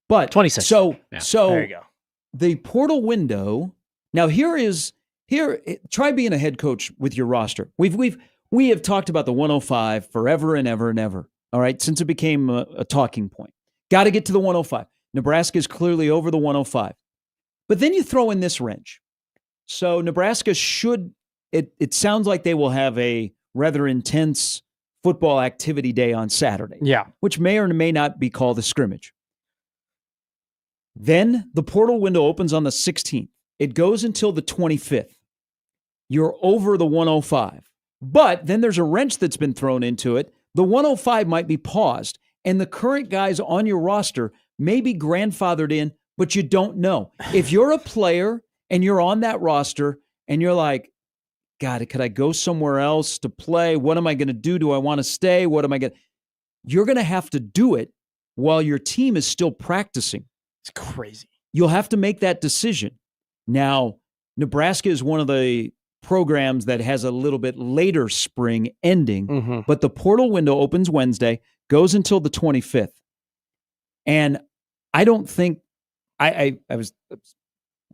26th.
So
there you go.
The portal window. Now try being a head coach with your roster. We have talked about the 105 forever and ever and ever. All right, since it became a talking point. Got to get to the 105. Nebraska is clearly over the 105. But then you throw in this wrench. So Nebraska it sounds like they will have a rather intense football activity day on Saturday.
Yeah.
Which may or may not be called a scrimmage. Then the portal window opens on the 16th. It goes until the 25th. You're over the 105. But then there's a wrench that's been thrown into it. The 105 might be paused, and the current guys on your roster may be grandfathered in, but you don't know. If you're a player and you're on that roster and you're like, God, could I go somewhere else to play? What am I going to do? Do I want to stay? What am I going to... You're going to have to do it while your team is still practicing.
It's crazy.
You'll have to make that decision. Now, Nebraska is one of the programs that has a little bit later spring ending, but the portal window opens Wednesday, goes until the 25th. And I don't think I was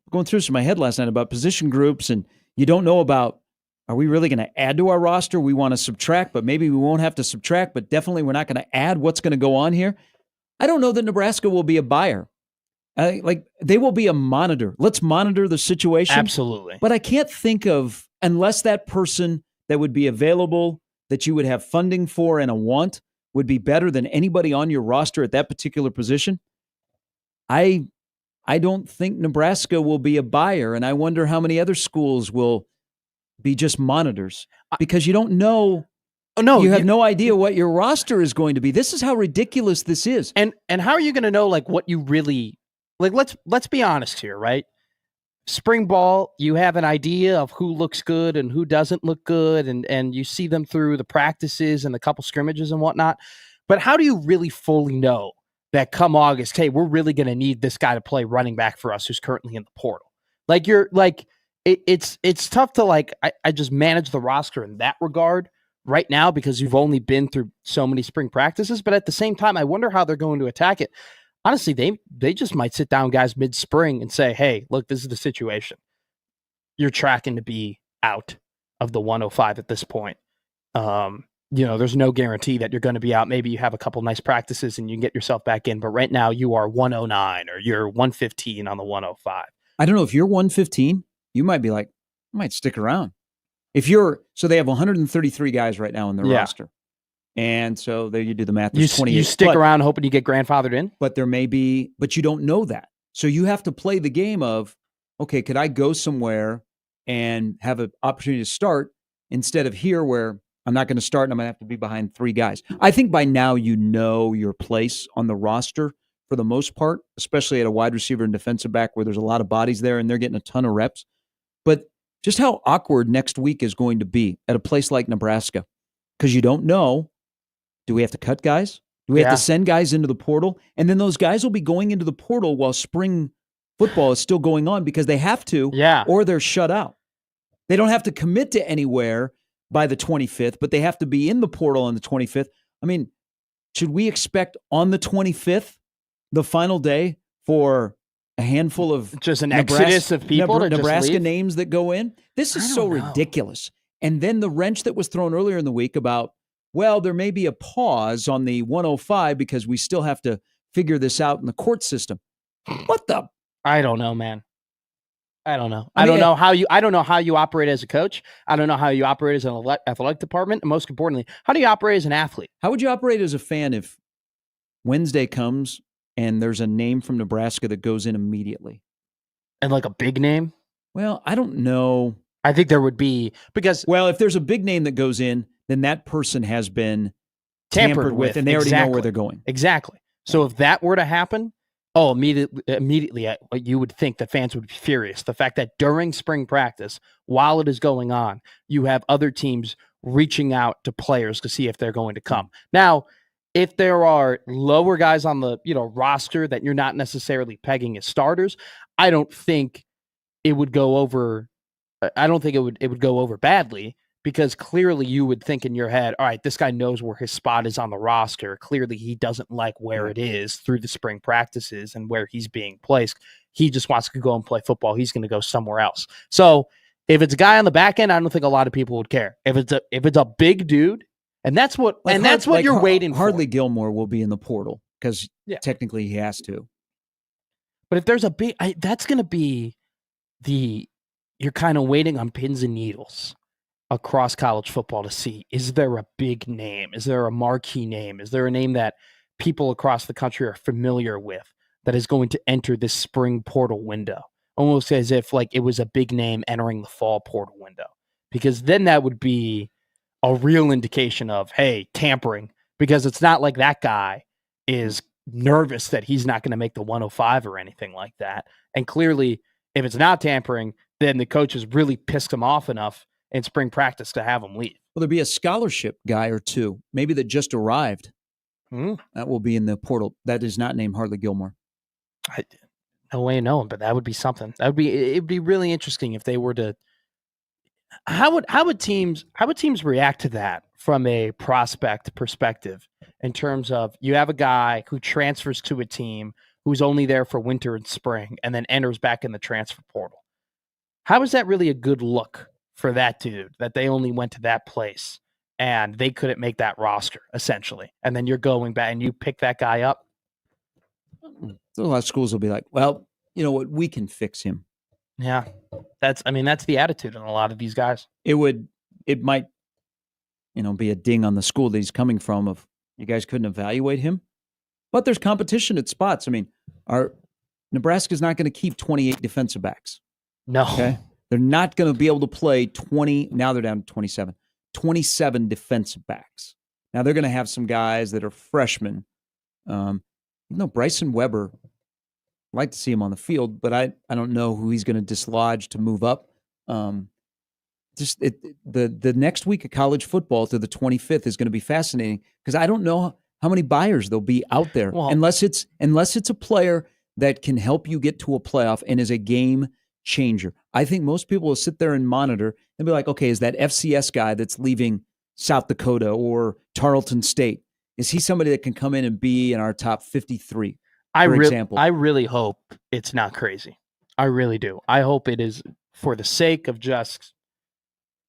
going through some of my head last night about position groups, and you don't know about, are we really going to add to our roster? We want to subtract, but maybe we won't have to subtract, but definitely we're not going to add. What's going to go on here? I don't know that Nebraska will be a buyer. They will be a monitor. Let's monitor the situation.
Absolutely.
But I can't think of, unless that person that would be available, that you would have funding for and a want, would be better than anybody on your roster at that particular position. I don't think Nebraska will be a buyer, and I wonder how many other schools will be just monitors, because you don't know. Oh, no, you have no idea what your roster is going to be. This is how ridiculous this is.
And how are you going to know what you really let's be honest here, right? Spring ball, you have an idea of who looks good and who doesn't look good, and you see them through the practices and the couple scrimmages and whatnot. But how do you really fully know that come August, hey, we're really going to need this guy to play running back for us who's currently in the portal? Like it's tough to I just manage the roster in that regard right now because you've only been through so many spring practices. But at the same time, I wonder how they're going to attack it. Honestly, they just might sit down guys mid-spring and say, hey, look, this is the situation. You're tracking to be out of the 105 at this point. There's no guarantee that you're going to be out. Maybe you have a couple nice practices and you can get yourself back in. But right now you are 109 or you're 115 on the 105.
I don't know if you're 115, you might be like, I might stick around. So they have 133 guys right now in their roster. And so there you do the math.
You stick around hoping you get grandfathered in?
But there may be, but you don't know that. So you have to play the game of, okay, could I go somewhere and have an opportunity to start instead of here where I'm not going to start and I'm going to have to be behind 3 guys. I think by now you know your place on the roster for the most part, especially at a wide receiver and defensive back where there's a lot of bodies there and they're getting a ton of reps. But just how awkward next week is going to be at a place like Nebraska because you don't know, do we have to cut guys? Do we have to send guys into the portal? And then those guys will be going into the portal while spring football is still going on because they have to or they're shut out. They don't have to commit to anywhere by the 25th, but they have to be in the portal on the 25th. I mean, should we expect on the 25th, the final day, for a handful of
just an exodus of people to
Nebraska
just
names that go in? This is so ridiculous. And then the wrench that was thrown earlier in the week about, well, there may be a pause on the 105 because we still have to figure this out in the court system. What the?
I don't know, man. I don't know. I don't know how you operate as a coach. I don't know how you operate as an athletic department. And most importantly, how do you operate as an athlete?
How would you operate as a fan if Wednesday comes and there's a name from Nebraska that goes in immediately?
And like a big name?
Well, I don't know.
I think there would be because
if there's a big name that goes in, then that person has been tampered with and they already know where they're going.
Exactly. So if that were to happen, immediately, you would think that fans would be furious. The fact that during spring practice, while it is going on, you have other teams reaching out to players to see if they're going to come. Now, if there are lower guys on the roster that you're not necessarily pegging as starters, I don't think it would go over. I don't think it would go over badly. Because clearly you would think in your head, all right, this guy knows where his spot is on the roster. Clearly he doesn't like where it is through the spring practices and where he's being placed. He just wants to go and play football. He's going to go somewhere else. So if it's a guy on the back end, I don't think a lot of people would care. If it's a big dude, and that's what you're waiting for.
Hardly Gilmore will be in the portal because technically he has to.
But if there's a big, that's going to be you're kind of waiting on pins and needles across college football to see, is there a big name? Is there a marquee name? Is there a name that people across the country are familiar with that is going to enter this spring portal window? Almost as if like it was a big name entering the fall portal window. Because then that would be a real indication of, hey, tampering. Because it's not like that guy is nervous that he's not going to make the 105 or anything like that. And clearly, if it's not tampering, then the coach has really pissed him off enough in spring practice to have him leave.
Well, there'll be a scholarship guy or two, maybe that just arrived. That will be in the portal. That is not named Hardly Gilmore.
No way of knowing, but that would be something. It'd be really interesting if they were to. How would teams react to that from a prospect perspective in terms of you have a guy who transfers to a team who's only there for winter and spring and then enters back in the transfer portal? How is that really a good look for that dude that they only went to that place and they couldn't make that roster essentially? And then you're going back and you pick that guy up.
So a lot of schools will be like, well, you know what? We can fix him.
Yeah. That's the attitude in a lot of these guys.
It might, be a ding on the school that he's coming from of you guys couldn't evaluate him, but there's competition at spots. I mean, Nebraska's not going to keep 28 defensive backs.
No.
Okay. They're not going to be able to play 20. Now they're down to 27 defensive backs. Now they're going to have some guys that are freshmen. Bryson Weber, I'd like to see him on the field, but I don't know who he's going to dislodge to move up. The next week of college football to the 25th is going to be fascinating because I don't know how many buyers there'll be out there,
Well-
unless it's a player that can help you get to a playoff and is a game changer. I think most people will sit there and monitor and be like, okay, is that FCS guy that's leaving South Dakota or Tarleton State, is he somebody that can come in and be in our top 53, for example?
I really hope it's not crazy. I really do. I hope it is for the sake of just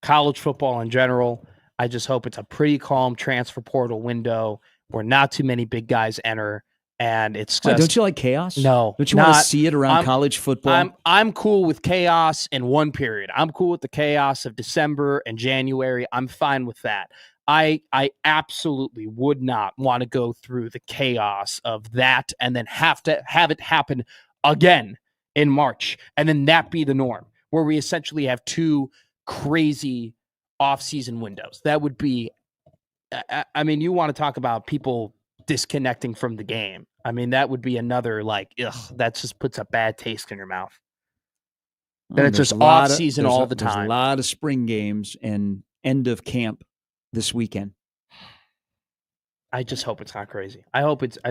college football in general. I just hope it's a pretty calm transfer portal window where not too many big guys enter, and it's just.
Why, don't you like chaos?
No,
don't you want to see it around
I'm-
college football?
I'm cool with chaos in one period. I'm cool with the chaos of December and January. I'm fine with that. I absolutely would not want to go through the chaos of that and then have to have it happen again in March, and then that be the norm, where we essentially have two crazy off-season windows. That would be, I mean, you want to talk about people disconnecting from the game. I mean, that would be another, like, ugh, that just puts a bad taste in your mouth. Then it's
There's
just
a lot
off-season
there's
all
a-
the
There's
time.
a lot of spring games and end of camp this weekend.
I just hope it's not crazy. I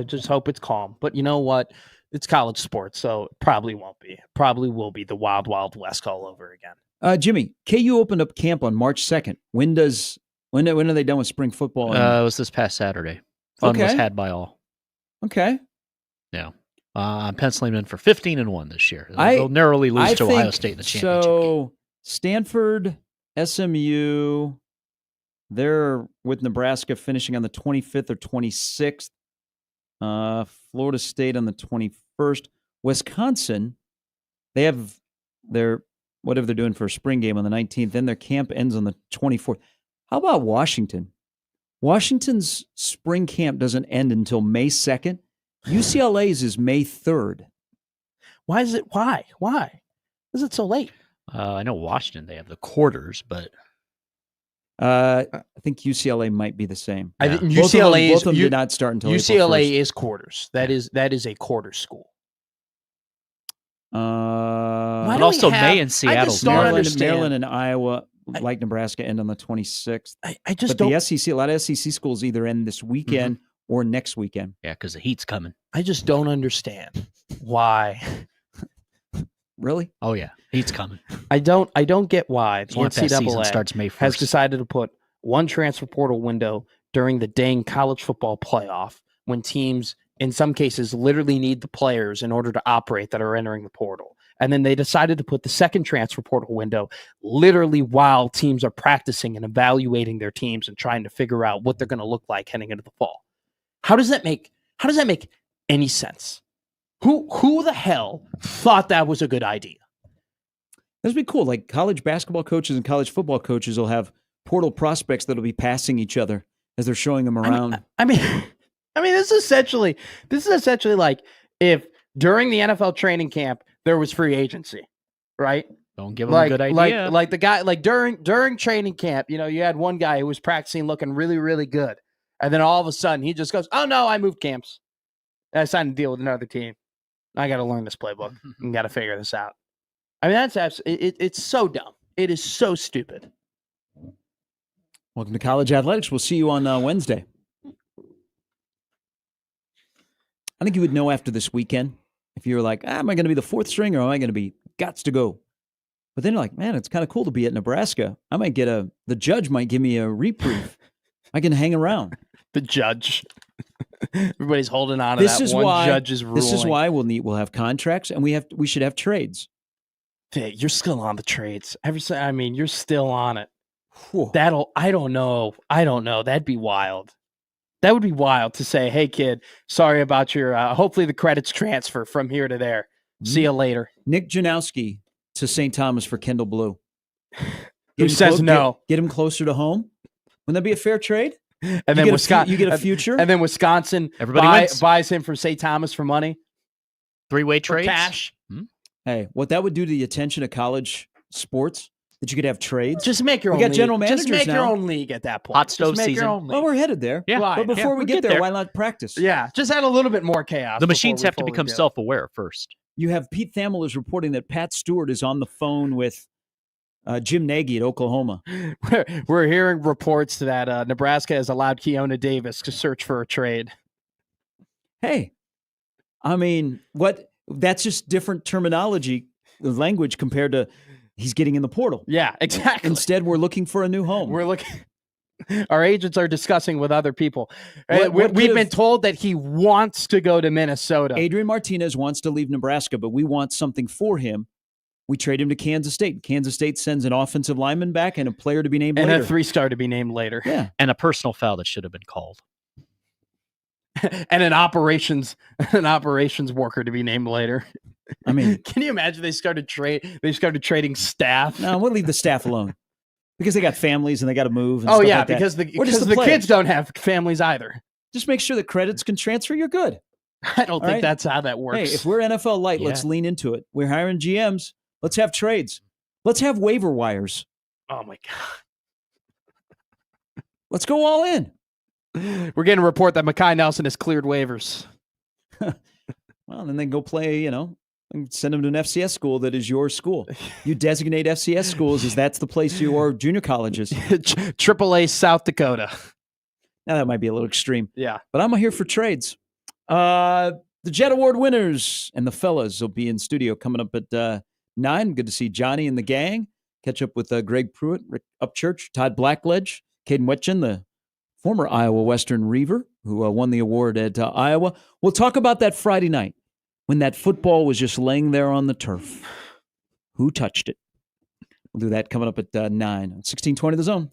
just hope it's calm. But you know what? It's college sports, so it probably won't be. Probably will be the wild, wild west all over again.
Jimmy, KU opened up camp on March 2nd. When are they done with spring football?
It was this past Saturday. Fun was
Okay.
had by all.
Okay.
Yeah. I'm penciling in for 15-1 this year.
I-
They'll narrowly lose
I
to Ohio
think
State in the championship game.
so. Stanford, SMU, they're with Nebraska finishing on the 25th or 26th. Florida State on the 21st. Wisconsin, they have their whatever they're doing for a spring game on the 19th. Then their camp ends on the 24th. How about Washington? Washington's spring camp doesn't end until May 2nd. UCLA's is May 3rd.
Why is it? Why? Is it so late?
I know Washington, they have the quarters, but
I think UCLA might be the same.
I think
Both
UCLA
of them did not start until April
UCLA
1st.
is quarters. That is a quarter school.
Why
but
do we
also
have-
May in
I
Seattle's
just don't
Maryland.
understand.
Maryland and Iowa, like Nebraska, end on the 26th.
I just
But
don't.
the SEC, a lot of SEC schools either end this weekend or next weekend.
Yeah, because the heat's coming.
I just don't understand why.
Really?
Oh yeah, heat's coming.
I don't get why the
Swamp Fest season
NCAA
starts May 1st.
has decided to put one transfer portal window during the dang college football playoff when teams, in some cases, literally need the players in order to operate that are entering the portal. And then they decided to put the second transfer portal window literally while teams are practicing and evaluating their teams and trying to figure out what they're going to look like heading into the fall. How does that make any sense? Who the hell thought that was a good idea?
This would be cool. Like college basketball coaches and college football coaches will have portal prospects that'll be passing each other as they're showing them around.
I mean, this is essentially like if during the NFL training camp there was free agency, right?
Don't give them a good idea.
Like the guy, like during training camp, you had one guy who was practicing looking really, really good, and then all of a sudden he just goes, "Oh no, I moved camps. I signed a deal with another team. I got to learn this playbook and got to figure this out." I mean, it's so dumb. It is so stupid.
Welcome to College Athletics. We'll see you on Wednesday. I think you would know after this weekend if you were like, am I going to be the fourth string or am I going to be gots to go? But then you're like, man, it's kind of cool to be at Nebraska. I might get the judge might give me a reprieve. I can hang around.
The judge. Everybody's holding on to
This
that
is
one
why
judge's ruling.
This is why we'll have contracts and we should have trades.
Hey, you're still on the trades. You're still on it.
Whew.
I don't know. That'd be wild. That would be wild to say, hey, kid, sorry about your, hopefully the credits transfer from here to there. See you later.
Nick Janowski to St. Thomas for Kendall Blue.
Who says no?
Get him closer to home. Wouldn't that be a fair trade?
And
You
then
get
Wisconsin,
you get a future.
and then Wisconsin
Everybody wins.
buys him from St. Thomas for money,
Three-way
for
trades.
cash.
Hey, what that would do to the attention of college sports, that you could have trades.
Just make your
We
own
got
league.
general
Just
managers
make your
now.
own league at that point.
Hot
Just
stove
make your
season.
own league.
Well, we're headed there.
Yeah.
Why?
But before
Yeah,
we
we'll
get
get
there,
there.
why not practice?
Yeah, just add a little bit more chaos.
The
before
machines
we
have to
fully
become
do.
self-aware first.
You have Pete Thamel is reporting that Pat Stewart is on the phone with Jim Nagy at Oklahoma.
We're hearing reports that Nebraska has allowed Keona Davis to search for a trade.
Hey, I mean, that's just different terminology, language compared to he's getting in the portal.
Yeah, exactly.
Instead, we're looking for a new home.
We're looking. Our agents are discussing with other people.
What
We've been
could've-
told that he wants to go to Minnesota.
Adrian Martinez wants to leave Nebraska, but we want something for him. We trade him to Kansas State. Kansas State sends an offensive lineman back and a player to be named
and
later.
a 3-star to be named later.
Yeah.
And a personal foul that should have been called.
And an operations worker to be named later.
I mean,
can you imagine they started trading staff?
No, we'll leave the staff alone because they got families and they got to move. And
Oh
stuff
yeah,
like that.
because the
players.
kids don't have families either.
Just make sure the credits can transfer. You're good.
I don't think
right?
that's how that works.
Hey, if we're NFL light, let's lean into it. We're hiring GMs. Let's have trades. Let's have waiver wires.
Oh my god.
Let's go all in.
We're getting a report that Mekhi Nelson has cleared waivers.
Well, then they go play, and send them to an FCS school that is your school. You designate FCS schools as that's the place your junior college is.
AAA South Dakota.
Now, that might be a little extreme.
Yeah.
But I'm here for trades. The Jet Award winners and the fellas will be in studio coming up at 9. Good to see Johnny and the gang. Catch up with Greg Pruitt, Rick Upchurch, Todd Blackledge, Caden Wetchen, the former Iowa Western Reaver, who won the award at Iowa. We'll talk about that Friday night when that football was just laying there on the turf. Who touched it? We'll do that coming up at 9 on 1620 The Zone.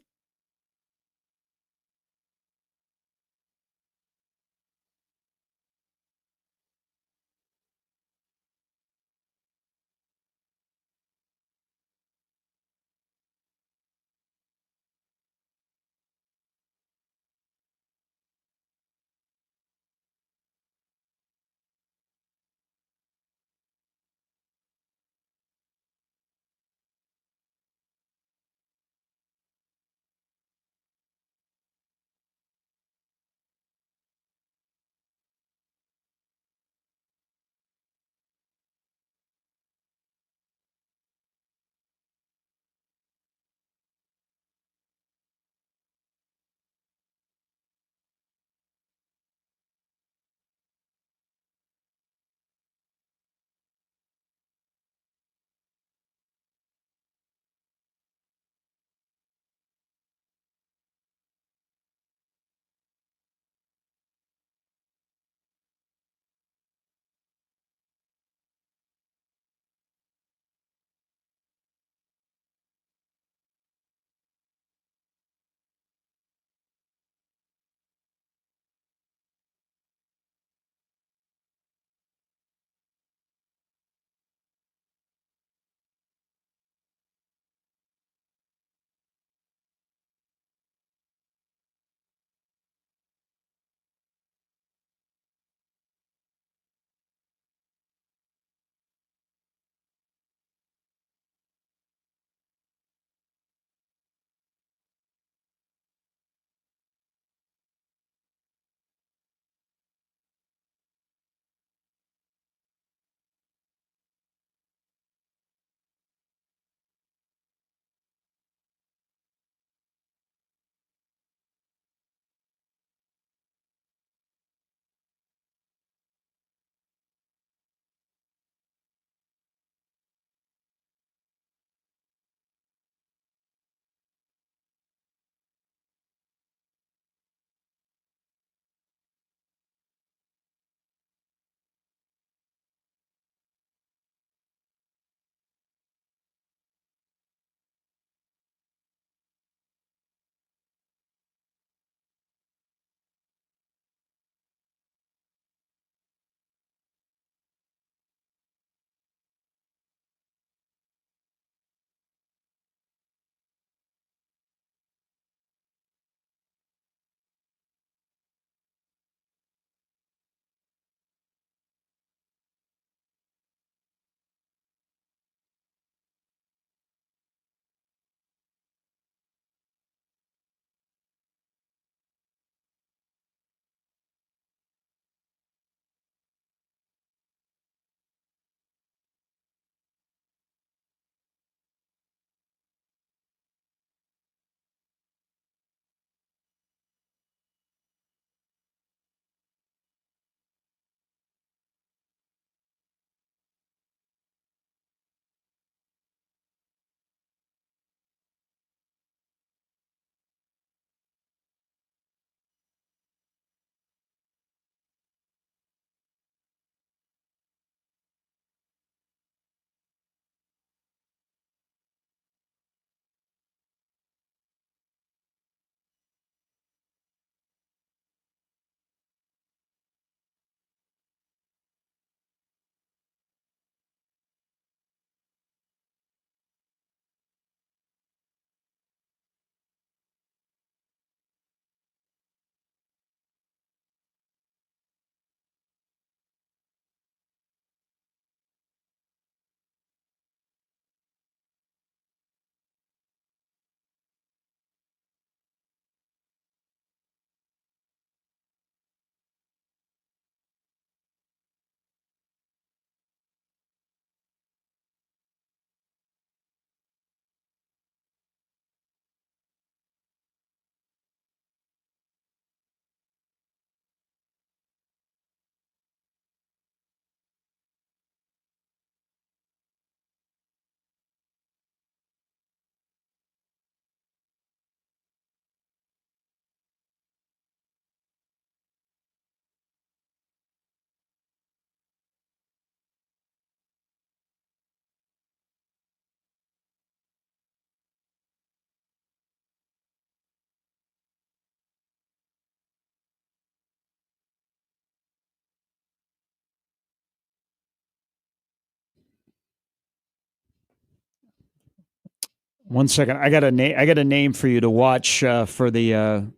1 second. I got a name for you to watch for the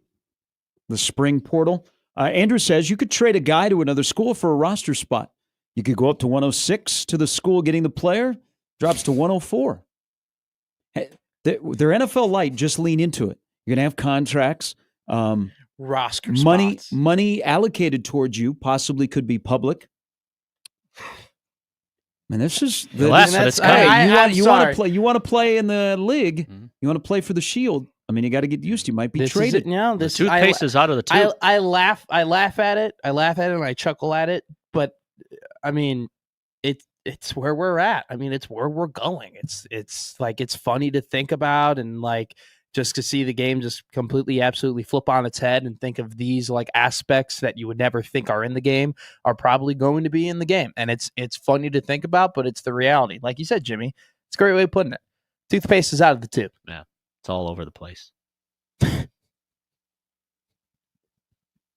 spring portal. Andrew says you could trade a guy to another school for a roster spot. You could go up to 106 to the school getting the player, drops to 104. Hey, they're NFL light. Just lean into it. You're gonna have contracts.
Roster spots.
Money allocated towards you possibly could be public. And this is
You want
to play. You want to play in the league.
Mm-hmm.
You want to play for the Shield. I mean, you got to get used to. You might be traded.
The toothpaste is out of the tube.
I laugh at it. I laugh at it and I chuckle at it. But I mean, it's where we're at. I mean, it's where we're going. It's like it's funny to think about, and like just to see the game just completely, absolutely flip on its head, and think of these like aspects that you would never think are in the game are probably going to be in the game. And it's funny to think about, but it's the reality. Like you said, Jimmy, it's a great way of putting it. Toothpaste is out of the tube.
Yeah, it's all over the place.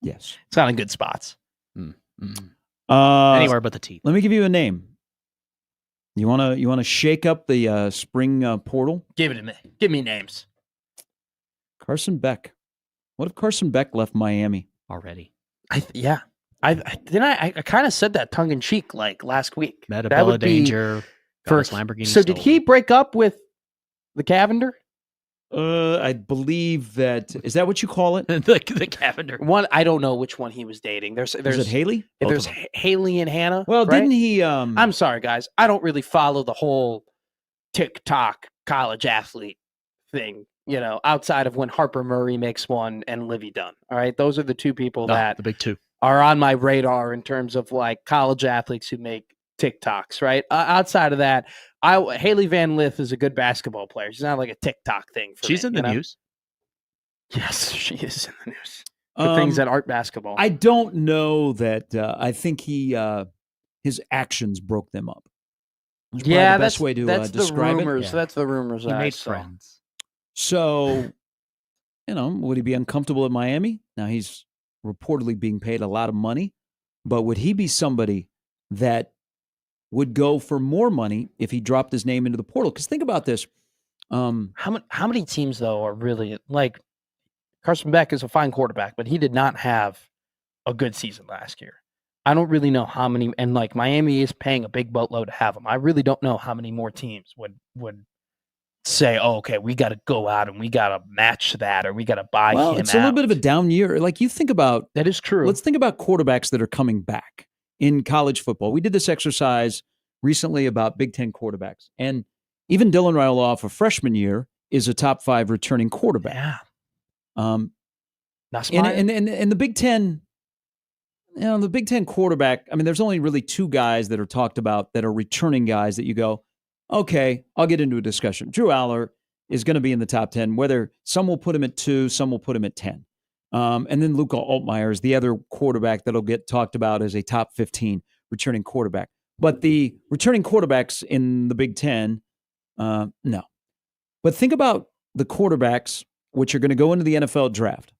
Yes,
it's not in good spots.
Anywhere but the teeth.
Let me give you a name. You wanna shake up the spring portal?
Give it to me. Give me names.
Carson Beck. What if Carson Beck left Miami
already?
I kind of said that tongue in cheek like last week.
Metabella danger.
First
Lamborghini.
So did he break up with the Cavender?
I believe that is that what you call it?
the Cavender.
One, I don't know which one he was dating. There's
is it Haley?
There's Haley and Hannah.
Well,
right?
didn't he?
I'm sorry, guys. I don't really follow the whole TikTok college athlete thing. You know, outside of when Harper Murray makes one and Livy Dunn. All right, those are the two people that
the big two
are on my radar in terms of like college athletes who make TikToks. Right. Outside of that, Haley Van Lith is a good basketball player. She's not like a TikTok thing.
She's in the news.
Yes, she is in the news for things that aren't basketball.
I don't know that. I think his actions broke them up. That's the best way to describe
the rumors.
it.
Yeah. That's the rumors.
He made friends.
So, would he be uncomfortable at Miami? Now he's reportedly being paid a lot of money, but would he be somebody that would go for more money if he dropped his name into the portal? Because think about this.
How many teams, though, are really like Carson Beck is a fine quarterback, but he did not have a good season last year. I don't really know how many, and like Miami is paying a big boatload to have him. I really don't know how many more teams would say, oh, okay, we got to go out and we got to match that, or we got to buy him.
Well, it's a little bit of a down year. Like you think about
that is true.
Let's think about quarterbacks that are coming back in college football. We did this exercise recently about Big Ten quarterbacks, and even Dylan Raiola, a freshman year, is a top 5 returning quarterback.
Yeah.
And the Big Ten, the Big Ten quarterback. I mean, there's only really 2 guys that are talked about that are returning guys that you go, okay, I'll get into a discussion. Drew Aller is going to be in the top 10, whether some will put him at 2, some will put him at 10. And then Luca Altmaier is the other quarterback that'll get talked about as a top 15 returning quarterback. But the returning quarterbacks in the Big Ten, no. But think about the quarterbacks which are going to go into the NFL draft.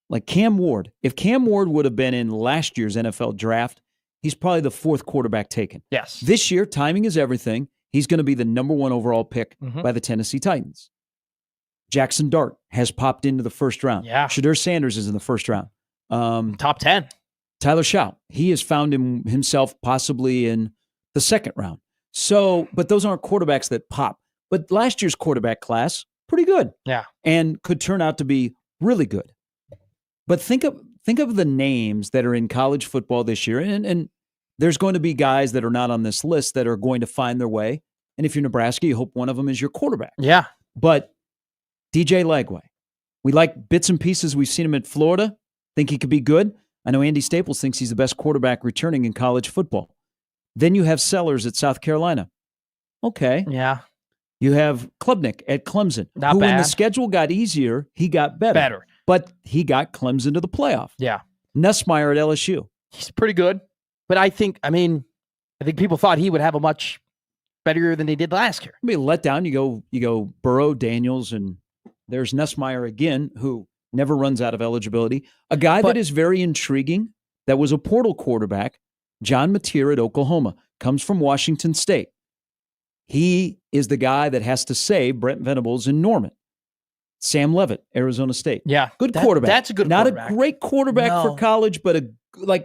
Like Cam Ward. If Cam Ward would have been in last year's NFL draft, he's probably the 4th quarterback taken.
Yes.
This year, timing is everything. He's going to be the number 1 overall pick by the Tennessee Titans. Jackson Dart has popped into the first round.
Yeah.
Shedeur Sanders is in the first round.
Top 10.
Tyler Shough. He has found himself possibly in the 2nd round. So, but those aren't quarterbacks that pop. But last year's quarterback class, pretty good.
Yeah.
And could turn out to be really good. But think of the names that are in college football this year. And there's going to be guys that are not on this list that are going to find their way. And if you're Nebraska, you hope one of them is your quarterback.
Yeah.
But DJ Lagway, we like bits and pieces. We've seen him at Florida. Think he could be good. I know Andy Staples thinks he's the best quarterback returning in college football. Then you have Sellers at South Carolina. Okay.
Yeah.
You have Klubnik at Clemson.
Not
who,
bad.
when the schedule got easier, he got better. But he got Clemson to the playoff.
Yeah.
Nussmeier at LSU.
He's pretty good. But I think people thought he would have a much better year than they did last year.
I mean, let down. You go Burrow, Daniels, and there's Nussmeier again, who never runs out of eligibility. A guy that is very intriguing, that was a portal quarterback, John Mateer at Oklahoma, comes from Washington State. He is the guy that has to save Brent Venables in Norman. Sam Levitt, Arizona State.
Yeah.
Good quarterback.
That's a good
not
quarterback.
Not a great quarterback
No.
for college, but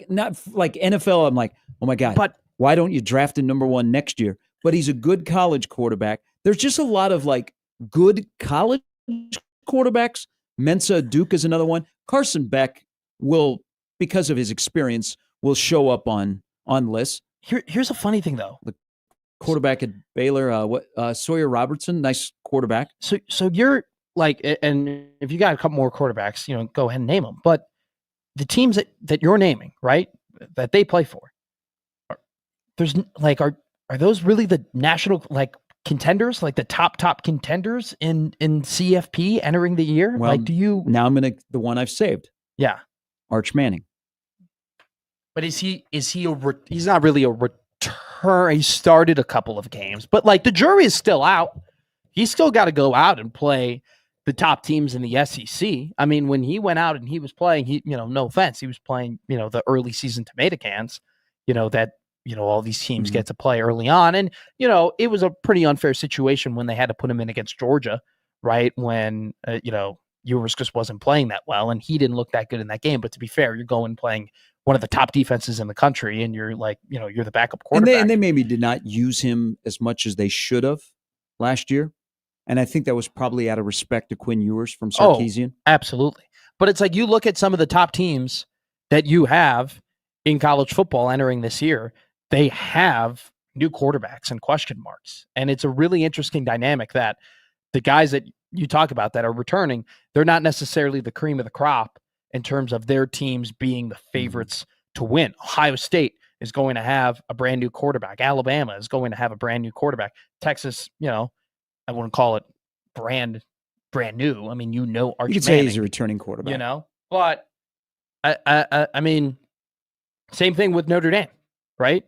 not like NFL. I'm like, oh my God,
But
why don't you draft him number 1 next year? But he's a good college quarterback. There's just a lot of like good college quarterbacks. Mensa Duke is another one. Carson Beck will, because of his experience, will show up on lists.
Here's a funny thing, though.
The quarterback at Baylor, Sawyer Robertson, nice quarterback.
So you're like, and if you got a couple more quarterbacks, go ahead and name them. But the teams that you're naming, right, that they play for, there's like, are those really the national like contenders, like the top contenders in CFP entering the year?
Well,
like, do you
now I'm gonna the one I've saved.
Yeah,
Arch Manning.
but he's not really a return. He started a couple of games, but like the jury is still out. He's still got to go out and play the top teams in the SEC. I mean, when he went out and he was playing, no offense, he was playing, the early season tomato cans, that, all these teams get to play early on. And, it was a pretty unfair situation when they had to put him in against Georgia, right? When, Ewers just wasn't playing that well and he didn't look that good in that game. But to be fair, you're going playing one of the top defenses in the country and you're like, you're the backup quarterback.
And they maybe did not use him as much as they should have last year. And I think that was probably out of respect to Quinn Ewers from Sarkisian.
Oh, absolutely. But it's like you look at some of the top teams that you have in college football entering this year, they have new quarterbacks and question marks. And it's a really interesting dynamic that the guys that you talk about that are returning, they're not necessarily the cream of the crop in terms of their teams being the favorites to win. Ohio State is going to have a brand new quarterback. Alabama is going to have a brand new quarterback. Texas, I wouldn't call it brand new. I mean, Arch
You could
Manning,
say he's a returning quarterback.
But I mean, same thing with Notre Dame, right?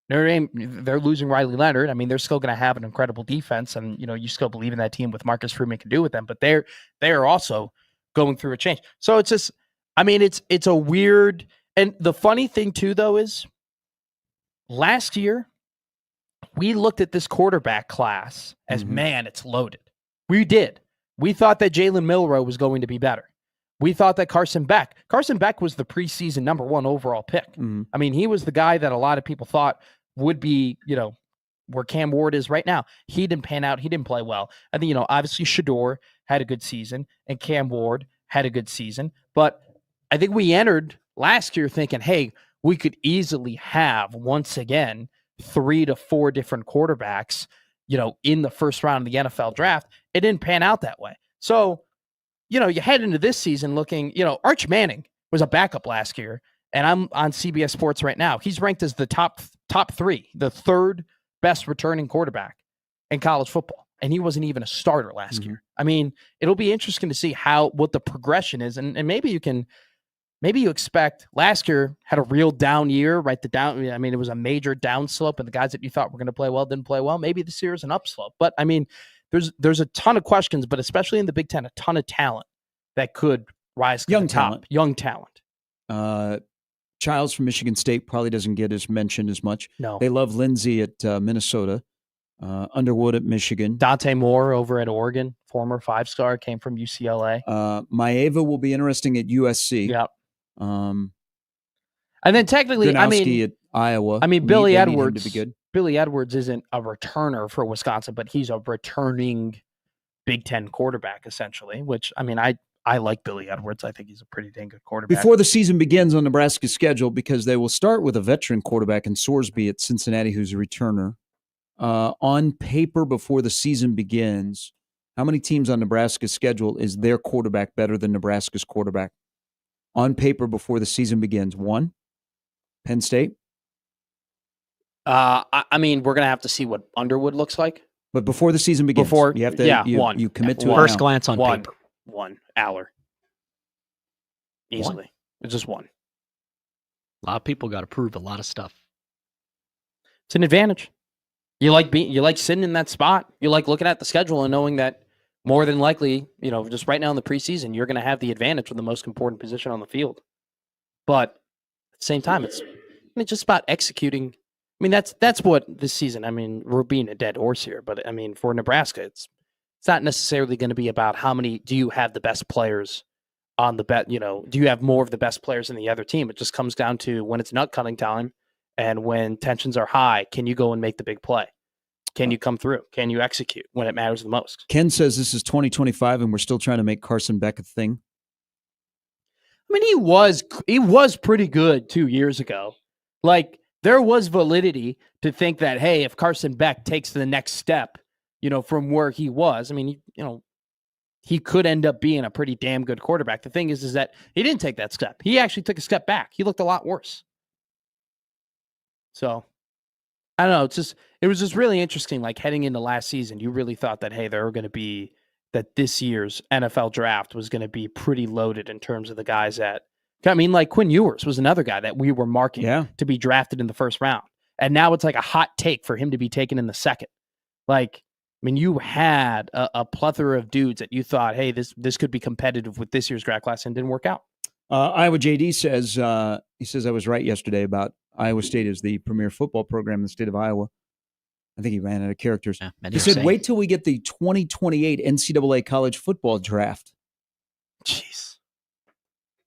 Notre Dame, they're losing Riley Leonard. I mean, they're still going to have an incredible defense, and you still believe in that team with Marcus Freeman can do with them. But they are also going through a change. So it's just, I mean, it's a weird. And the funny thing too, though, is last year we looked at this quarterback class as man, it's loaded. We did. We thought that Jalen Milroe was going to be better. We thought that Carson Beck was the preseason number 1 overall pick. I mean, he was the guy that a lot of people thought would be, where Cam Ward is right now. He didn't pan out. He didn't play well. I think, obviously Shador had a good season and Cam Ward had a good season. But I think we entered last year thinking, hey, we could easily have, once again, 3 to 4 different quarterbacks, in the first round of the NFL draft. It didn't pan out that way. So, you head into this season looking, Arch Manning was a backup last year, and I'm on CBS Sports right now. He's ranked as the top 3, the 3rd best returning quarterback in college football, and he wasn't even a starter last year. I mean, it'll be interesting to see what the progression is, and maybe you expect last year had a real down year, right? I mean, it was a major down slope, and the guys that you thought were going to play well didn't play well. Maybe this year is an upslope, but I mean, there's a ton of questions, but especially in the Big Ten, a ton of talent that could rise to the top. Young talent.
Childs from Michigan State probably doesn't get as mentioned as much.
No.
They love Lindsey at Minnesota. Underwood at Michigan.
Dante Moore over at Oregon, former 5-star, came from UCLA.
Maeva will be interesting at USC.
Yep. And then technically,
Gronowski at Iowa.
I mean, Billy Edwards.
To be good.
Billy Edwards isn't a returner for Wisconsin, but he's a returning Big Ten quarterback, essentially, which, I mean, I like Billy Edwards. I think he's a pretty dang good quarterback.
Before the season begins on Nebraska's schedule, because they will start with a veteran quarterback in Sorsby at Cincinnati, who's a returner. On paper, before the season begins, how many teams on Nebraska's schedule is their quarterback better than Nebraska's quarterback? On paper, before the season begins, 1, Penn State.
I mean, we're going to have to see what Underwood looks like.
But before the season begins, you have to
one.
You commit to
first
it
glance on
one.
paper.
1, Aller. Easily. It's just 1.
A lot of people got to prove a lot of stuff.
It's an advantage. You like sitting in that spot. You like looking at the schedule and knowing that more than likely, just right now in the preseason, you're going to have the advantage with the most important position on the field. But at the same time, it's just about executing I mean, that's what this season. I mean, we're being a dead horse here, but I mean, for Nebraska, it's not necessarily going to be about how many do you have the best players on the bet. Do you have more of the best players in the other team? It just comes down to when it's nut cutting time and when tensions are high. Can you go and make the big play? Can you come through? Can you execute when it matters the most?
Ken says this is 2025 and we're still trying to make Carson Beck a thing.
I mean, he was pretty good 2 years ago. Like, there was validity to think that, hey, if Carson Beck takes the next step, from where he was, I mean, he could end up being a pretty damn good quarterback. The thing is that he didn't take that step. He actually took a step back. He looked a lot worse. So, I don't know. It was just really interesting. Like, heading into last season, you really thought that, hey, that this year's NFL draft was going to be pretty loaded in terms of the guys like Quinn Ewers was another guy that we were marking to be drafted in the first round. And now it's like a hot take for him to be taken in the second. Like, I mean, you had a plethora of dudes that you thought, hey, this could be competitive with this year's draft class, and didn't work out.
Iowa JD says, he says I was right yesterday about Iowa State as the premier football program in the state of Iowa. I think he ran out of characters.
Yeah,
he said, wait till we get the 2028 NCAA college football draft.
Jeez.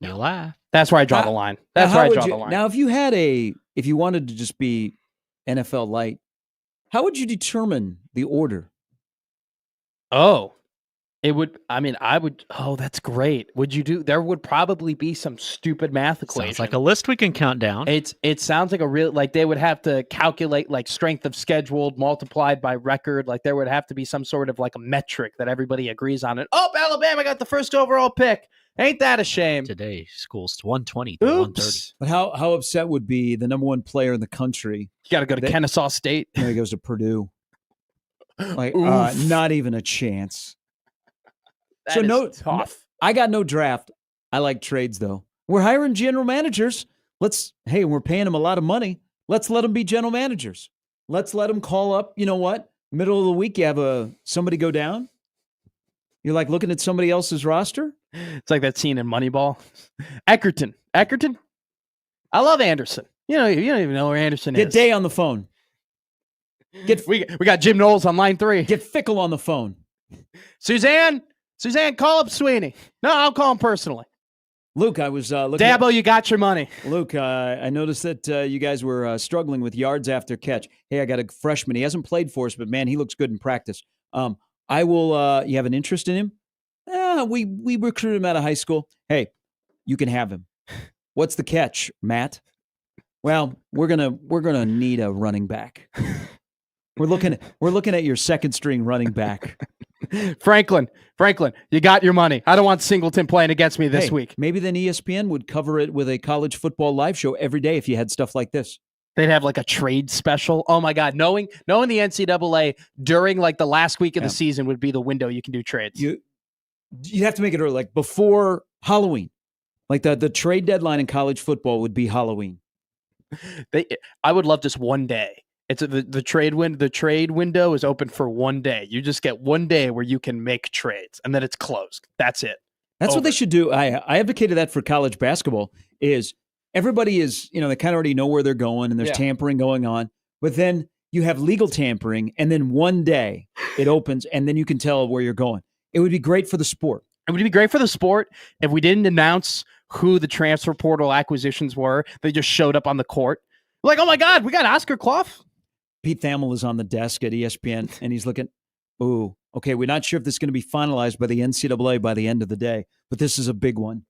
You laugh.
That's where I draw the line. That's where I draw the line.
Now, if you wanted to just be NFL light, how would you determine the order?
Oh, that's great. There would probably be some stupid math equation.
Sounds like a list we can count down.
It sounds like they would have to calculate like strength of scheduled multiplied by record. Like there would have to be some sort of like a metric that everybody agrees on. And Alabama got the first overall pick. Ain't that a shame?
Today, school's 120 to 130.
But how upset would be the number one player in the country?
You got to go to Kennesaw State.
No, he goes to Purdue. Like, not even a chance.
That is tough.
I got no draft. I like trades, though. We're hiring general managers. We're paying them a lot of money. Let's let them be general managers. Let's let them call up. You know what? Middle of the week, you have somebody go down. You're like looking at somebody else's roster.
It's like that scene in Moneyball. Eckerton. I love Anderson. You don't even know where Anderson is.
Get Day on the phone.
We got Jim Knowles on line 3.
Get Fickle on the phone.
Suzanne, call up Sweeney. No, I'll call him personally.
Luke, I was looking.
Dabo, you got your money.
Luke, I noticed that you guys were struggling with yards after catch. Hey, I got a freshman. He hasn't played for us, but man, he looks good in practice. I will. You have an interest in him? We recruited him out of high school. Hey, you can have him. What's the catch, Matt? Well, we're gonna need a running back. We're looking at your second string running back.
Franklin, you got your money. I don't want Singleton playing against me this week.
Maybe then ESPN would cover it with a college football live show every day if you had stuff like this.
They'd have like a trade special. Oh my God. Knowing the NCAA during like the last week of the season would be the window you can do trades.
You have to make it early, like before Halloween. Like the trade deadline in college football would be Halloween.
I would love just one day. It's the trade window is open for one day. You just get one day where you can make trades, and then it's closed. That's it.
That's what they should do. I advocated that for college basketball. Is everybody is they kind of already know where they're going, and there's tampering going on. But then you have legal tampering, and then one day it opens, and then you can tell where you're going. It would be great for the sport.
It would be great for the sport if we didn't announce who the transfer portal acquisitions were. They just showed up on the court. Like, oh my God, we got Oscar Clough.
Pete Thamel is on the desk at ESPN, and he's looking, okay, we're not sure if this is going to be finalized by the NCAA by the end of the day, but this is a big one.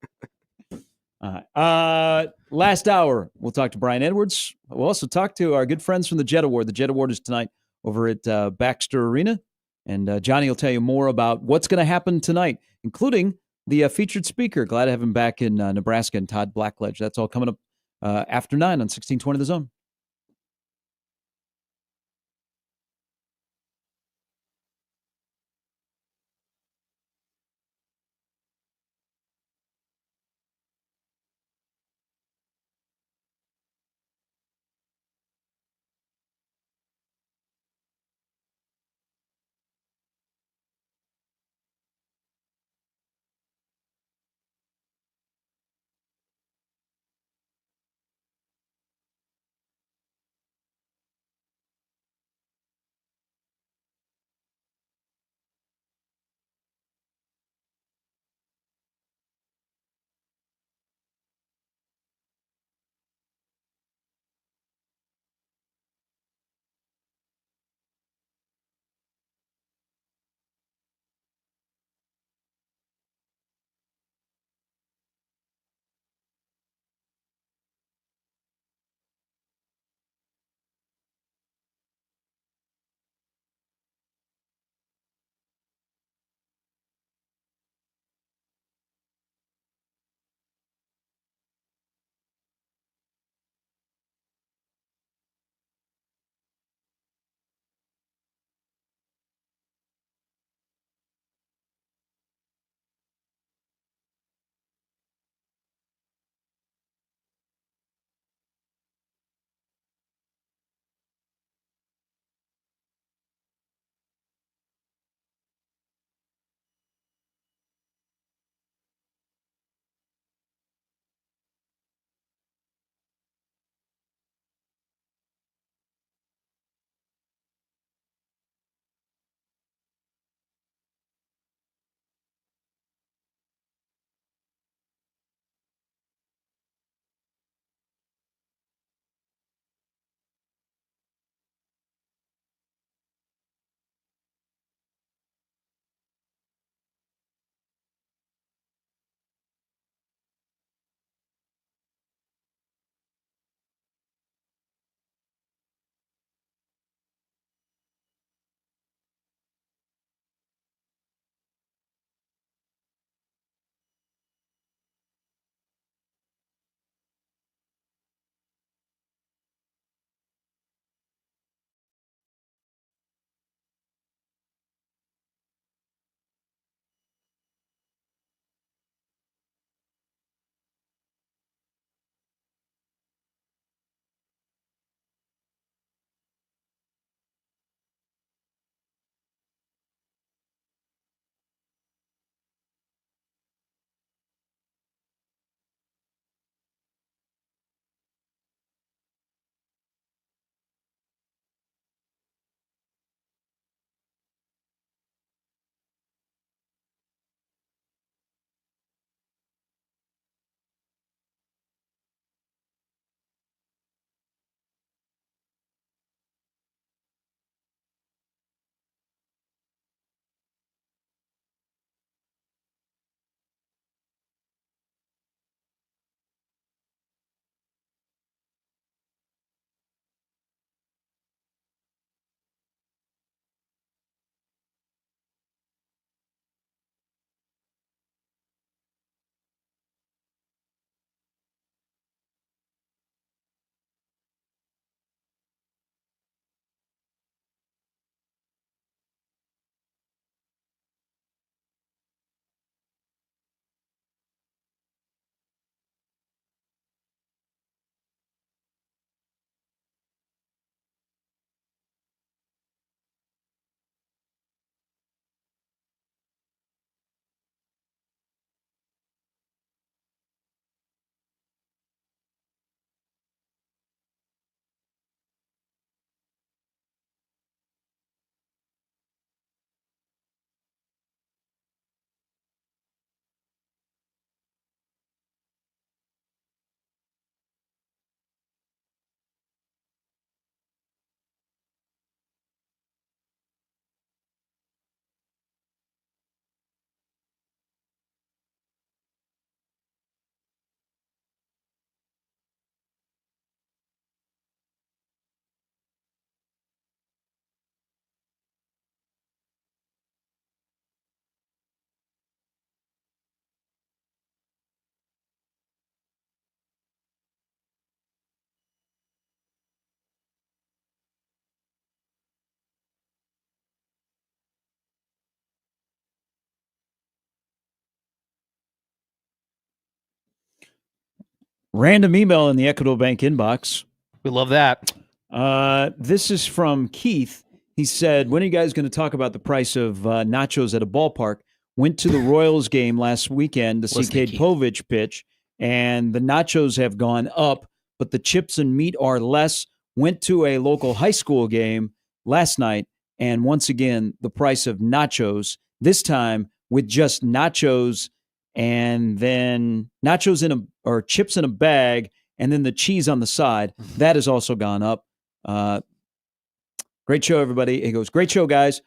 Last hour, we'll talk to Brian Edwards. We'll also talk to our good friends from the Jet Award. The Jet Award is tonight over at Baxter Arena, and Johnny will tell you more about what's going to happen tonight, including the featured speaker. Glad to have him back in Nebraska, and Todd Blackledge. That's all coming up after 9 on 1620 The Zone. Random email in the Equitable Bank inbox.
We love that.
This is from Keith. He said, when are you guys going to talk about the price of nachos at a ballpark? Went to the Royals game last weekend to see
Listen to
Cade
Keith.
Povich pitch, and the nachos have gone up, but the chips and meat are less. Went to a local high school game last night, and once again, the price of nachos, this time with just nachos and then nachos or chips in a bag, and then the cheese on the side, that has also gone up. Great show, everybody. He goes, great show, guys.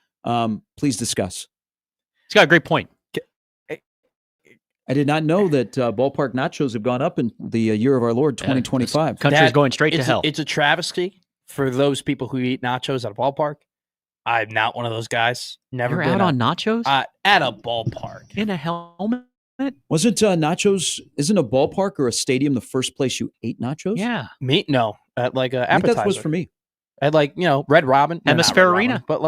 Please discuss.
He's got a great point.
I did not know that ballpark nachos have gone up in the year of our Lord, 2025.
Country's going straight to hell.
It's a travesty for those people who eat nachos at a ballpark. I'm not one of those guys. Never
You're
been
out on nachos?
at a ballpark.
In a helmet?
Wasn't nachos, isn't a ballpark or a stadium the first place you ate nachos?
Yeah.
Meat? No. At like an
I think
appetizer.
that was for me.
At like, Red Robin. No, not
Hemisphere
Red
Arena.
Robin, but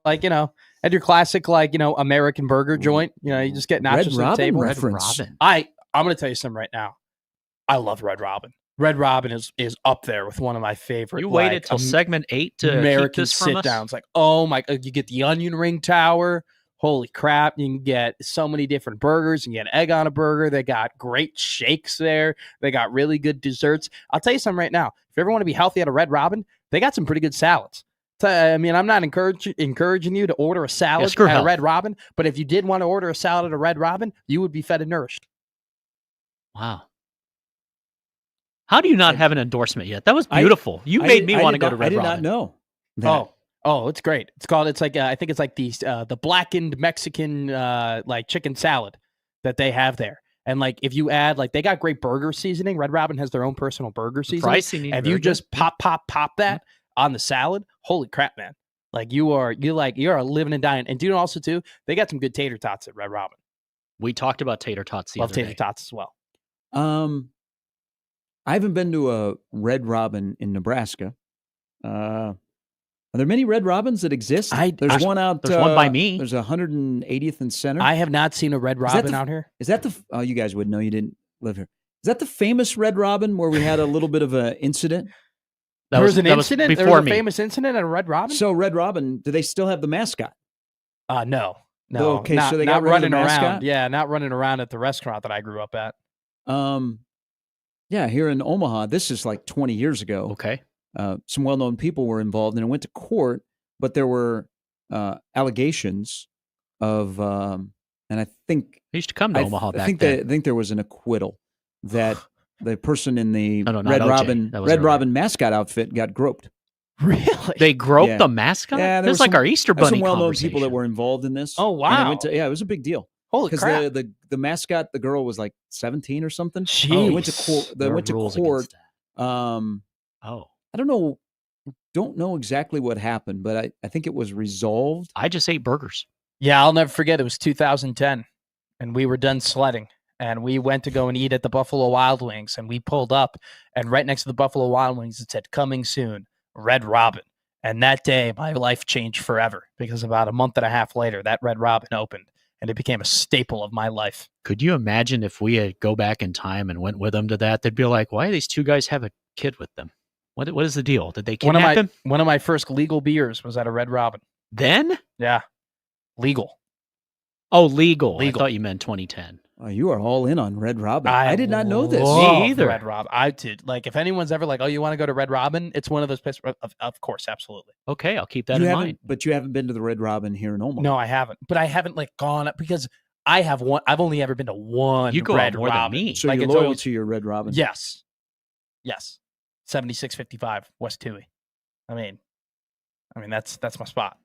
like, at your classic, like, American burger joint, you just get nachos
Red
at the
Robin
table.
reference.
Robin.
I'm going to tell you something right now. I love Red Robin. Red Robin is up there with one of my favorite.
You waited till segment 8 to
American
keep this from
sit
us?
downs. Like, oh my, you get the onion ring tower. Holy crap. You can get so many different burgers. You can get egg on a burger. They got great shakes there. They got really good desserts. I'll tell you something right now. If you ever want to be healthy at a Red Robin, they got some pretty good salads. I mean, I'm not encouraging you to order a salad at a Red Robin, but if you did want to order a salad at a Red Robin, you would be fed and nourished.
Wow. How do you not have an endorsement yet? That was beautiful. You made me want to go to Red Robin.
I did not know that.
Oh, it's great. It's like I think it's like the blackened Mexican like chicken salad that they have there. And like if you add like they got great burger seasoning. Red Robin has their own personal burger seasoning.
Pricing.
If you just pop that on the salad, holy crap, man! Like you're living and dying. And do you know also too? They got some good tater tots at Red Robin.
We talked about tater tots the
Love
other
tater
day.
tots as well.
I haven't been to a Red Robin in Nebraska. Are there many Red Robins that exist? There's one out.
There's one by me.
There's 180th and Center.
I have not seen a Red Robin out here.
Is that the? Oh, you guys would know. You didn't live here. Is that the famous Red Robin where we had a little bit of an incident?
There was an incident. There was a
me.
famous incident at a Red Robin.
So Red Robin, do they still have the mascot?
No.
Okay,
not,
so they
not
got rid
running
of the mascot?
around. Yeah, not running around at the restaurant that I grew up at.
Yeah, here in Omaha, this is like 20 years ago.
Okay.
Some well-known people were involved, and it went to court, but there were allegations of, and I think
I used to come to Omaha back
I
then.
think there was an acquittal that the person in the
No, not
Red
OJ.
Robin mascot outfit got groped.
Really?
They groped
Yeah.
the mascot?
Yeah,
That's like our Easter
There's
Bunny
some well-known
conversation.
people that were involved in this.
Oh,
And
wow.
it was a big deal.
Holy
Because
crap.
the mascot, the girl was like 17 or something.
Jeez.
They went to court. They
There are
went to
rules
court.
against that. Oh.
I don't know exactly what happened, but I think it was resolved.
I just ate burgers.
Yeah, I'll never forget. It was 2010, and we were done sledding, and we went to go and eat at the Buffalo Wild Wings, and we pulled up, and right next to the Buffalo Wild Wings, it said, "Coming soon, Red Robin." And that day, my life changed forever because about a month and a half later, that Red Robin opened, and it became a staple of my life.
Could you imagine if we had go back in time and went with them to that? They'd be like, why do these two guys have a kid with them? What is the deal? Did they kidnap him?
One of my first legal beers was at a Red Robin.
Then?
Yeah, legal.
Oh, legal. I
Legal.
thought you meant 2010.
Oh, you are all in on Red Robin. I did not know this.
love
Me either.
Red Robin. I did. Like, if anyone's ever like, "Oh, you want to go to Red Robin?" It's one of those places. Of course, absolutely.
Okay, I'll keep that
You
in
haven't-
mind.
But you haven't been to the Red Robin here in Omaha.
No, I haven't. But I haven't like gone because I have one. I've only ever been to one.
You go out
Red
more than
Robin.
me.
So
Like,
you're
it's
loyal
always-
to your Red Robin.
Yes. 7655 West Toohey. I mean, that's my spot.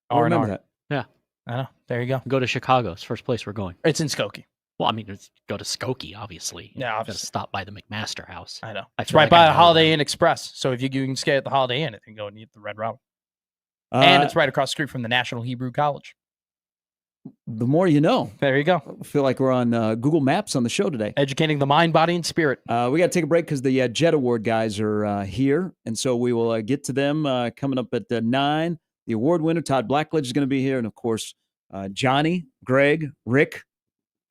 I remember
R&R.
that.
I know. There you go.
Go to Chicago. It's the first place we're going.
It's in Skokie.
Well, I mean, go to Skokie, obviously.
Yeah,
Got to
obviously.
stop by the McMaster house.
I know.
I
It's
feel
right
like
by
I
the
know
Holiday
them.
Inn Express. So if you can stay at the Holiday Inn, I can go and eat the Red Robin.
Uh,
And it's right across the street from the National Hebrew College.
the more you know.
There you go.
I feel like we're on Google Maps on the show today.
Educating the mind, body, and spirit.
We got to take a break because the Jet Award guys are here. And so we will get to them coming up at 9. The award winner, Todd Blackledge, is going to be here. And, of course, Johnny, Greg, Rick,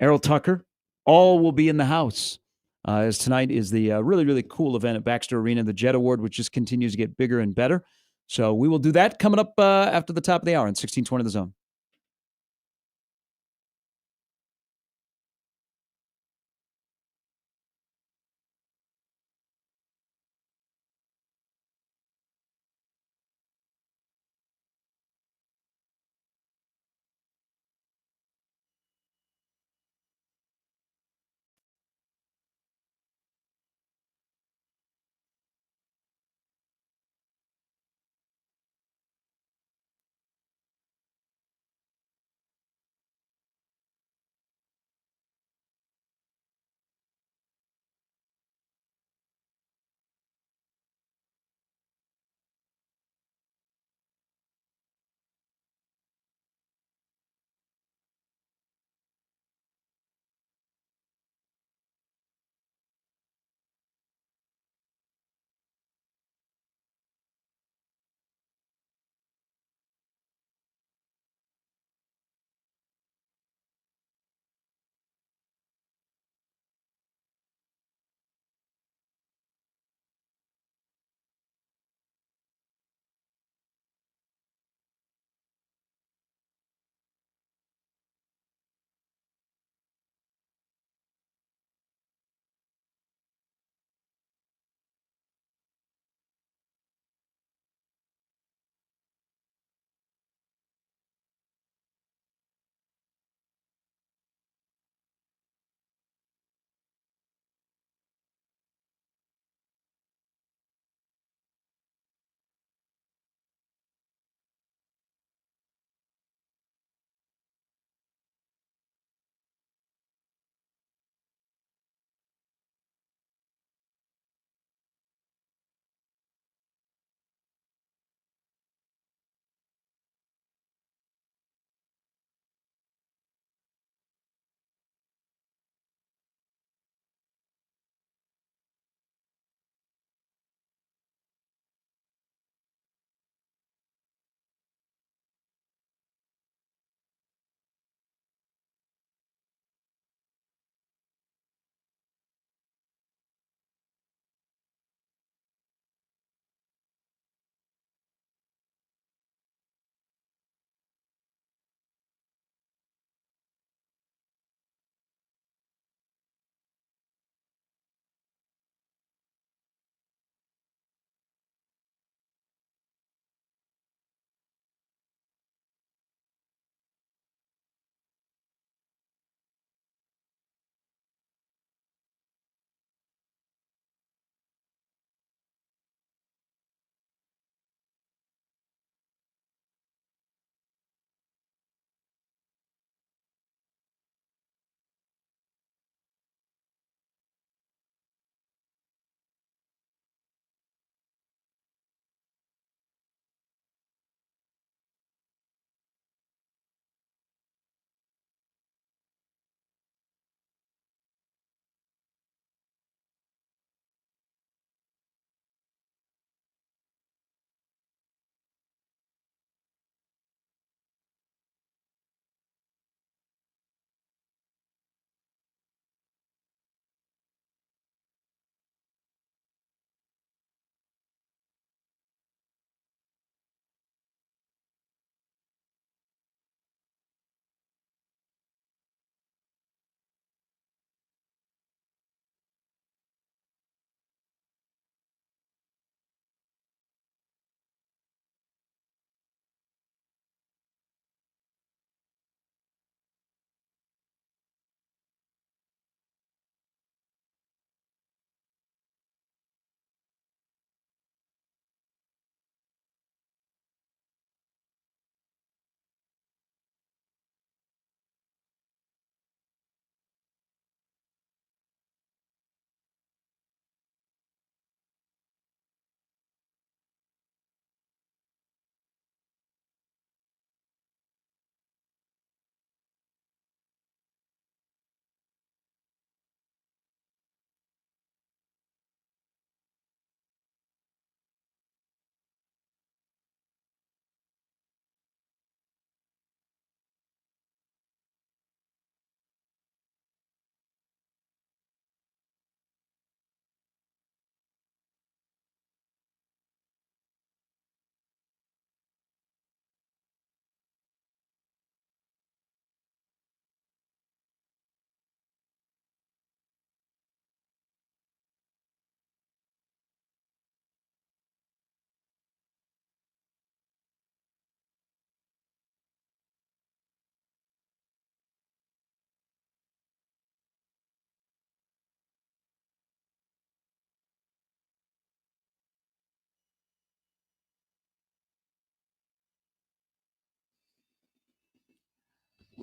Errol Tucker, all will be in the house. as tonight is the really, really cool event at Baxter Arena, the Jet Award, which just continues to get bigger and better. So we will do that coming up after the top of the hour on 1620 The Zone.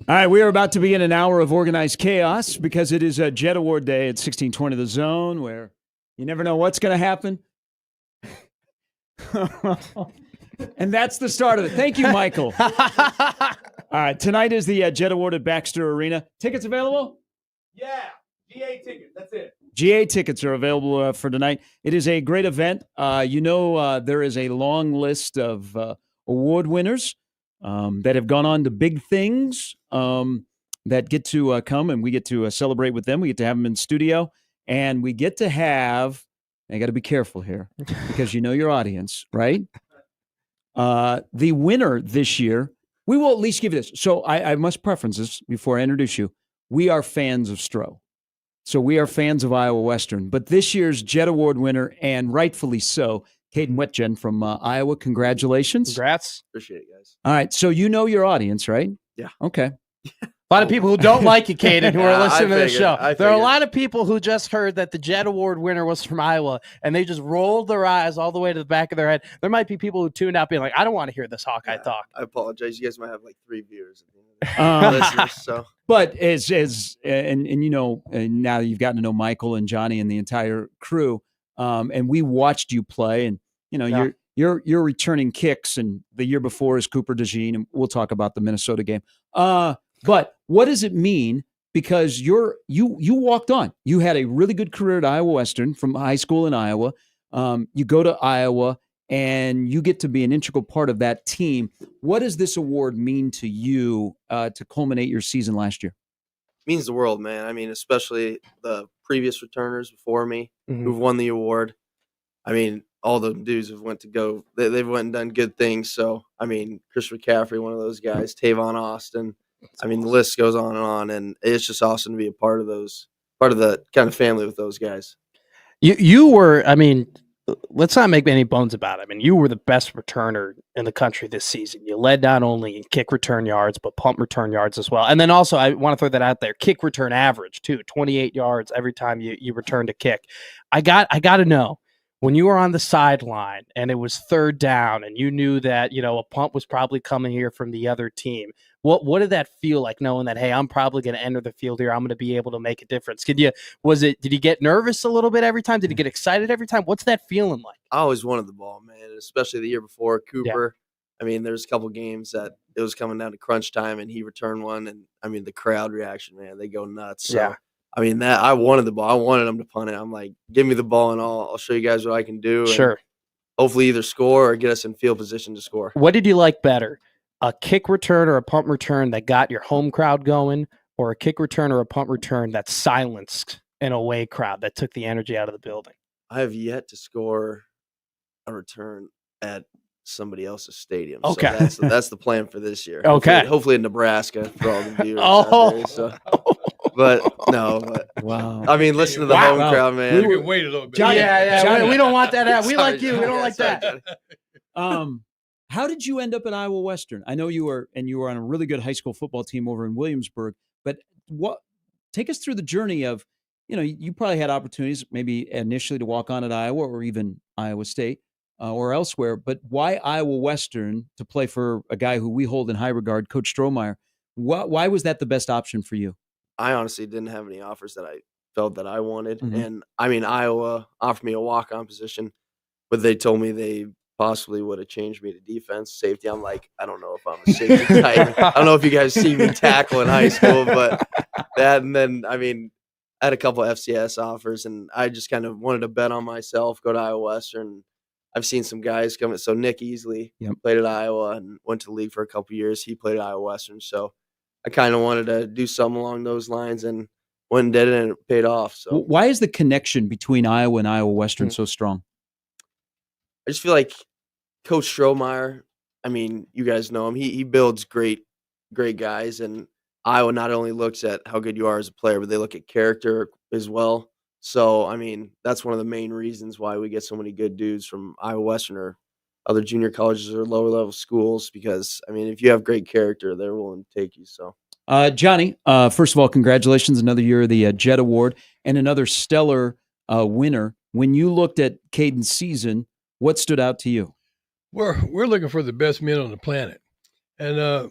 All right, we are about to begin an hour of organized chaos because it is a Jet Award Day at 1620 The Zone, where you never know what's going to happen. And that's the start of it. Thank you, Michael. All right, tonight is the Jet Award at Baxter Arena. Tickets available?
Yeah, GA tickets. That's it.
GA tickets are available for tonight. It is a great event. There is a long list of award winners that have gone on to big things that get to come, and we get to celebrate with them. We get to have them in studio, and we get to have, I got to be careful here because you know your audience, right? The winner this year, we will at least give you this. So I must preference this before I introduce you. We are fans of Stroh. So we are fans of Iowa Western. But this year's Jet Award winner, and rightfully so, Caden Wetjen from Iowa. Congratulations.
Congrats.
Appreciate it, guys.
All right. So you know your audience, right?
Yeah.
Okay.
A lot of people who don't like you, Caden, who are listening to the show. There are a
figured.
lot of people who just heard that the Jet Award winner was from Iowa, and they just rolled their eyes all the way to the back of their head. There might be people who tuned out being like, I don't want to hear this Hawkeye talk.
I apologize. You guys might have like 3 viewers. Listeners, so.
But and you know, now you've gotten to know Michael and Johnny and the entire crew, and we watched you play, and you know, you're returning kicks, and the year before is Cooper DeJean, and we'll talk about the Minnesota game. But what does it mean? Because you walked on. You had a really good career at Iowa Western from high school in Iowa. You go to Iowa and you get to be an integral part of that team. What does this award mean to you to culminate your season last year?
It means the world, man. I mean, especially the previous returners before me who've won the award. I mean, all the dudes have went to go. They've went and done good things. So, I mean, Chris McCaffrey, one of those guys, Tavon Austin. I mean, the list goes on, and it's just awesome to be a part of the kind of family with those guys.
You were, I mean, let's not make any bones about it. I mean, you were the best returner in the country this season. You led not only in kick return yards, but punt return yards as well. And then also, I want to throw that out there, kick return average too, 28 yards every time you returned a kick. I got to know, when you were on the sideline and it was third down and you knew that, you know, a punt was probably coming here from the other team, what did that feel like, knowing that, hey, I'm probably going to enter the field here, I'm going to be able to make a difference? Did you get nervous a little bit every time? Did you get excited every time? What's that feeling like?
I always wanted the ball, man, especially the year before Cooper. Yeah. I mean, there's a couple games that it was coming down to crunch time and he returned one, and I mean, the crowd reaction, man, they go nuts. So, yeah. I mean, that I wanted the ball. I wanted him to punt it. I'm like, give me the ball and I'll show you guys what I can do.
Sure.
And hopefully either score or get us in field position to score.
What did you like better? A kick return or a punt return that got your home crowd going, or a kick return or a punt return that silenced an away crowd, that took the energy out of the building?
I have yet to score a return at somebody else's stadium.
Okay.
So that's the plan for this year.
Okay.
Hopefully in Nebraska for all the viewers out there. So. But
wow.
I mean, listen to the home crowd, man.
You can wait a little bit.
Johnny,
we don't want that. We
Sorry,
like you. We don't like that.
How did you end up at Iowa Western? I know you were on a really good high school football team over in Williamsburg, but take us through the journey of, you know, you probably had opportunities maybe initially to walk on at Iowa or even Iowa State or elsewhere, but why Iowa Western to play for a guy who we hold in high regard, Coach Strohmeyer? Why was that the best option for you?
I honestly didn't have any offers that I felt that I wanted.
Mm-hmm.
And I mean, Iowa offered me a walk-on position, but they told me they possibly would have changed me to defense, safety. I'm like, I don't know if I'm a safety type. I don't know if you guys see me tackle in high school, but that, and then, I mean, I had a couple of FCS offers, and I just kind of wanted to bet on myself, go to Iowa Western. I've seen some guys come. So Nick Easley played at Iowa and went to the league for a couple of years. He played at Iowa Western. So I kind of wanted to do something along those lines, and went and did it, and it paid off. So
why is the connection between Iowa and Iowa Western so strong?
I just feel like Coach Strohmeyer, I mean, you guys know him. He builds great guys, and Iowa not only looks at how good you are as a player, but they look at character as well. So, I mean, that's one of the main reasons why we get so many good dudes from Iowa Western or other junior colleges or lower level schools, because, I mean, if you have great character, they're willing to take you. So,
Johnny, first of all, congratulations. Another year of the Jet Award and another stellar winner. When you looked at Caden's season, what stood out to you?
We're looking for the best men on the planet. And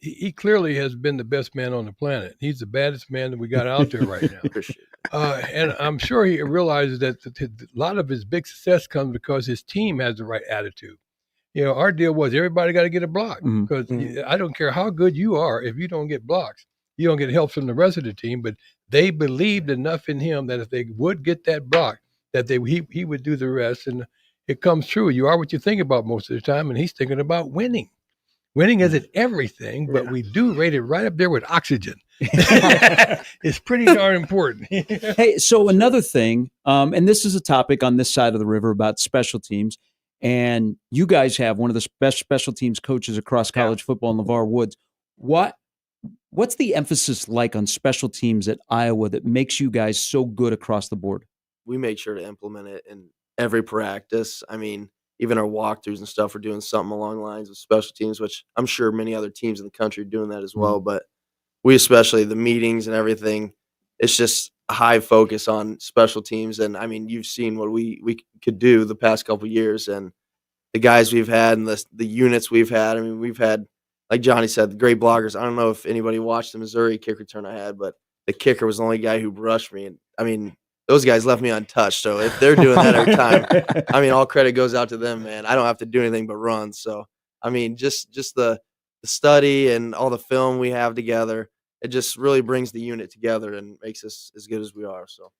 he clearly has been the best man on the planet. He's the baddest man that we got out there right now.
Appreciate it.
And I'm sure he realizes that a lot of his big success comes because his team has the right attitude. You know, our deal was everybody got to get a block because I don't care how good you are. If you don't get blocks, you don't get help from the rest of the team. But they believed enough in him that if they would get that block, that he would do the rest. And it comes true. You are what you think about most of the time, and he's thinking about winning. Winning isn't everything, but we do rate it right up there with oxygen. It's pretty darn important.
Hey, so another thing, and this is a topic on this side of the river about special teams, and you guys have one of the best special teams coaches across college football, LeVar Woods. What's the emphasis like on special teams at Iowa that makes you guys so good across the board?
We make sure to implement it in every practice. I mean, even our walkthroughs and stuff, we're doing something along the lines of special teams, which I'm sure many other teams in the country are doing that as well. But we, especially the meetings and everything, it's just a high focus on special teams. And I mean, you've seen what we could do the past couple of years, and the guys we've had and the units we've had. I mean, we've had, like Johnny said, the great blockers. I don't know if anybody watched the Missouri kick return I had, but the kicker was the only guy who brushed me. And I mean, those guys left me untouched. So if they're doing that every time, I mean, all credit goes out to them, man. I don't have to do anything but run. So, I mean, just the study and all the film we have together, it just really brings the unit together and makes us as good as we are. So.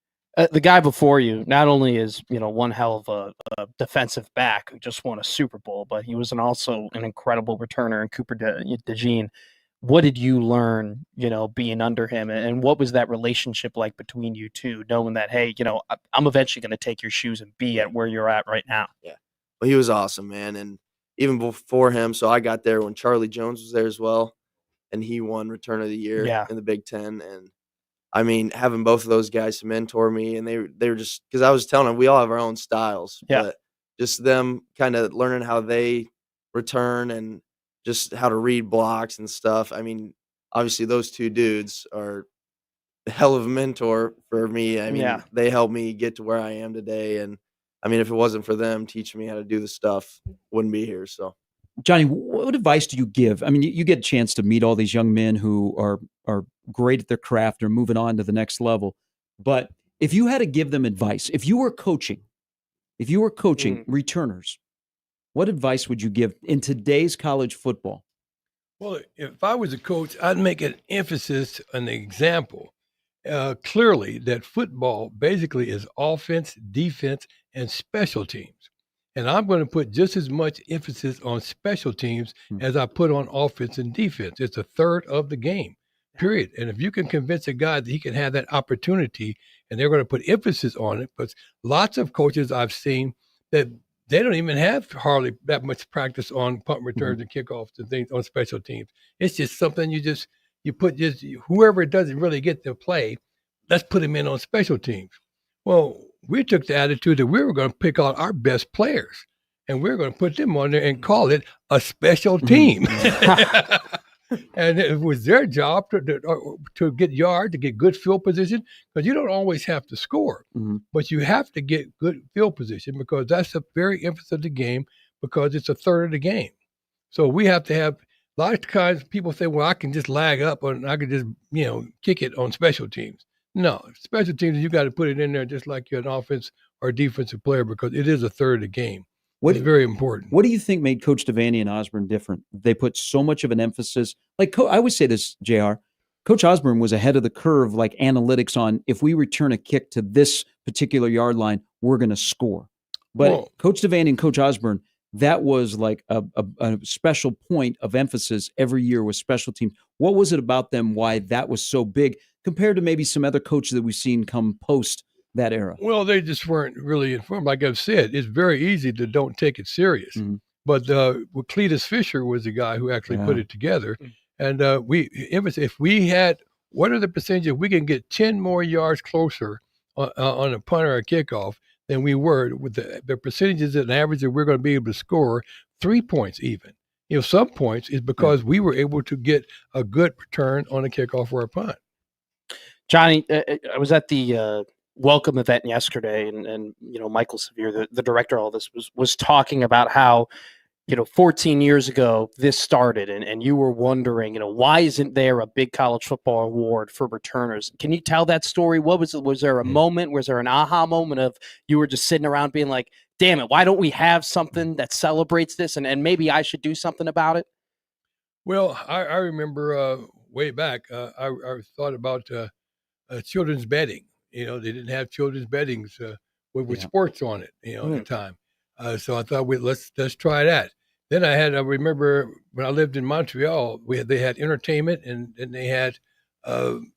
The guy before you not only is, one hell of a defensive back who just won a Super Bowl, but he was also an incredible returner in Cooper DeJean. What did you learn, being under him, and what was that relationship like between you two, knowing that, hey, I'm eventually going to take your shoes and be at where you're at right now?
Yeah. Well, he was awesome, man. And even before him, so I got there when Charlie Jones was there as well, and he won Return of the Year in the Big Ten. And I mean, having both of those guys to mentor me, and they were just, because I was telling them we all have our own styles, but just them kind of learning how they return and just how to read blocks and stuff. I mean, obviously those two dudes are a hell of a mentor for me. I mean, they helped me get to where I am today. And I mean, if it wasn't for them teaching me how to do the stuff, I wouldn't be here. So,
Johnny, what advice do you give? I mean, you get a chance to meet all these young men who are great at their craft or moving on to the next level. But if you had to give them advice, if you were coaching returners, what advice would you give in today's college football?
Well, if I was a coach, I'd make an emphasis on the example. Clearly, that football basically is offense, defense, and special teams. And I'm going to put just as much emphasis on special teams as I put on offense and defense. It's a third of the game, period. And if you can convince a guy that he can have that opportunity, and they're going to put emphasis on it, but lots of coaches I've seen that they don't even have hardly that much practice on punt returns and kickoffs and things on special teams. It's just something you put whoever doesn't really get to play, let's put him in on special teams. Well, we took the attitude that we were going to pick out our best players and we we're going to put them on there and call it a special team. And it was their job to get yards, to get good field position, because you don't always have to score, but you have to get good field position because that's the very emphasis of the game, because it's a third of the game. So we have to have a lot of times people say, well, I can just lag up and I can just, kick it on special teams. No, special teams, you got to put it in there just like you're an offense or defensive player, because it is a third of the game. It's very important.
What do you think made Coach Devaney and Osborne different? They put so much of an emphasis. Like I always say this, JR, Coach Osborne was ahead of the curve, like analytics on if we return a kick to this particular yard line, we're going to score. But Coach Devaney and Coach Osborne, that was like a special point of emphasis every year with special teams. What was it about them, why that was so big compared to maybe some other coaches that we've seen come post that era?
Well, they just weren't really informed. Like I've said, it's very easy to don't take it serious. But Cletus Fisher was the guy who actually put it together. And if we had, what are the percentages? We can get 10 more yards closer on a punt or a kickoff than we were with the percentages and average that we're going to be able to score 3 points even. Some points is because we were able to get a good return on a kickoff or a punt.
Johnny, I was at the welcome event yesterday, and Michael Severe, the director of all this, was talking about how 14 years ago, this started and you were wondering, why isn't there a big college football award for returners? Can you tell that story? Was there a moment? Was there an aha moment of you were just sitting around being like, damn it, why don't we have something that celebrates this? And maybe I should do something about it?
Well, I remember way back, I thought about children's bedding. They didn't have children's beddings with sports on it, at the time. So I thought, let's try that. Then I remember when I lived in Montreal, they had entertainment and they had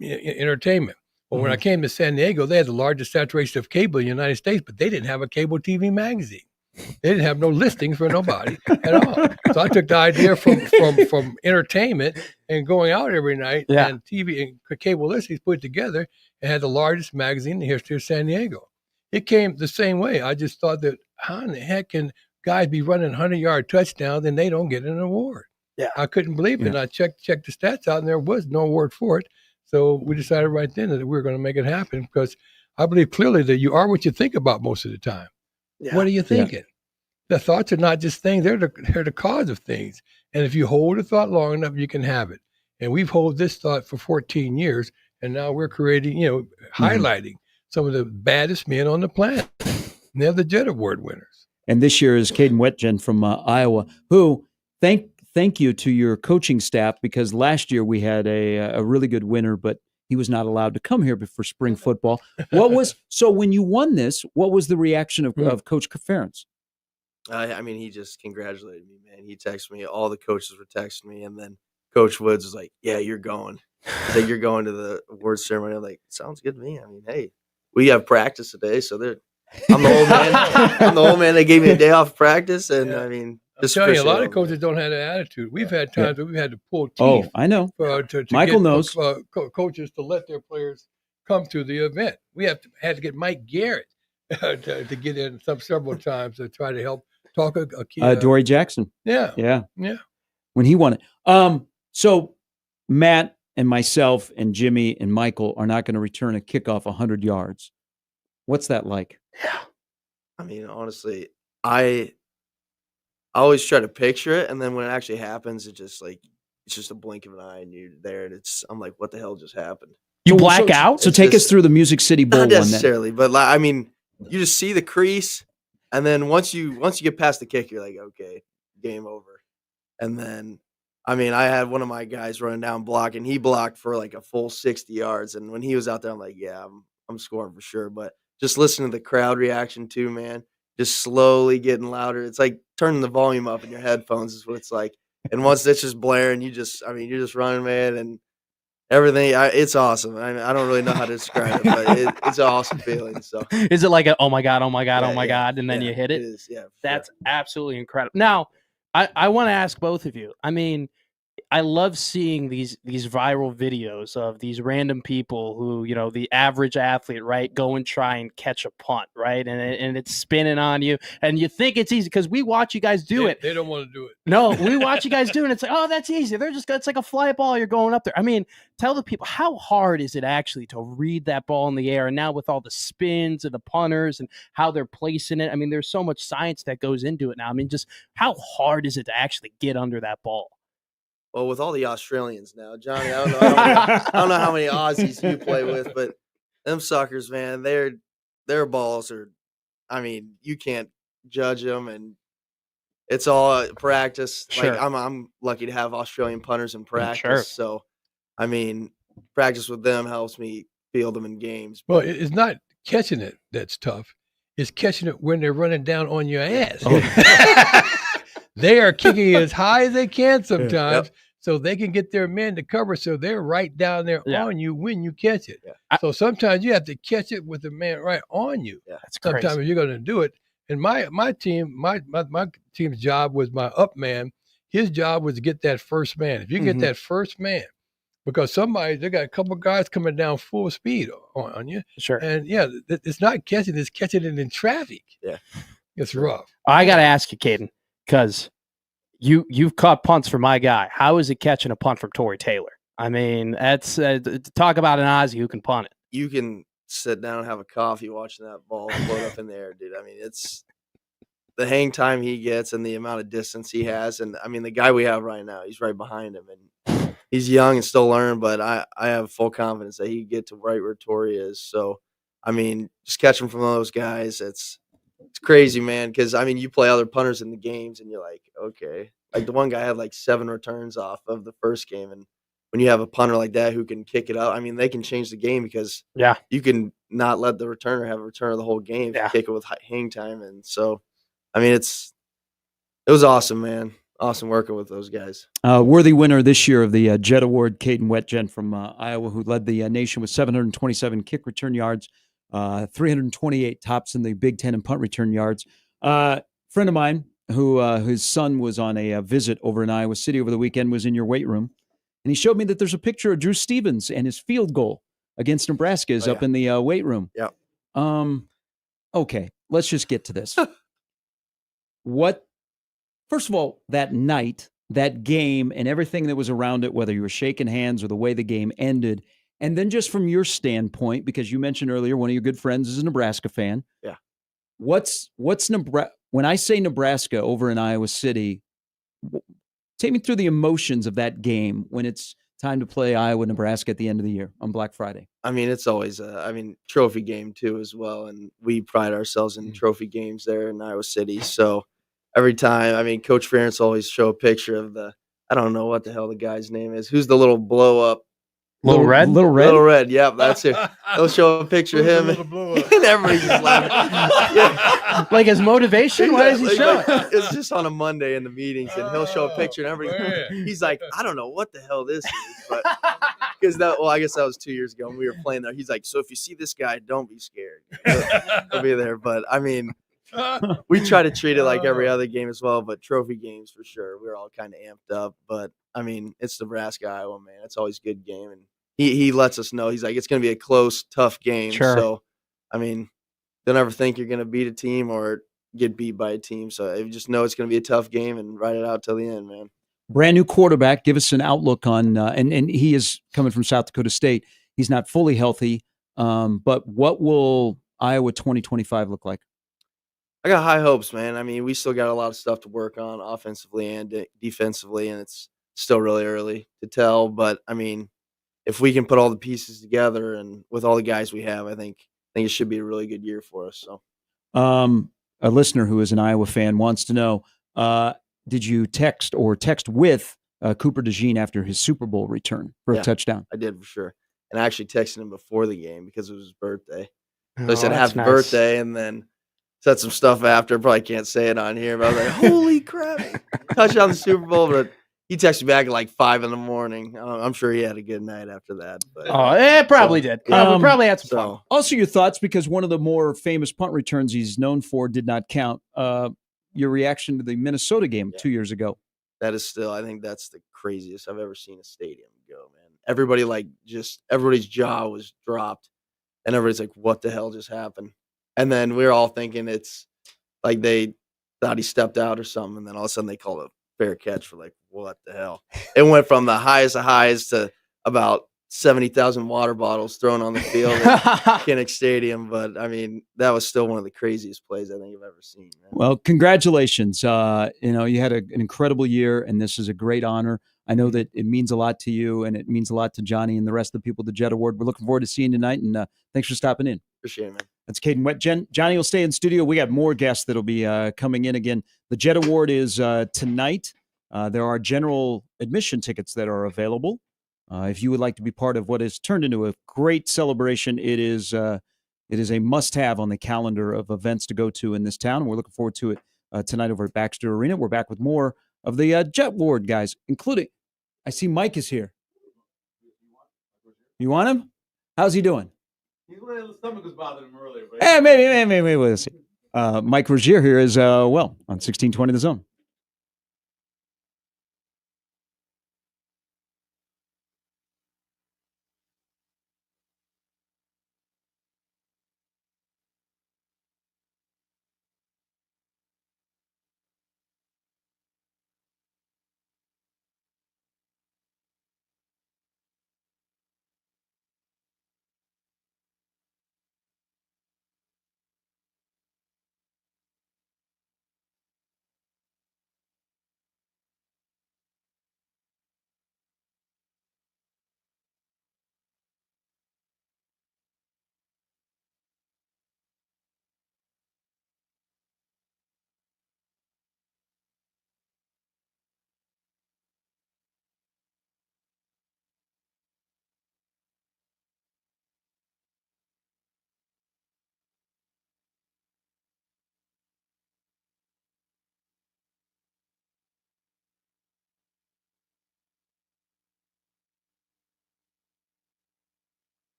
entertainment. Well, when I came to San Diego, they had the largest saturation of cable in the United States, but they didn't have a cable TV magazine. They didn't have no listings for nobody at all. So I took the idea from entertainment and going out every night and TV and cable listings, put it together, and had the largest magazine in the history of San Diego. It came the same way. I just thought that how in the heck can guys be running 100-yard touchdowns and they don't get an award? Yeah, I couldn't believe it. And I checked the stats out, and there was no award for it. So we decided right then that we were going to make it happen because I believe clearly that you are what you think about most of the time. Yeah. What are you thinking? The thoughts are not just things; they're the cause of things. And if you hold a thought long enough, you can have it. And we've held this thought for 14 years, and now we're creating, highlighting some of the baddest men on the planet. And they're the Jet Award winners.
And this year is Caden Wetjen from Iowa, who thank you to your coaching staff, because last year we had a really good winner, but he was not allowed to come here for spring football. So when you won this, what was the reaction of Coach Ferentz?
He just congratulated me, man. He texted me. All the coaches were texting me, and then Coach Woods was like, "Yeah, you're going. He's like, you're going to the award ceremony." I'm like, "Sounds good to me." Hey, we have practice today, so I'm the old man. I'm the old man. They gave me a day off of practice, and
I'm telling you, a lot of coaches don't have that attitude. We've had times where we've had to pull teeth.
Oh, I know.
To
Michael
get,
knows.
Coaches to let their players come to the event. We had to get Mike Garrett to get in several times to try to help talk a kid.
Dory Jackson.
Yeah.
When he won it. So Matt and myself and Jimmy and Michael are not going to return a kickoff 100 yards. What's that like?
Yeah. Honestly, I always try to picture it, and then when it actually happens, it's just a blink of an eye, and you're there, and I'm like, what the hell just happened?
You black out?
So take us through the Music City Bowl one.
Not necessarily, but you just see the crease, and then once you get past the kick, you're like, okay, game over. And then, I had one of my guys running down blocking. He blocked for like a full 60 yards, and when he was out there, I'm like, yeah, I'm scoring for sure. But just listening to the crowd reaction too, man, just slowly getting louder. It's like turning the volume up in your headphones is what it's like. And once it's just blaring, you're just running, man, and everything. It's awesome. I don't really know how to describe it, but it's an awesome feeling. So
is it like oh my God, and then you hit it?
It is, yeah.
That's absolutely incredible. Now, I want to ask both of you. I love seeing these viral videos of these random people who, the average athlete, right, go and try and catch a punt, right, and it's spinning on you, and you think it's easy because we watch you guys do it.
They don't want to do it.
No, we watch you guys do it, and it's like, oh, that's easy. It's like a fly ball. You're going up there. Tell the people, how hard is it actually to read that ball in the air, and now with all the spins and the punters and how they're placing it. There's so much science that goes into it now. Just how hard is it to actually get under that ball?
Well, with all the Australians now, Johnny, I don't know how many Aussies you play with, but them suckers, man, their balls are, you can't judge them, and it's all practice.
Sure.
Like I'm lucky to have Australian punters in practice,
sure.
So practice with them helps me field them in games.
Well, it's not catching it that's tough; it's catching it when they're running down on your ass.
Oh.
They are kicking as high as they can sometimes. Yep. So they can get their men to cover, so they're right down there on you when you catch it. Yeah. So sometimes you have to catch it with the man right on you.
Yeah,
that's sometimes crazy. If you're going to do it. And my team's job was my up man. His job was to get that first man. If you get that first man, because they got a couple of guys coming down full speed on you.
Sure.
And it's not catching; it's catching it in traffic.
Yeah,
it's rough.
I got to ask you, Caden, because you've caught punts for my guy. How is it catching a punt from Tory Taylor? That's talk about an Aussie who can punt it.
You can sit down and have a coffee watching that ball float up in the air, dude. the hang time he gets and the amount of distance he has, and I mean the guy we have right now, he's right behind him, and he's young and still learning, but I have full confidence that he can get to right where Torrey is. So, I mean, just catching from those guys, it's crazy, man. Because I mean, you play other punters in the games, and you're like, okay, like the one guy had like 7 returns off of the first game, and when you have a punter like that who can kick it out, I mean, they can change the game because you can not let the returner have a return of the whole game, if you kick it with hang time, and so, I mean, it was awesome, man. Awesome working with those guys.
Worthy winner this year of the Jet Award, Caden Wetjen from Iowa, who led the nation with 727 kick return yards, 328 tops in the Big Ten in punt return yards. Friend of mine, who his son was on a visit over in Iowa City over the weekend, was in your weight room, and he showed me that there's a picture of Drew Stevens and his field goal against Nebraska is up in the weight room.
Yeah.
Okay, let's just get to this. First of all, that night, that game, and everything that was around it, whether you were shaking hands or the way the game ended, and then just from your standpoint, because you mentioned earlier one of your good friends is a Nebraska fan.
Yeah.
What's Nebraska? When I say Nebraska over in Iowa City, take me through the emotions of that game when it's time to play Iowa, Nebraska at the end of the year on Black Friday.
I mean, it's always trophy game too as well, and we pride ourselves in trophy games there in Iowa City. So every time, I mean, Coach Ferentz always show a picture of I don't know what the hell the guy's name is. Who's the little blow up?
Little Red?
Little Red?
Little Red, yep, that's it. They'll show a picture of him, and everybody's just laughing.
Like his motivation? Why does he show it?
It's just on a Monday in the meetings, and he'll show a picture, and everybody, he's like, I don't know what the hell this is, but because I guess that was 2 years ago when we were playing there. He's like, so if you see this guy, don't be scared. He'll be there, but I mean, we try to treat it like every other game as well, but trophy games for sure. We're all kind of amped up, but I mean, it's Nebraska, Iowa, man. It's always a good game, and he lets us know. He's like, it's going to be a close, tough game.
Sure.
So, I mean, don't ever think you're going to beat a team or get beat by a team. So you just know it's going to be a tough game and ride it out till the end, man.
Brand new quarterback. Give us an outlook on, and he is coming from South Dakota State. He's not fully healthy, but what will Iowa 2025 look like?
I got high hopes, man. I mean, we still got a lot of stuff to work on offensively and defensively, and it's still really early to tell. But I mean, if we can put all the pieces together and with all the guys we have, I think it should be a really good year for us. So,
a listener who is an Iowa fan wants to know: did you text with Cooper DeJean after his Super Bowl return for a touchdown?
I did for sure, and I actually texted him before the game because it was his birthday. So I
Oh,
said
that's
happy
nice.
birthday, and then said some stuff after. Probably can't say it on here, but I was like, holy crap, touchdown the Super Bowl. But he texted me back at like 5 a.m. I'm sure he had a good night after that. But
It probably did. Probably had some fun.
so
Also, your thoughts, because one of the more famous punt returns he's known for did not count. Your reaction to the Minnesota game 2 years ago.
that is still, I think that's the craziest I've ever seen a stadium go, man. Everybody everybody's jaw was dropped, and everybody's like, what the hell just happened? And then we were all thinking it's like they thought he stepped out or something, and then all of a sudden they called a fair catch for like, what the hell? It went from the highest of highs to about 70,000 water bottles thrown on the field at Kinnick Stadium. But I mean, that was still one of the craziest plays I think I've ever seen, man.
Well, congratulations. You had an incredible year, and this is a great honor. I know that it means a lot to you, and it means a lot to Johnny and the rest of the people at the Jet Award. We're looking forward to seeing you tonight, and thanks for stopping in.
Appreciate it, man.
That's Caden Wetjen. Johnny will stay in studio. We got more guests that'll be coming in again. The Jet Award is tonight. There are general admission tickets that are available. If you would like to be part of what has turned into a great celebration, it is a must-have on the calendar of events to go to in this town. And we're looking forward to it tonight over at Baxter Arena. We're back with more of the Jet Award guys, including, I see Mike is here. You want him? How's he doing?
His stomach was bothering him earlier. But
Maybe we'll see. Mike Rozier here is, on 1620 The Zone.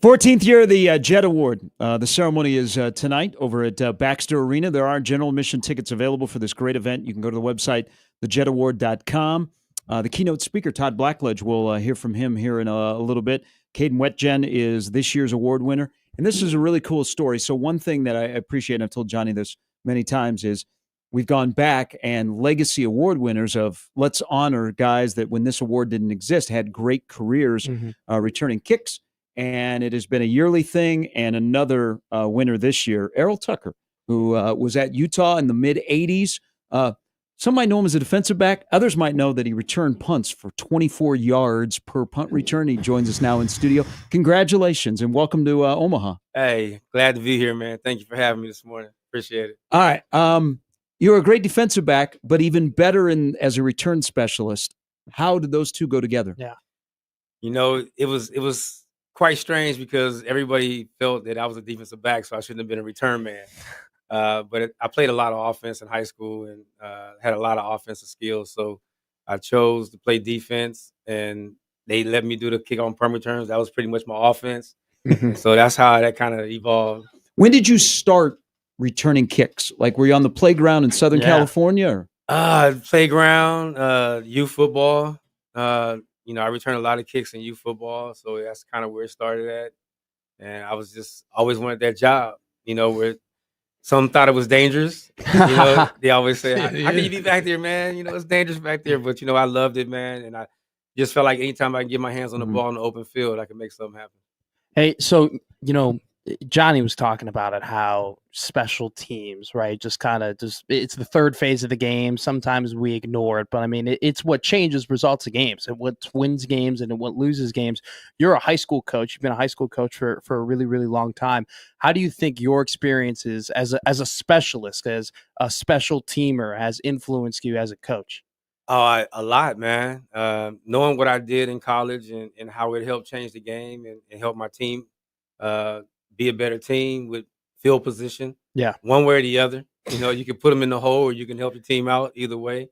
14th year of the Jet Award. The ceremony is tonight over at Baxter Arena. There are general admission tickets available for this great event. You can go to the website, thejetaward.com. The keynote speaker, Todd Blackledge, we'll hear from him here in a little bit. Caden Wetjen is this year's award winner. And this is a really cool story. So one thing that I appreciate, and I've told Johnny this many times, is we've gone back and legacy award winners of let's honor guys that when this award didn't exist had great careers returning kicks. And it has been a yearly thing. And another winner this year, Errol Tucker, who was at Utah in the mid-'80s. Some might know him as a defensive back. Others might know that he returned punts for 24 yards per punt return. He joins us now in studio. Congratulations and welcome to Omaha.
Hey, glad to be here, man. Thank you for having me this morning. Appreciate it.
All right. You're a great defensive back, but even better as a return specialist. How did those two go together?
Yeah.
You know, it was quite strange because everybody felt that I was a defensive back, so I shouldn't have been a return man. But I played a lot of offense in high school and had a lot of offensive skills. So I chose to play defense, and they let me do the kick on punt returns. That was pretty much my offense. So that's how that kind of evolved.
When did you start returning kicks? Like, were you on the playground in Southern California?
Playground, youth football. I returned a lot of kicks in youth football. So that's kind of where it started at. And I was just always wanted that job, where some thought it was dangerous. They always say, how can you be back there, man? It's dangerous back there. But, I loved it, man. And I just felt like anytime I can get my hands on the ball in the open field, I can make something happen.
Hey, so, Johnny was talking about it, how special teams, right? It's the third phase of the game. Sometimes we ignore it, but I mean, it's what changes results of games and what wins games and what loses games. You're a high school coach. You've been a high school coach for a really, really long time. How do you think your experiences as a specialist, as a special teamer has influenced you as a coach?
Oh, a lot, man. Knowing what I did in college and how it helped change the game and help my team be a better team with field position.
Yeah.
One way or the other. You can put them in the hole or you can help your team out either way.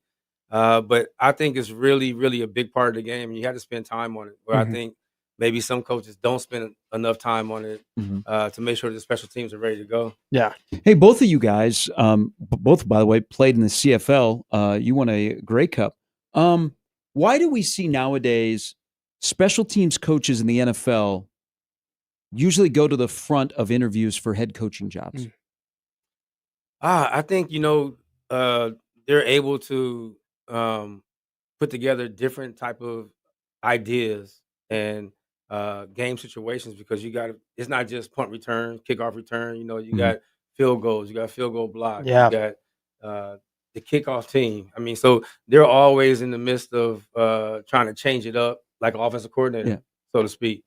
But I think it's really, really a big part of the game. And you have to spend time on it. Where I think maybe some coaches don't spend enough time on it to make sure the special teams are ready to go.
Yeah.
Hey, both of you guys, both, by the way, played in the CFL. You won a Grey Cup. Why do we see nowadays special teams coaches in the NFL usually go to the front of interviews for head coaching jobs?
I think, they're able to put together different type of ideas and game situations because it's not just punt return, kickoff return. You got field goals, you got field goal block, you got the kickoff team. I mean, so they're always in the midst of trying to change it up like an offensive coordinator, so to speak.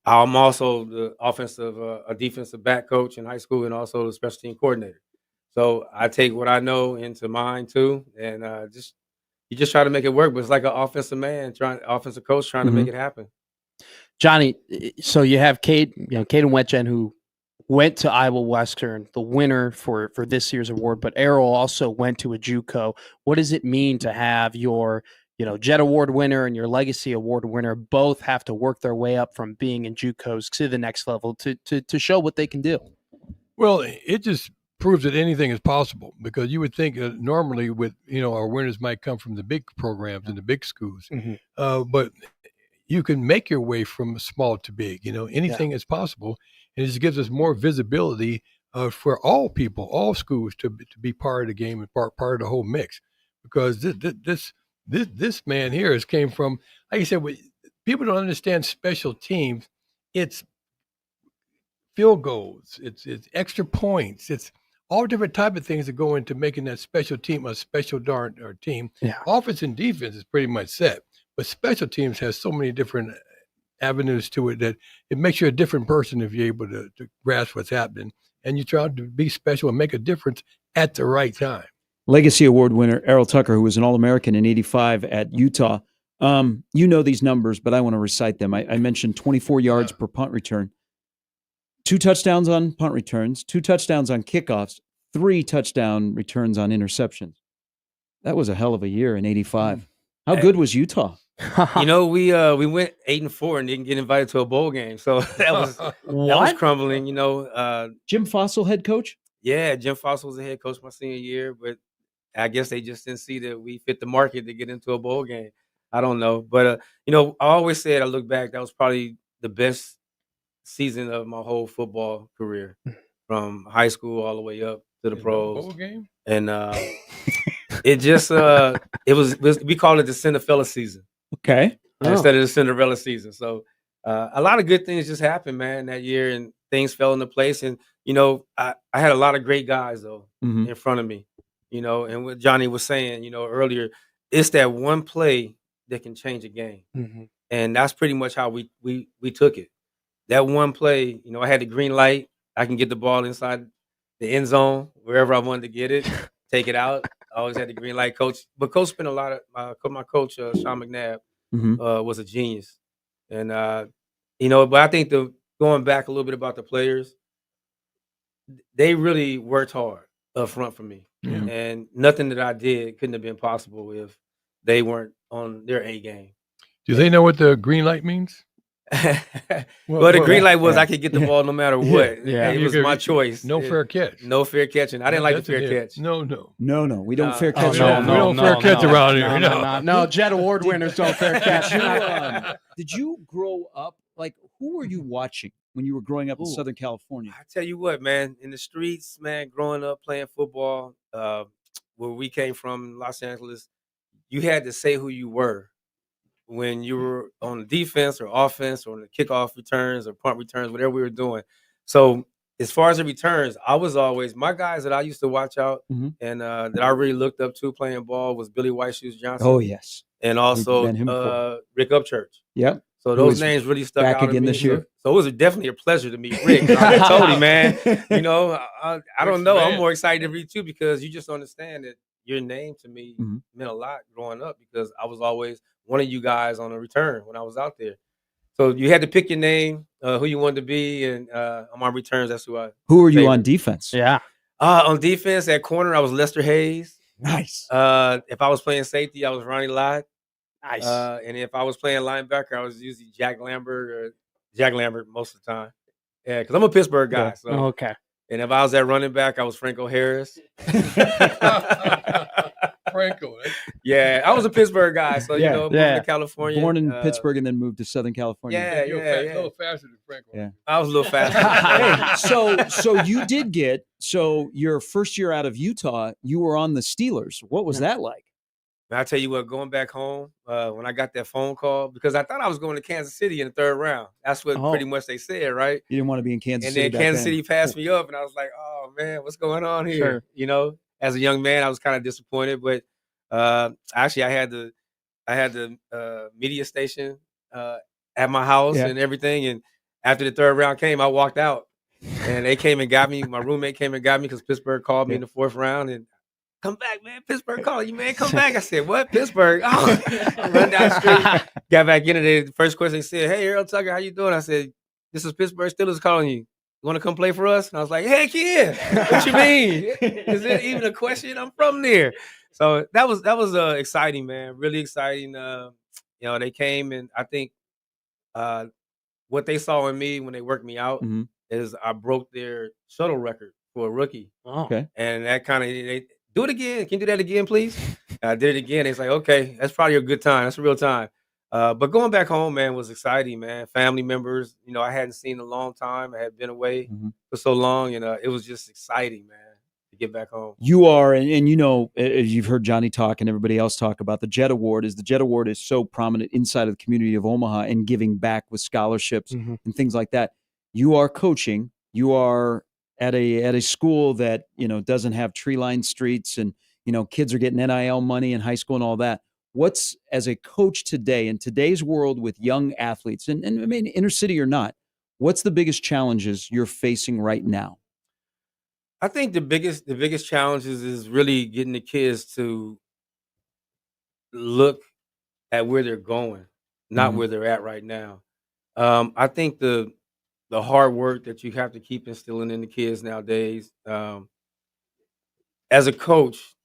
I'm also a defensive back coach in high school and also the special team coordinator. So I take what I know into mine too, and you just try to make it work. But it's like an offensive coach trying to make it happen.
Johnny, so you have Caden Wetjen, who went to Iowa Western, the winner for this year's award, but Errol also went to a JUCO. What does it mean to have your Jet Award winner and your Legacy Award winner both have to work their way up from being in JUCOs to the next level to show what they can do?
Well, it just proves that anything is possible because you would think normally with, our winners might come from the big programs and the big schools. But you can make your way from small to big, anything is possible. And it just gives us more visibility for all people, all schools to be part of the game and part of the whole mix because this man here came from, like I said, people don't understand special teams. It's field goals, it's extra points, it's all different type of things that go into making that special team a special team.
Yeah.
Offense and defense is pretty much set, but special teams has so many different avenues to it that it makes you a different person if you're able to grasp what's happening and you try to be special and make a difference at the right time.
Legacy Award winner Errol Tucker, who was an All-American in '85 at Utah. You know these numbers, but I want to recite them. I mentioned 24 yards per punt return, 2 touchdowns on punt returns, 2 touchdowns on kickoffs, 3 touchdown returns on interceptions. That was a hell of a year in '85. How good was Utah?
You know, we went 8-4 and didn't get invited to a bowl game, so that was
What?
crumbling. You know,
Jim Fossil, head coach.
yeah, Jim Fossil was the head coach my senior year, but I guess they just didn't see that we fit the market to get into a bowl game. I don't know, but you know, I always said I look back, that was probably the best season of my whole football career, from high school all the way up to the
In no
pros,
bowl game?
and it just we call it the Cinderella season
Okay.
instead of the Cinderella season. So a lot of good things just happened, man, that year, and things fell into place. And you know, I had a lot of great guys though
Mhm.
in front of me. You know, and what Johnny was saying, you know, earlier, it's that one play that can change a game,
Mhm.
and that's pretty much how we took it. That one play, you know, I had the green light. I can get the ball inside the end zone wherever I wanted to get it, take it out. I always had the green light, coach. But coach spent a lot of my coach, Sean McNabb,
Mhm.
was a genius. And you know, but I think the going back a little bit about the players, they really worked hard up front for me.
Yeah.
And nothing that I did couldn't have been possible if they weren't on their A game.
Do they know what the green light means?
Well, the green light was
yeah.
I could get the ball no matter what.
Yeah.
It
You
was
could-
my choice.
No fair catch.
No fair catching. I didn't like the
That's a
fair
hit.
catch.
No.
No, we don't
Nah.
fair
Oh,
catch.
we
no,
don't-
that.
we don't fair catch around here, no.
No, Jet Award winners don't fair catch.
Did you grow up like who were you watching when you were growing up in
Ooh.
Southern California?
I tell you what, man, in the streets, man, growing up playing football, where we came from in Los Angeles, you had to say who you were when you were on the defense or offense or on the kickoff returns or punt returns, whatever we were doing. So as far as the returns, I was always my guys that I used to watch out
Mhm.
and that I really looked up to playing ball was Billy White Shoes Johnson
Oh yes.
and
met
also
him before.
Rick Upchurch.
Yep.
So
Who
those
is
names really stuck
back
out
again
to me.
this year.
So it was definitely a pleasure to meet Rick. I told him, man. You know, I don't
Rick's
know.
the
I'm
man.
more excited to read too because you just understand that your name to me
Mhm.
meant a lot growing up because I was always one of you guys on a return when I was out there. So you had to pick your name, who you wanted to be, and on my returns, that's who I.
Who were you on
favored.
defense?
Yeah.
On defense at corner, I was Lester Hayes.
Nice.
If I was playing safety, I was Ronnie Lott.
Nice.
And if I was playing linebacker, I was usually Jack Lambert most of the time. Yeah, because I'm a Pittsburgh guy.
Yeah.
So,
Okay.
and if I was at running back, I was Franco Harris.
Franco.
Yeah, I was a Pittsburgh guy. So
Yeah.
you know, moving
Yeah.
to California,
Born in Pittsburgh and then moved to Southern California.
Yeah,
You're
yeah,
a
yeah.
little faster than Franco.
Yeah.
I was a little faster.
Hey, so you did get your first year out of Utah, you were on the Steelers. What was that like?
But I tell you what, going back home, when I got that phone call, because I thought I was going to Kansas City in the third round. That's what
Oh.
pretty much they said, right?
You didn't want to be in Kansas
And
City.
then
back
Kansas
then.
City passed me up, and I was like, "Oh man, what's going on here?"
Sure.
You know, as a young man, I was kind of disappointed, but actually, I had the media station at my house
Yeah.
and everything. And after the third round came, I walked out, and they came and got me. My roommate came and got me because Pittsburgh called me in the fourth round and. Come back, man. Pittsburgh calling you, man. Come back. I said, what? Pittsburgh? Oh. I run down the street. Got back in there. The first question they said, hey, Earl Tucker, how you doing? I said, this is Pittsburgh Steelers calling you. You want to come play for us? And I was like, heck yeah. What you mean? Is it even a question? I'm from there. So that was exciting, man. Really exciting. You know, they came and I think what they saw in me when they worked me out
Mhm.
is I broke their shuttle record for a rookie.
Oh.
Okay.
And that kind of they do it again. Can you do that again, please? I did it again. It's like, okay, that's probably a good time. That's a real time. But going back home, man, was exciting, man. Family members, you know, I hadn't seen in a long time. I had been away
Mhm.
for so long, and it was just exciting, man, to get back home.
You are, and you know, as you've heard Johnny talk and everybody else talk about the Jet Award, is the Jet Award is so prominent inside of the community of Omaha and giving back with scholarships
Mhm.
and things like that. You are coaching. You are at a school that doesn't have tree-lined streets, and kids are getting NIL money in high school and all that. What's, as a coach today in today's world with young athletes, and I mean inner city or not, what's the biggest challenges you're facing right now?
I think the biggest challenges is really getting the kids to look at where they're going, not
Mhm.
where they're at right now. I think the hard work that you have to keep instilling in the kids nowadays. As a coach,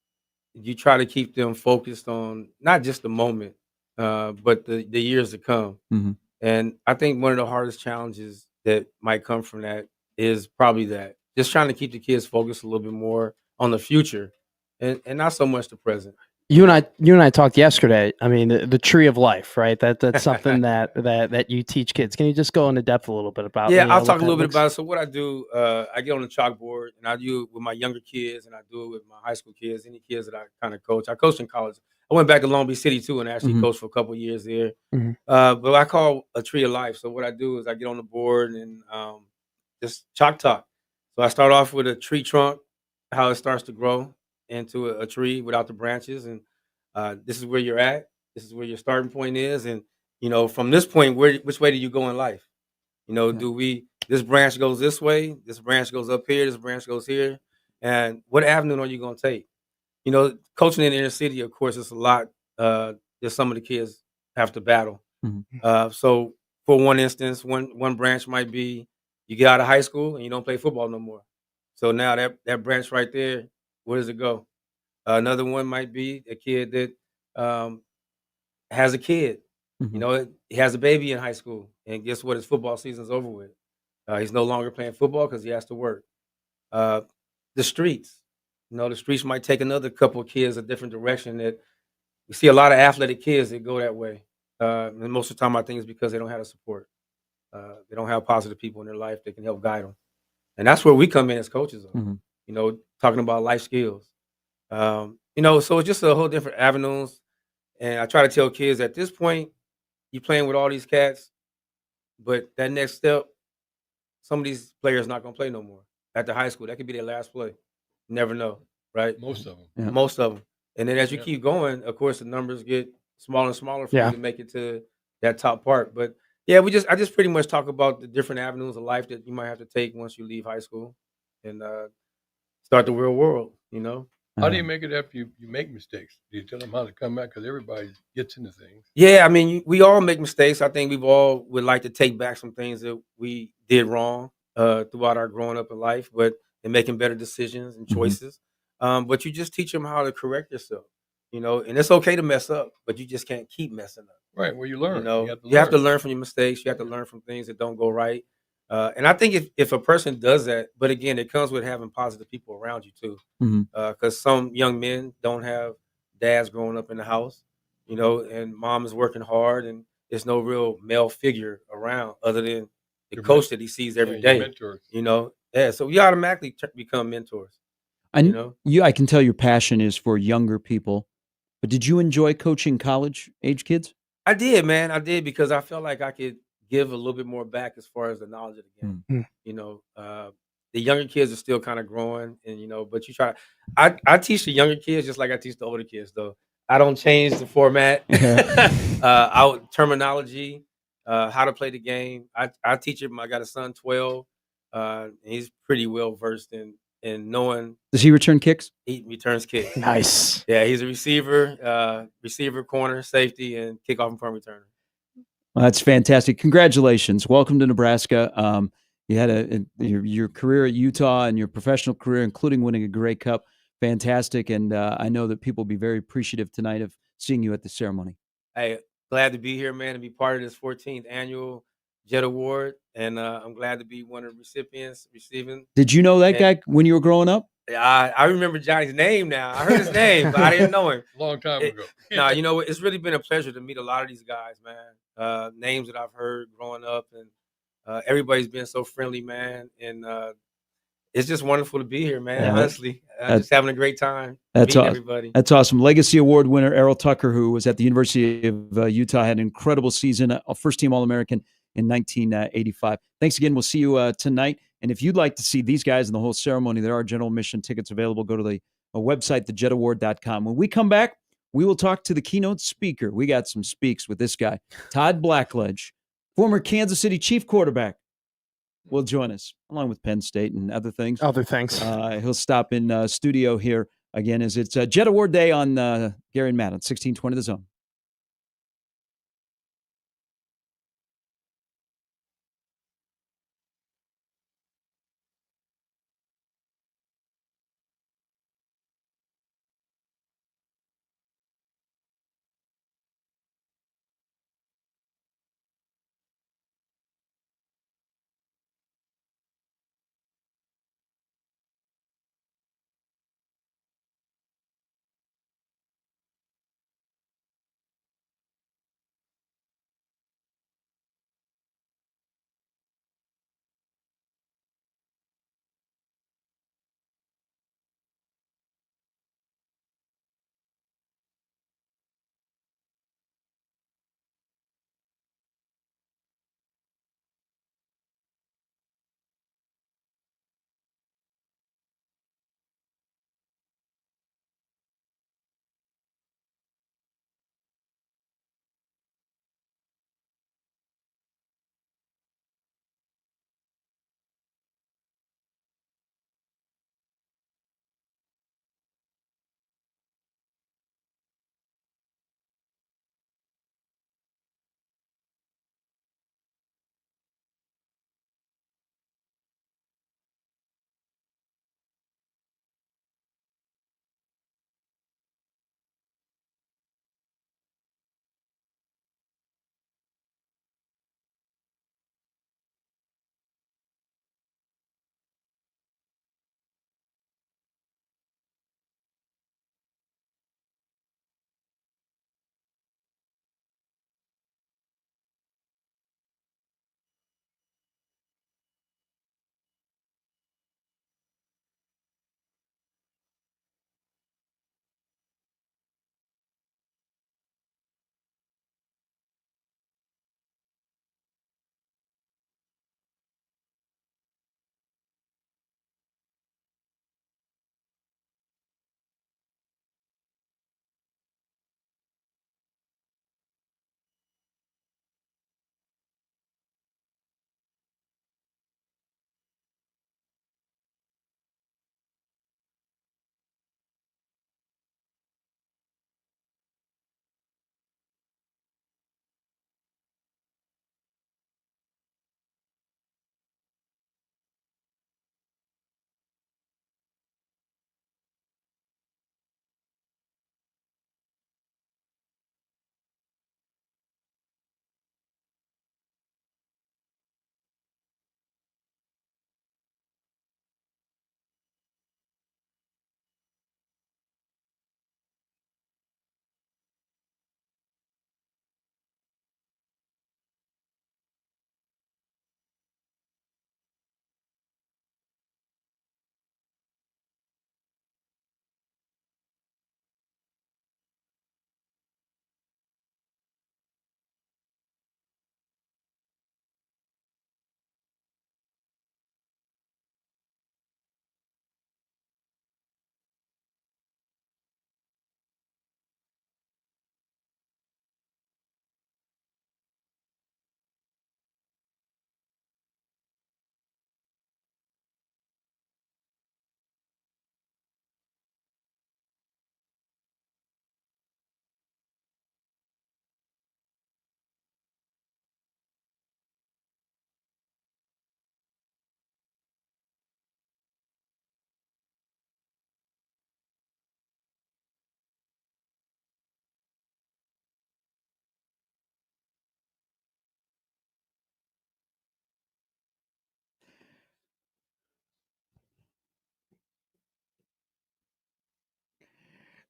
you try to keep them focused on not just the moment, but the years to come.
Mhm.
And I think one of the hardest challenges that might come from that is probably that just trying to keep the kids focused a little bit more on the future and not so much the present.
You and I talked yesterday. I mean, the tree of life, right? That's something that you teach kids. Can you just go into depth a little bit about?
Yeah, I'll
what
talk a
that
little bit
looks-
about it. So what I do, I get on the chalkboard and I do it with my younger kids and I do it with my high school kids, any kids that I kind of coach. I coached in college. I went back to Long Beach City too and actually
Mhm.
coached for a couple of years there.
Mhm.
But I call a tree of life. So what I do is I get on the board and just chalk talk. So I start off with a tree trunk, how it starts to grow into a tree without the branches, and this is where you're at. This is where your starting point is, and from this point, which way do you go in life?
Yeah.
Do we this branch goes this way, this branch goes up here, this branch goes here, and what avenue are you going to take? Coaching in the inner city, of course, it's a lot. That some of the kids have to battle.
Mhm.
So, for one instance, one branch might be you get out of high school and you don't play football no more. So now that branch right there, where does it go? Another one might be a kid that um, has a kid.
Mhm.
He has a baby in high school, and guess what? His football season's over with. He's no longer playing football because he has to work. Uh, the streets, the streets might take another couple of kids a different direction. That we see a lot of athletic kids that go that way, and most of the time, I think it's because they don't have the support. They don't have positive people in their life that can help guide them, and that's where we come in as coaches.
Mhm.
Talking about life skills. So it's just a whole different avenues. And I try to tell kids at this point, you're playing with all these cats, but that next step, some of these players not gonna play no more at the high school. That could be their last play. You never know, right?
Most of them.
Yeah.
Most of them. And then as you
Yeah.
keep going, of course, the numbers get smaller and smaller for
Yeah.
you to make it to that top part. But yeah, I just pretty much talk about the different avenues of life that you might have to take once you leave high school and start the real world.
How do you
Um,
make it after you make mistakes? Do you tell them how to come back? Because everybody gets into things.
Yeah, I mean, we all make mistakes. I think we've all would like to take back some things that we did wrong throughout our growing up in life, but and making better decisions and
Mhm.
choices. But you just teach them how to correct yourself, and it's okay to mess up, but you just can't keep messing up.
Right, where you learn. You have to
You have to
learn.
learn from your mistakes. You have to learn from things that don't go right. And I think if a person does that, but again, it comes with having positive people around you too,
Mhm.
because some young men don't have dads growing up in the house, and mom is working hard, and there's no real male figure around other than the
Your
coach that he sees every
your
day.
mentors.
Yeah. So we automatically become mentors.
And
You know,
I can tell your passion is for younger people. But did you enjoy coaching college age kids?
I did, man. I did because I felt like I could give a little bit more back as far as the knowledge of the game.
Mm.
Mm.
The younger kids are still kind of growing, and but you try. I teach the younger kids just like I teach the older kids, though. I don't change the format, out terminology, how to play the game. I teach him. I got a son, 12. And he's pretty well versed in knowing
Does he return kicks?
he returns kicks.
Nice.
Yeah, he's a receiver, corner, safety, and kickoff and punt returner.
Well, that's fantastic. Congratulations. Welcome to Nebraska. You had your career at Utah and your professional career, including winning a Grey Cup. Fantastic. And I know that people will be very appreciative tonight of seeing you at the ceremony.
Hey, glad to be here, man, and be part of this 14th annual Jet Award. And I'm glad to be one of the recipients receiving.
Did you know that
And-
guy when you were growing up?
I remember Johnny's name now. I heard his name, but I didn't know him.
A long time ago.
No, it's really been a pleasure to meet a lot of these guys, man. Names that I've heard growing up, and everybody's been so friendly, man. And it's just wonderful to be here, man.
Yeah,
Honestly, just having a great time
that's
meeting
awesome.
everybody.
That's awesome. Legacy Award winner Errol Tucker, who was at the University of Utah, had an incredible season, a first-team All-American in 1985. Thanks again. We'll see you tonight. And if you'd like to see these guys in the whole ceremony, there are general admission tickets available. Go to the website, thejetaward.com. When we come back, we will talk to the keynote speaker. We got some speaks with this guy, Todd Blackledge, former Kansas City Chief quarterback, will join us, along with Penn State and other things.
Other things.
He'll stop in studio here again as it's Jet Award Day on Gary and Matt on 1620 The Zone.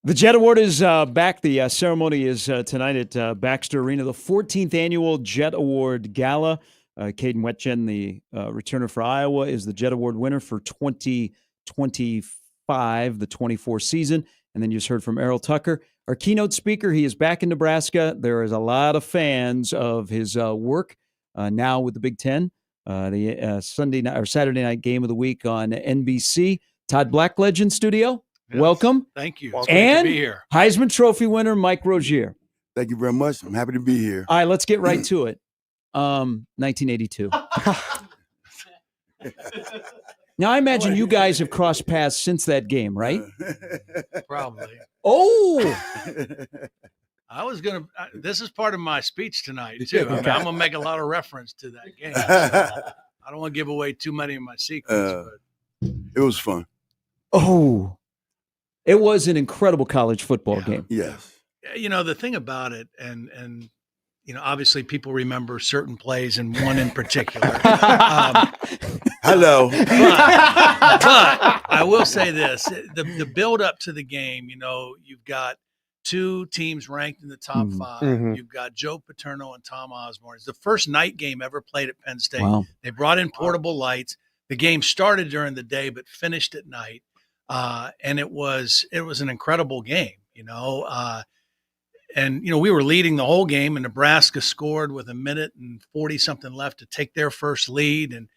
The Jet Award is back. The ceremony is tonight at Baxter Arena, the 14th annual Jet Award Gala. Caden Wetjen, the returner for Iowa, is the Jet Award winner for 2025, the 24 season. And then you just heard from Errol Tucker, our keynote speaker. He is back in Nebraska. There is a lot of fans of his work now with the Big Ten. The Sunday night or Saturday night game of the week on NBC. Todd Blackledge in studio.
Yes.
Welcome.
Thank you.
It's
great
and
to be here.
Heisman Trophy winner Mike Rozier.
Thank you very much. I'm happy to be here.
All right, let's get right to it. 1982. Now, I imagine you guys have crossed paths since that game, right?
Probably.
Oh!
I was going to – this is part of my speech tonight, too. I mean, I'm going to make a lot of reference to that game. So I don't want to give away too many of my secrets. But
it was fun.
Oh. It was an incredible college football game.
Yes.
You know, the thing about it, and you know, obviously people remember certain plays and one in particular.
Hello.
But I will say this, the build up to the game, you know, you've got two teams ranked in the top five.
Mm-hmm.
You've got Joe Paterno and Tom Osborne. It's the first night game ever played at Penn State.
Wow.
They brought in portable lights. The game started during the day but finished at night. And it was an incredible game, you know, and, you know, we were leading the whole game and Nebraska scored with 1 minute and 40 something left to take their first lead. And,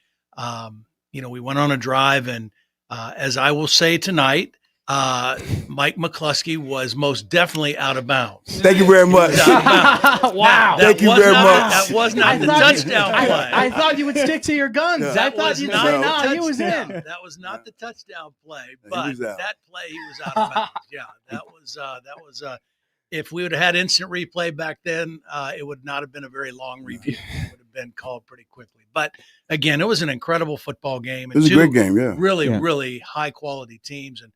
you know, we went on a drive and, as I will say tonight, Mike McCluskey was most definitely out of bounds.
Thank you very much.
Wow.
Thank you very much.
That was not the touchdown play.
I thought you would stick to your guns.
Yeah.
I thought you'd say, no, he was in.
That was not the touchdown play,
He
but
was out.
that play he was out of bounds. Yeah, that was. If we would have had instant replay back then, it would not have been a very long review. It would have been called pretty quickly. But again, it was an incredible football game.
It was a great game, yeah.
Really high quality teams, and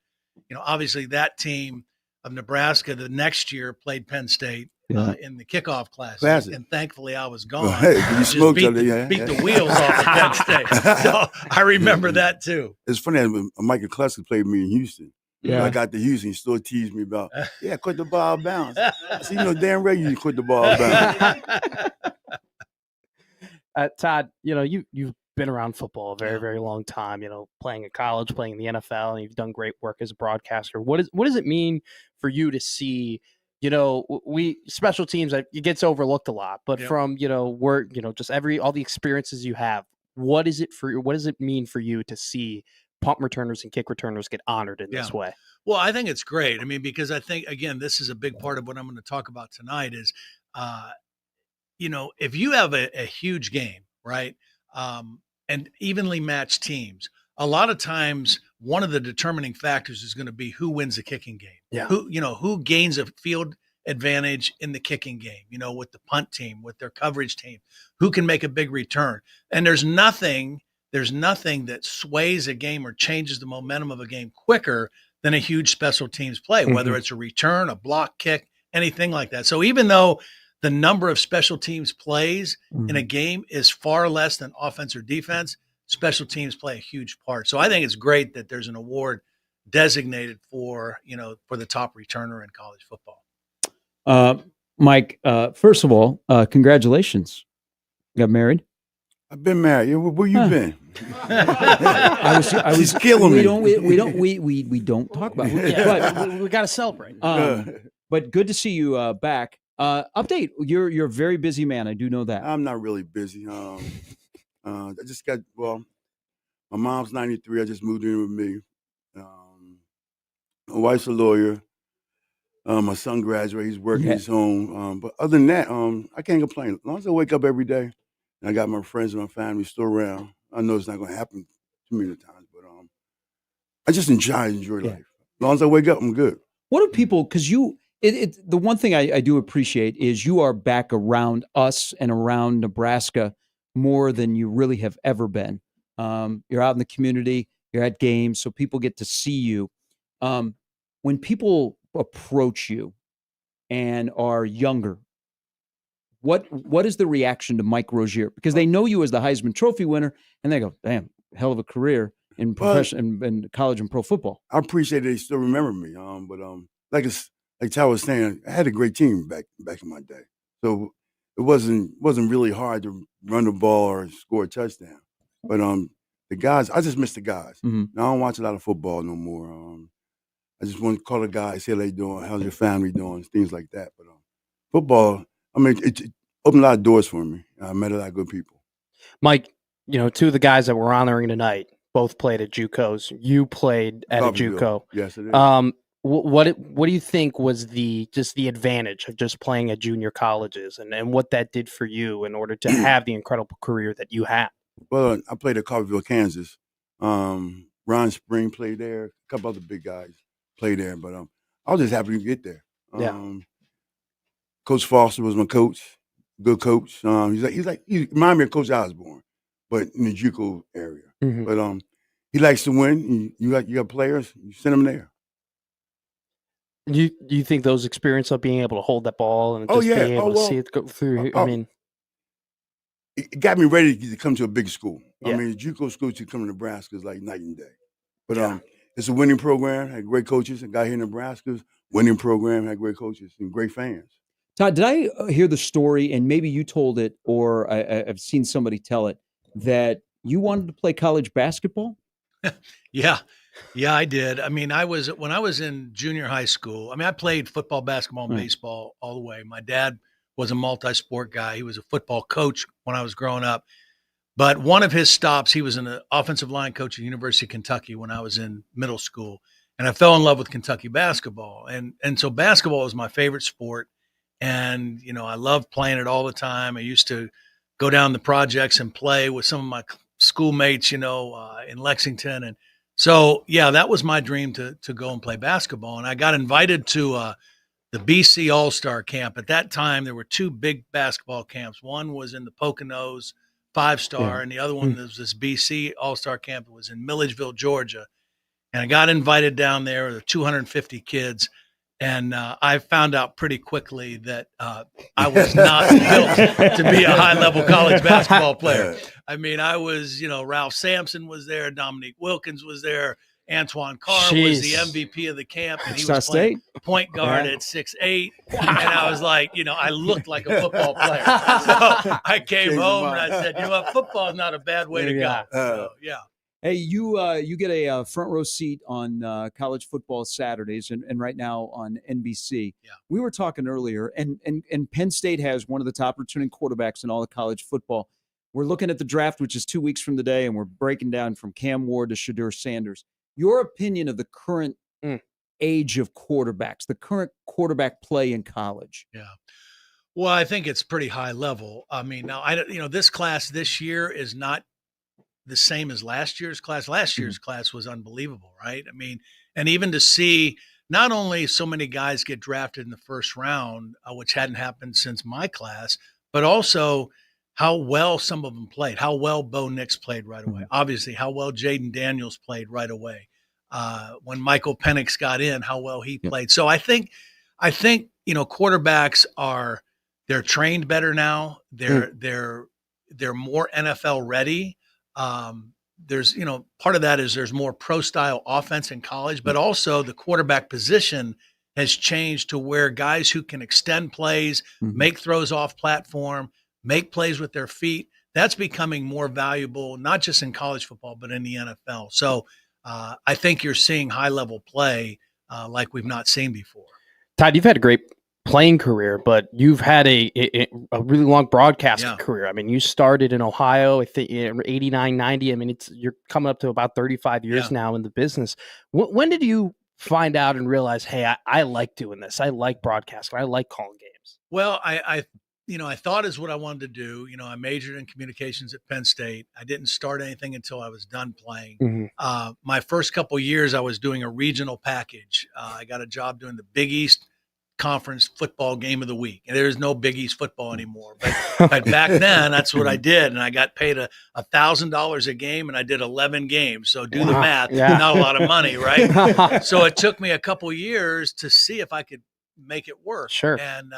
you know, obviously that team of Nebraska the next year played Penn State in the kickoff class, and thankfully I was gone.
Hey, you smoked
beat
the
wheels off of Penn State. So I remember that too.
It's funny that Mike McCluskey played me in Houston.
Yeah.
When I got to Houston, he still teased me about, quit the ball out of bounds. I said, you know, damn right you quit the ball out of bounds.
Todd, you know, you've been around football a very, very long time, you know, playing at college, playing in the NFL, and you've done great work as a broadcaster. What does it mean for you to see, you know, we special teams, it gets overlooked a lot, but from, you know, work, you know, just all the experiences you have, what does it mean for you to see punt returners and kick returners get honored in this way?
Well, I think it's great. I mean, because I think, again, this is a big part of what I'm going to talk about tonight is, you know, if you have a huge game, right, and evenly matched teams, a lot of times one of the determining factors is going to be who wins the kicking game.
Yeah.
Who gains a field advantage in the kicking game, you know, with the punt team, with their coverage team, who can make a big return. And there's nothing that sways a game or changes the momentum of a game quicker than a huge special teams play, whether it's a return, a block kick, anything like that. So even though the number of special teams plays in a game is far less than offense or defense, special teams play a huge part. So I think it's great that there's an award designated for the top returner in college football.
Mike, first of all, congratulations. You got married?
I've been married. Where you been?
I was
She's killing me.
We don't talk about it.
But we got to celebrate.
But good to see you back. Update. You're a very busy man. I do know that.
I'm not really busy. I just got, my mom's 93. I just moved in with me. My wife's a lawyer. My son graduated. He's working his home. But other than that, I can't complain. As long as I wake up every day and I got my friends and my family still around, I know it's not going to happen too many times, but I just enjoy life. As long as I wake up, I'm good.
What do people, because the one thing I do appreciate is you are back around us and around Nebraska more than you really have ever been. You're out in the community, you're at games, so people get to see you. When people approach you and are younger, what is the reaction to Mike Rozier? Because they know you as the Heisman Trophy winner, and they go, "Damn, hell of a career in profession in college and pro football."
I appreciate they still remember me. But like Ty was saying, I had a great team back in my day. So it wasn't really hard to run the ball or score a touchdown. But the guys, I just miss the guys.
Mhm.
Now I don't watch a lot of football no more. I just want to call the guys, see how they doing, how's your family doing, things like that. But football, I mean, it opened a lot of doors for me. I met a lot of good people.
Mike, two of the guys that we're honoring tonight both played at JUCOs. You played at a
Coffeyville.
JUCO.
Yes, it is.
What do you think was the advantage of just playing at junior colleges and what that did for you in order to have the incredible career that you had?
Well, I played at Coffeyville, Kansas. Ron Spring played there. A couple other big guys played there, but I was just happy to get there. Coach Foster was my coach, good coach. He reminded me of Coach Osborne, but in the JUCO area.
Mhm.
But he likes to win. You got players, you send them there.
Do you think those experience of being able to hold that ball and just being able to see it go through? I mean,
it got me ready to come to a big school.
Yeah.
I mean, JUCO school to come to Nebraska is like night and day. But it's a winning program, had great coaches. I got here in Nebraska, winning program, had great coaches and great fans.
Todd, did I hear the story, and maybe you told it, or I've seen somebody tell it, that you wanted to play college basketball?
Yeah, I did. I mean, when I was in junior high school, I mean, I played football, basketball, and baseball all the way. My dad was a multi-sport guy. He was a football coach when I was growing up. But one of his stops, he was an offensive line coach at the University of Kentucky when I was in middle school. And I fell in love with Kentucky basketball. And so basketball was my favorite sport. And, I loved playing it all the time. I used to go down the projects and play with some of my schoolmates, in Lexington. And so, that was my dream to go and play basketball. And I got invited to the BC All-Star Camp. At that time, there were two big basketball camps. One was in the Poconos, 5-star, and the other one was this BC All-Star Camp. It was in Milledgeville, Georgia. And I got invited down there with 250 kids. And I found out pretty quickly that I was not built to be a high-level college basketball player. I mean, I was, Ralph Sampson was there, Dominique Wilkins was there, Antoine Carr was the MVP of the camp, and he was playing point guard at 6'8". And I was like, I looked like a football player. So I came home and I said, what, football is not a bad way to go. So,
Hey, you get a front row seat on college football Saturdays, and right now on NBC.
Yeah.
We were talking earlier, and Penn State has one of the top returning quarterbacks in all of college football. We're looking at the draft, which is 2 weeks from today, and we're breaking down from Cam Ward to Shadur Sanders. Your opinion of the current age of quarterbacks, the current quarterback play in college?
Yeah. Well, I think it's pretty high level. I mean, now this class this year is not the same as last year's class. Last year's class was unbelievable, right? I mean, and even to see not only so many guys get drafted in the first round, which hadn't happened since my class, but also how well some of them played, how well Bo Nix played right away. Obviously, how well Jaden Daniels played right away. When Michael Penix got in, how well he played. So I think, quarterbacks they're trained better now. They're more NFL ready. There's, part of that is there's more pro style offense in college, but also the quarterback position has changed to where guys who can extend plays, make throws off platform, make plays with their feet, that's becoming more valuable, not just in college football, but in the NFL. So I think you're seeing high level play like we've not seen before.
Todd, you've had a great playing career, but you've had a really long broadcasting career. I mean, you started in Ohio, I think, in 89, 90. I mean, you're coming up to about 35 years now in the business. When did you find out and realize, hey, I like doing this. I like broadcasting. I like calling games.
Well, I thought is what I wanted to do. I majored in communications at Penn State. I didn't start anything until I was done playing. My first couple years, I was doing a regional package. I got a job doing the Big East Conference football game of the week. And there's no Big East football anymore. But back then, that's what I did. And I got paid $1,000 a game, and I did 11 games. So do the math.
Yeah.
Not a lot of money, right? So it took me a couple years to see if I could make it work.
Sure.
And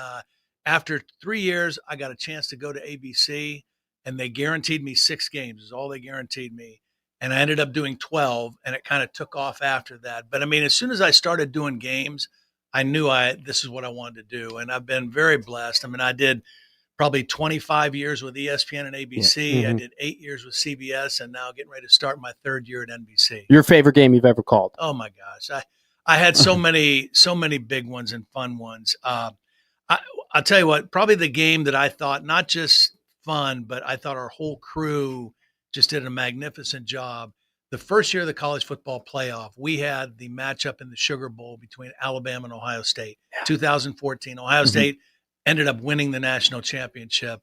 after 3 years, I got a chance to go to ABC, and they guaranteed me 6 games is all they guaranteed me. And I ended up doing 12, and it kind of took off after that. But I mean, as soon as I started doing games, I knew this is what I wanted to do. And I've been very blessed. I mean, I did probably 25 years with ESPN and ABC.
Yeah.
I did 8 years with CBS, and now getting ready to start my 3rd year at NBC.
Your favorite game you've ever called?
Oh my gosh. I had so many big ones and fun ones. I'll tell you what, probably the game that I thought not just fun, but I thought our whole crew just did a magnificent job. The first year of the college football playoff, we had the matchup in the Sugar Bowl between Alabama and Ohio State. 2014, Ohio State ended up winning the national championship.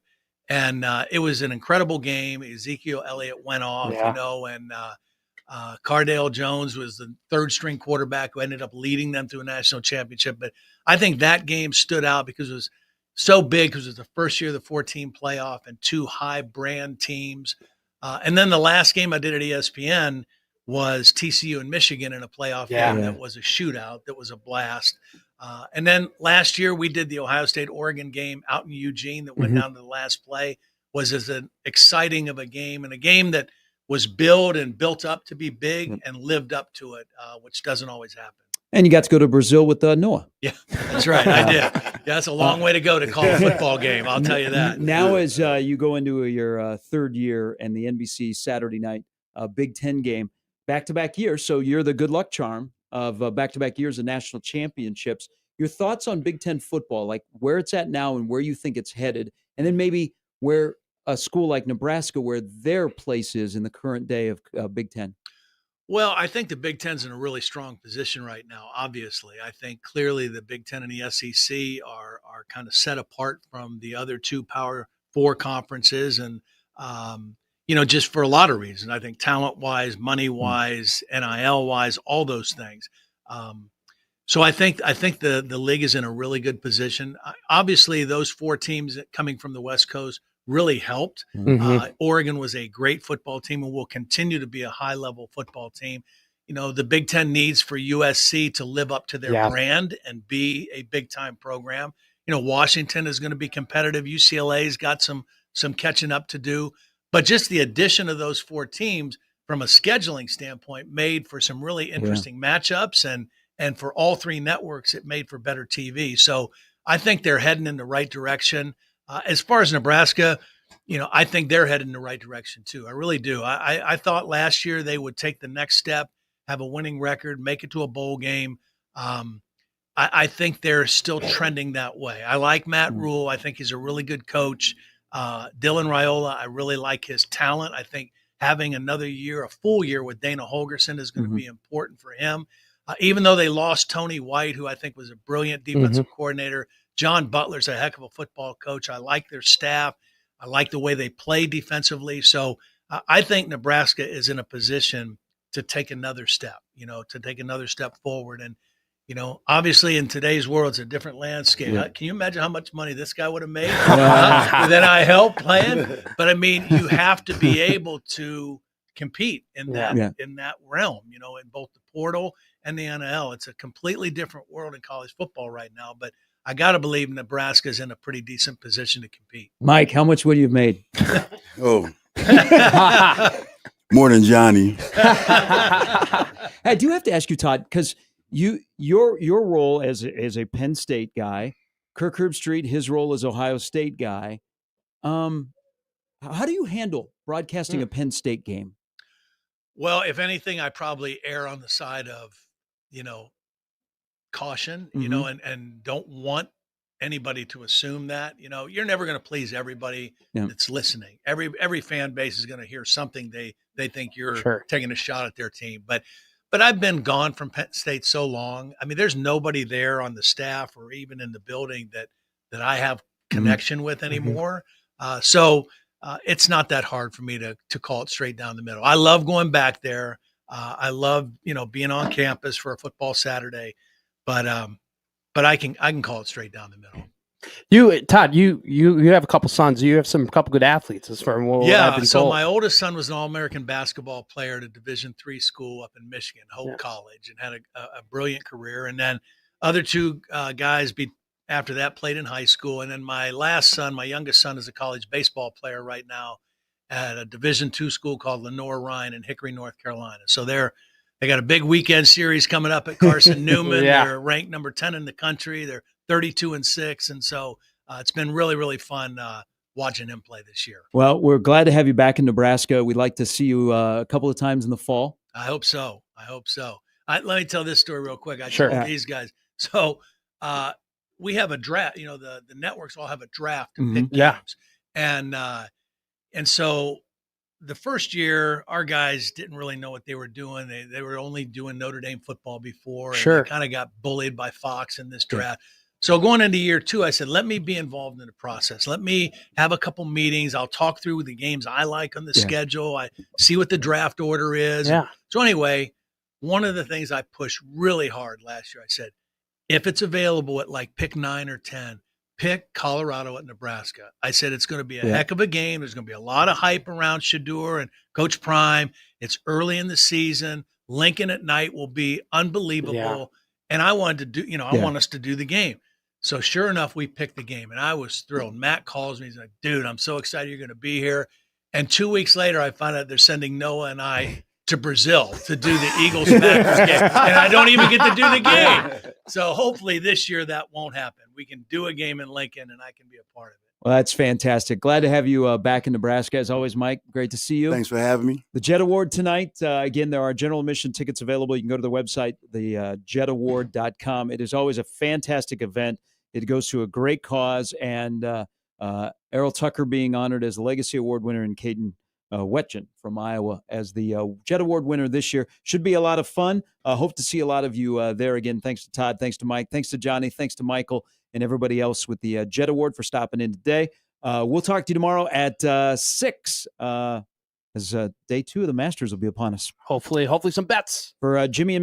And it was an incredible game. Ezekiel Elliott went off, and Cardale Jones was the 3rd string quarterback who ended up leading them to a national championship. But I think that game stood out because it was so big, because it was the first year of the 14 playoff and 2 high brand teams. And then the last game I did at ESPN was TCU and Michigan in a playoff game that was a shootout. That was a blast. And then last year we did the Ohio State-Oregon game out in Eugene that went down to the last play. Was as an exciting of a game, and a game that was built up to be big and lived up to it, which doesn't always happen.
And you got to go to Brazil with Noah.
Yeah, that's right. I did. Yeah, that's a long way to go to call a football game. I'll tell you that.
Now, as you go into your 3rd year and the NBC Saturday night Big Ten game, back-to-back years, so you're the good luck charm of back-to-back years of national championships. Your thoughts on Big Ten football, like where it's at now and where you think it's headed, and then maybe where a school like Nebraska, where their place is in the current day of Big Ten?
Well, I think the Big Ten's in a really strong position right now, obviously. I think clearly the Big Ten and the SEC are kind of set apart from the other 2 Power 4 conferences. And, just for a lot of reasons. I think talent-wise, money-wise, NIL-wise, all those things. So I think the league is in a really good position. Obviously, those 4 teams coming from the West Coast really helped. Oregon was a great football team and will continue to be a high-level football team. The Big Ten needs for USC to live up to their brand and be a big-time program. Washington is going to be competitive. UCLA's got some catching up to do. But just the addition of those 4 teams from a scheduling standpoint made for some really interesting matchups, and for all 3 networks, it made for better TV. So I think they're heading in the right direction. As far as Nebraska, I think they're heading in the right direction too. I really do. I thought last year they would take the next step, have a winning record, make it to a bowl game. I think they're still trending that way. I like Matt Rule. I think he's a really good coach. Dylan Raiola, I really like his talent. I think having another year, a full year with Dana Holgerson is going to be important for him. Even though they lost Tony White, who I think was a brilliant defensive coordinator, John Butler's a heck of a football coach. I like their staff. I like the way they play defensively. So I think Nebraska is in a position to take another step, forward. And, obviously in today's world, it's a different landscape. Can you imagine how much money this guy would have made with NIL playing? But I mean, you have to be able to compete in that realm, in both the portal and the NIL. It's a completely different world in college football right now, but I got to believe Nebraska is in a pretty decent position to compete.
Mike, how much would you have made?
More than Johnny.
I do have to ask you, Todd, because your role as a Penn State guy, Kirk Herbstreit, his role as Ohio State guy. How do you handle broadcasting a Penn State game?
Well, if anything, I probably err on the side of, caution, and don't want anybody to assume that, you're never going to please everybody that's listening. Every fan base is going to hear something they think you're taking a shot at their team. But I've been gone from Penn State so long. I mean, there's nobody there on the staff or even in the building that I have connection with anymore. So it's not that hard for me to call it straight down the middle. I love going back there. I love, being on campus for a football Saturday, but I can call it straight down the middle.
Todd, you have a couple sons. You have a couple good athletes as far as what I've been
so
told.
my oldest son was an All-American basketball player at a Division III school up in Michigan, Hope College, and had a brilliant career. And then other 2 guys after that played in high school. And then my last son, my youngest son, is a college baseball player right now at a Division II school called Lenore Ryan in Hickory, North Carolina. So they They got a big weekend series coming up at Carson Newman.
Yeah.
They're ranked number 10 in the country. They're 32-6. And so it's been really, really fun watching him play this year.
Well, we're glad to have you back in Nebraska. We'd like to see you a couple of times in the fall.
I hope so. Let me tell this story real quick. I
Sure.
told these guys. So we have a draft. The networks all have a draft to pick
Yeah.
games. And so the first year, our guys didn't really know what they were doing. They were only doing Notre Dame football before. And
Sure.
they kind of got bullied by Fox in this draft. So going into year 2, I said, let me be involved in the process. Let me have a couple meetings. I'll talk through the games I like on the schedule. I see what the draft order is.
Yeah.
So anyway, one of the things I pushed really hard last year, I said, if it's available at like pick 9 or 10, pick Colorado at Nebraska. I said it's going to be a heck of a game. There's going to be a lot of hype around Shador and Coach Prime. It's early in the season. Lincoln at night will be unbelievable.
Yeah.
And I wanted to do, I want us to do the game. So sure enough, we picked the game, and I was thrilled. Matt calls me. He's like, dude, I'm so excited you're going to be here. And 2 weeks later, I find out they're sending Noah and I to Brazil to do the Eagles-Packers game. And I don't even get to do the game. So hopefully this year that won't happen. We can do a game in Lincoln, and I can be a part of it.
Well, that's fantastic. Glad to have you back in Nebraska. As always, Mike, great to see you.
Thanks for having me.
The Jet Award tonight, again, there are general admission tickets available. You can go to the website, jetaward.com. It is always a fantastic event. It goes to a great cause, and Errol Tucker being honored as the Legacy Award winner, and Caden Wetchen from Iowa as the Jet Award winner this year. Should be a lot of fun. Hope to see a lot of you there again. Thanks to Todd. Thanks to Mike. Thanks to Johnny. Thanks to Michael and everybody else with the Jet Award for stopping in today. We'll talk to you tomorrow at 6 as day 2 of the Masters will be upon us.
Hopefully some bets.
For Jimmy and Matt.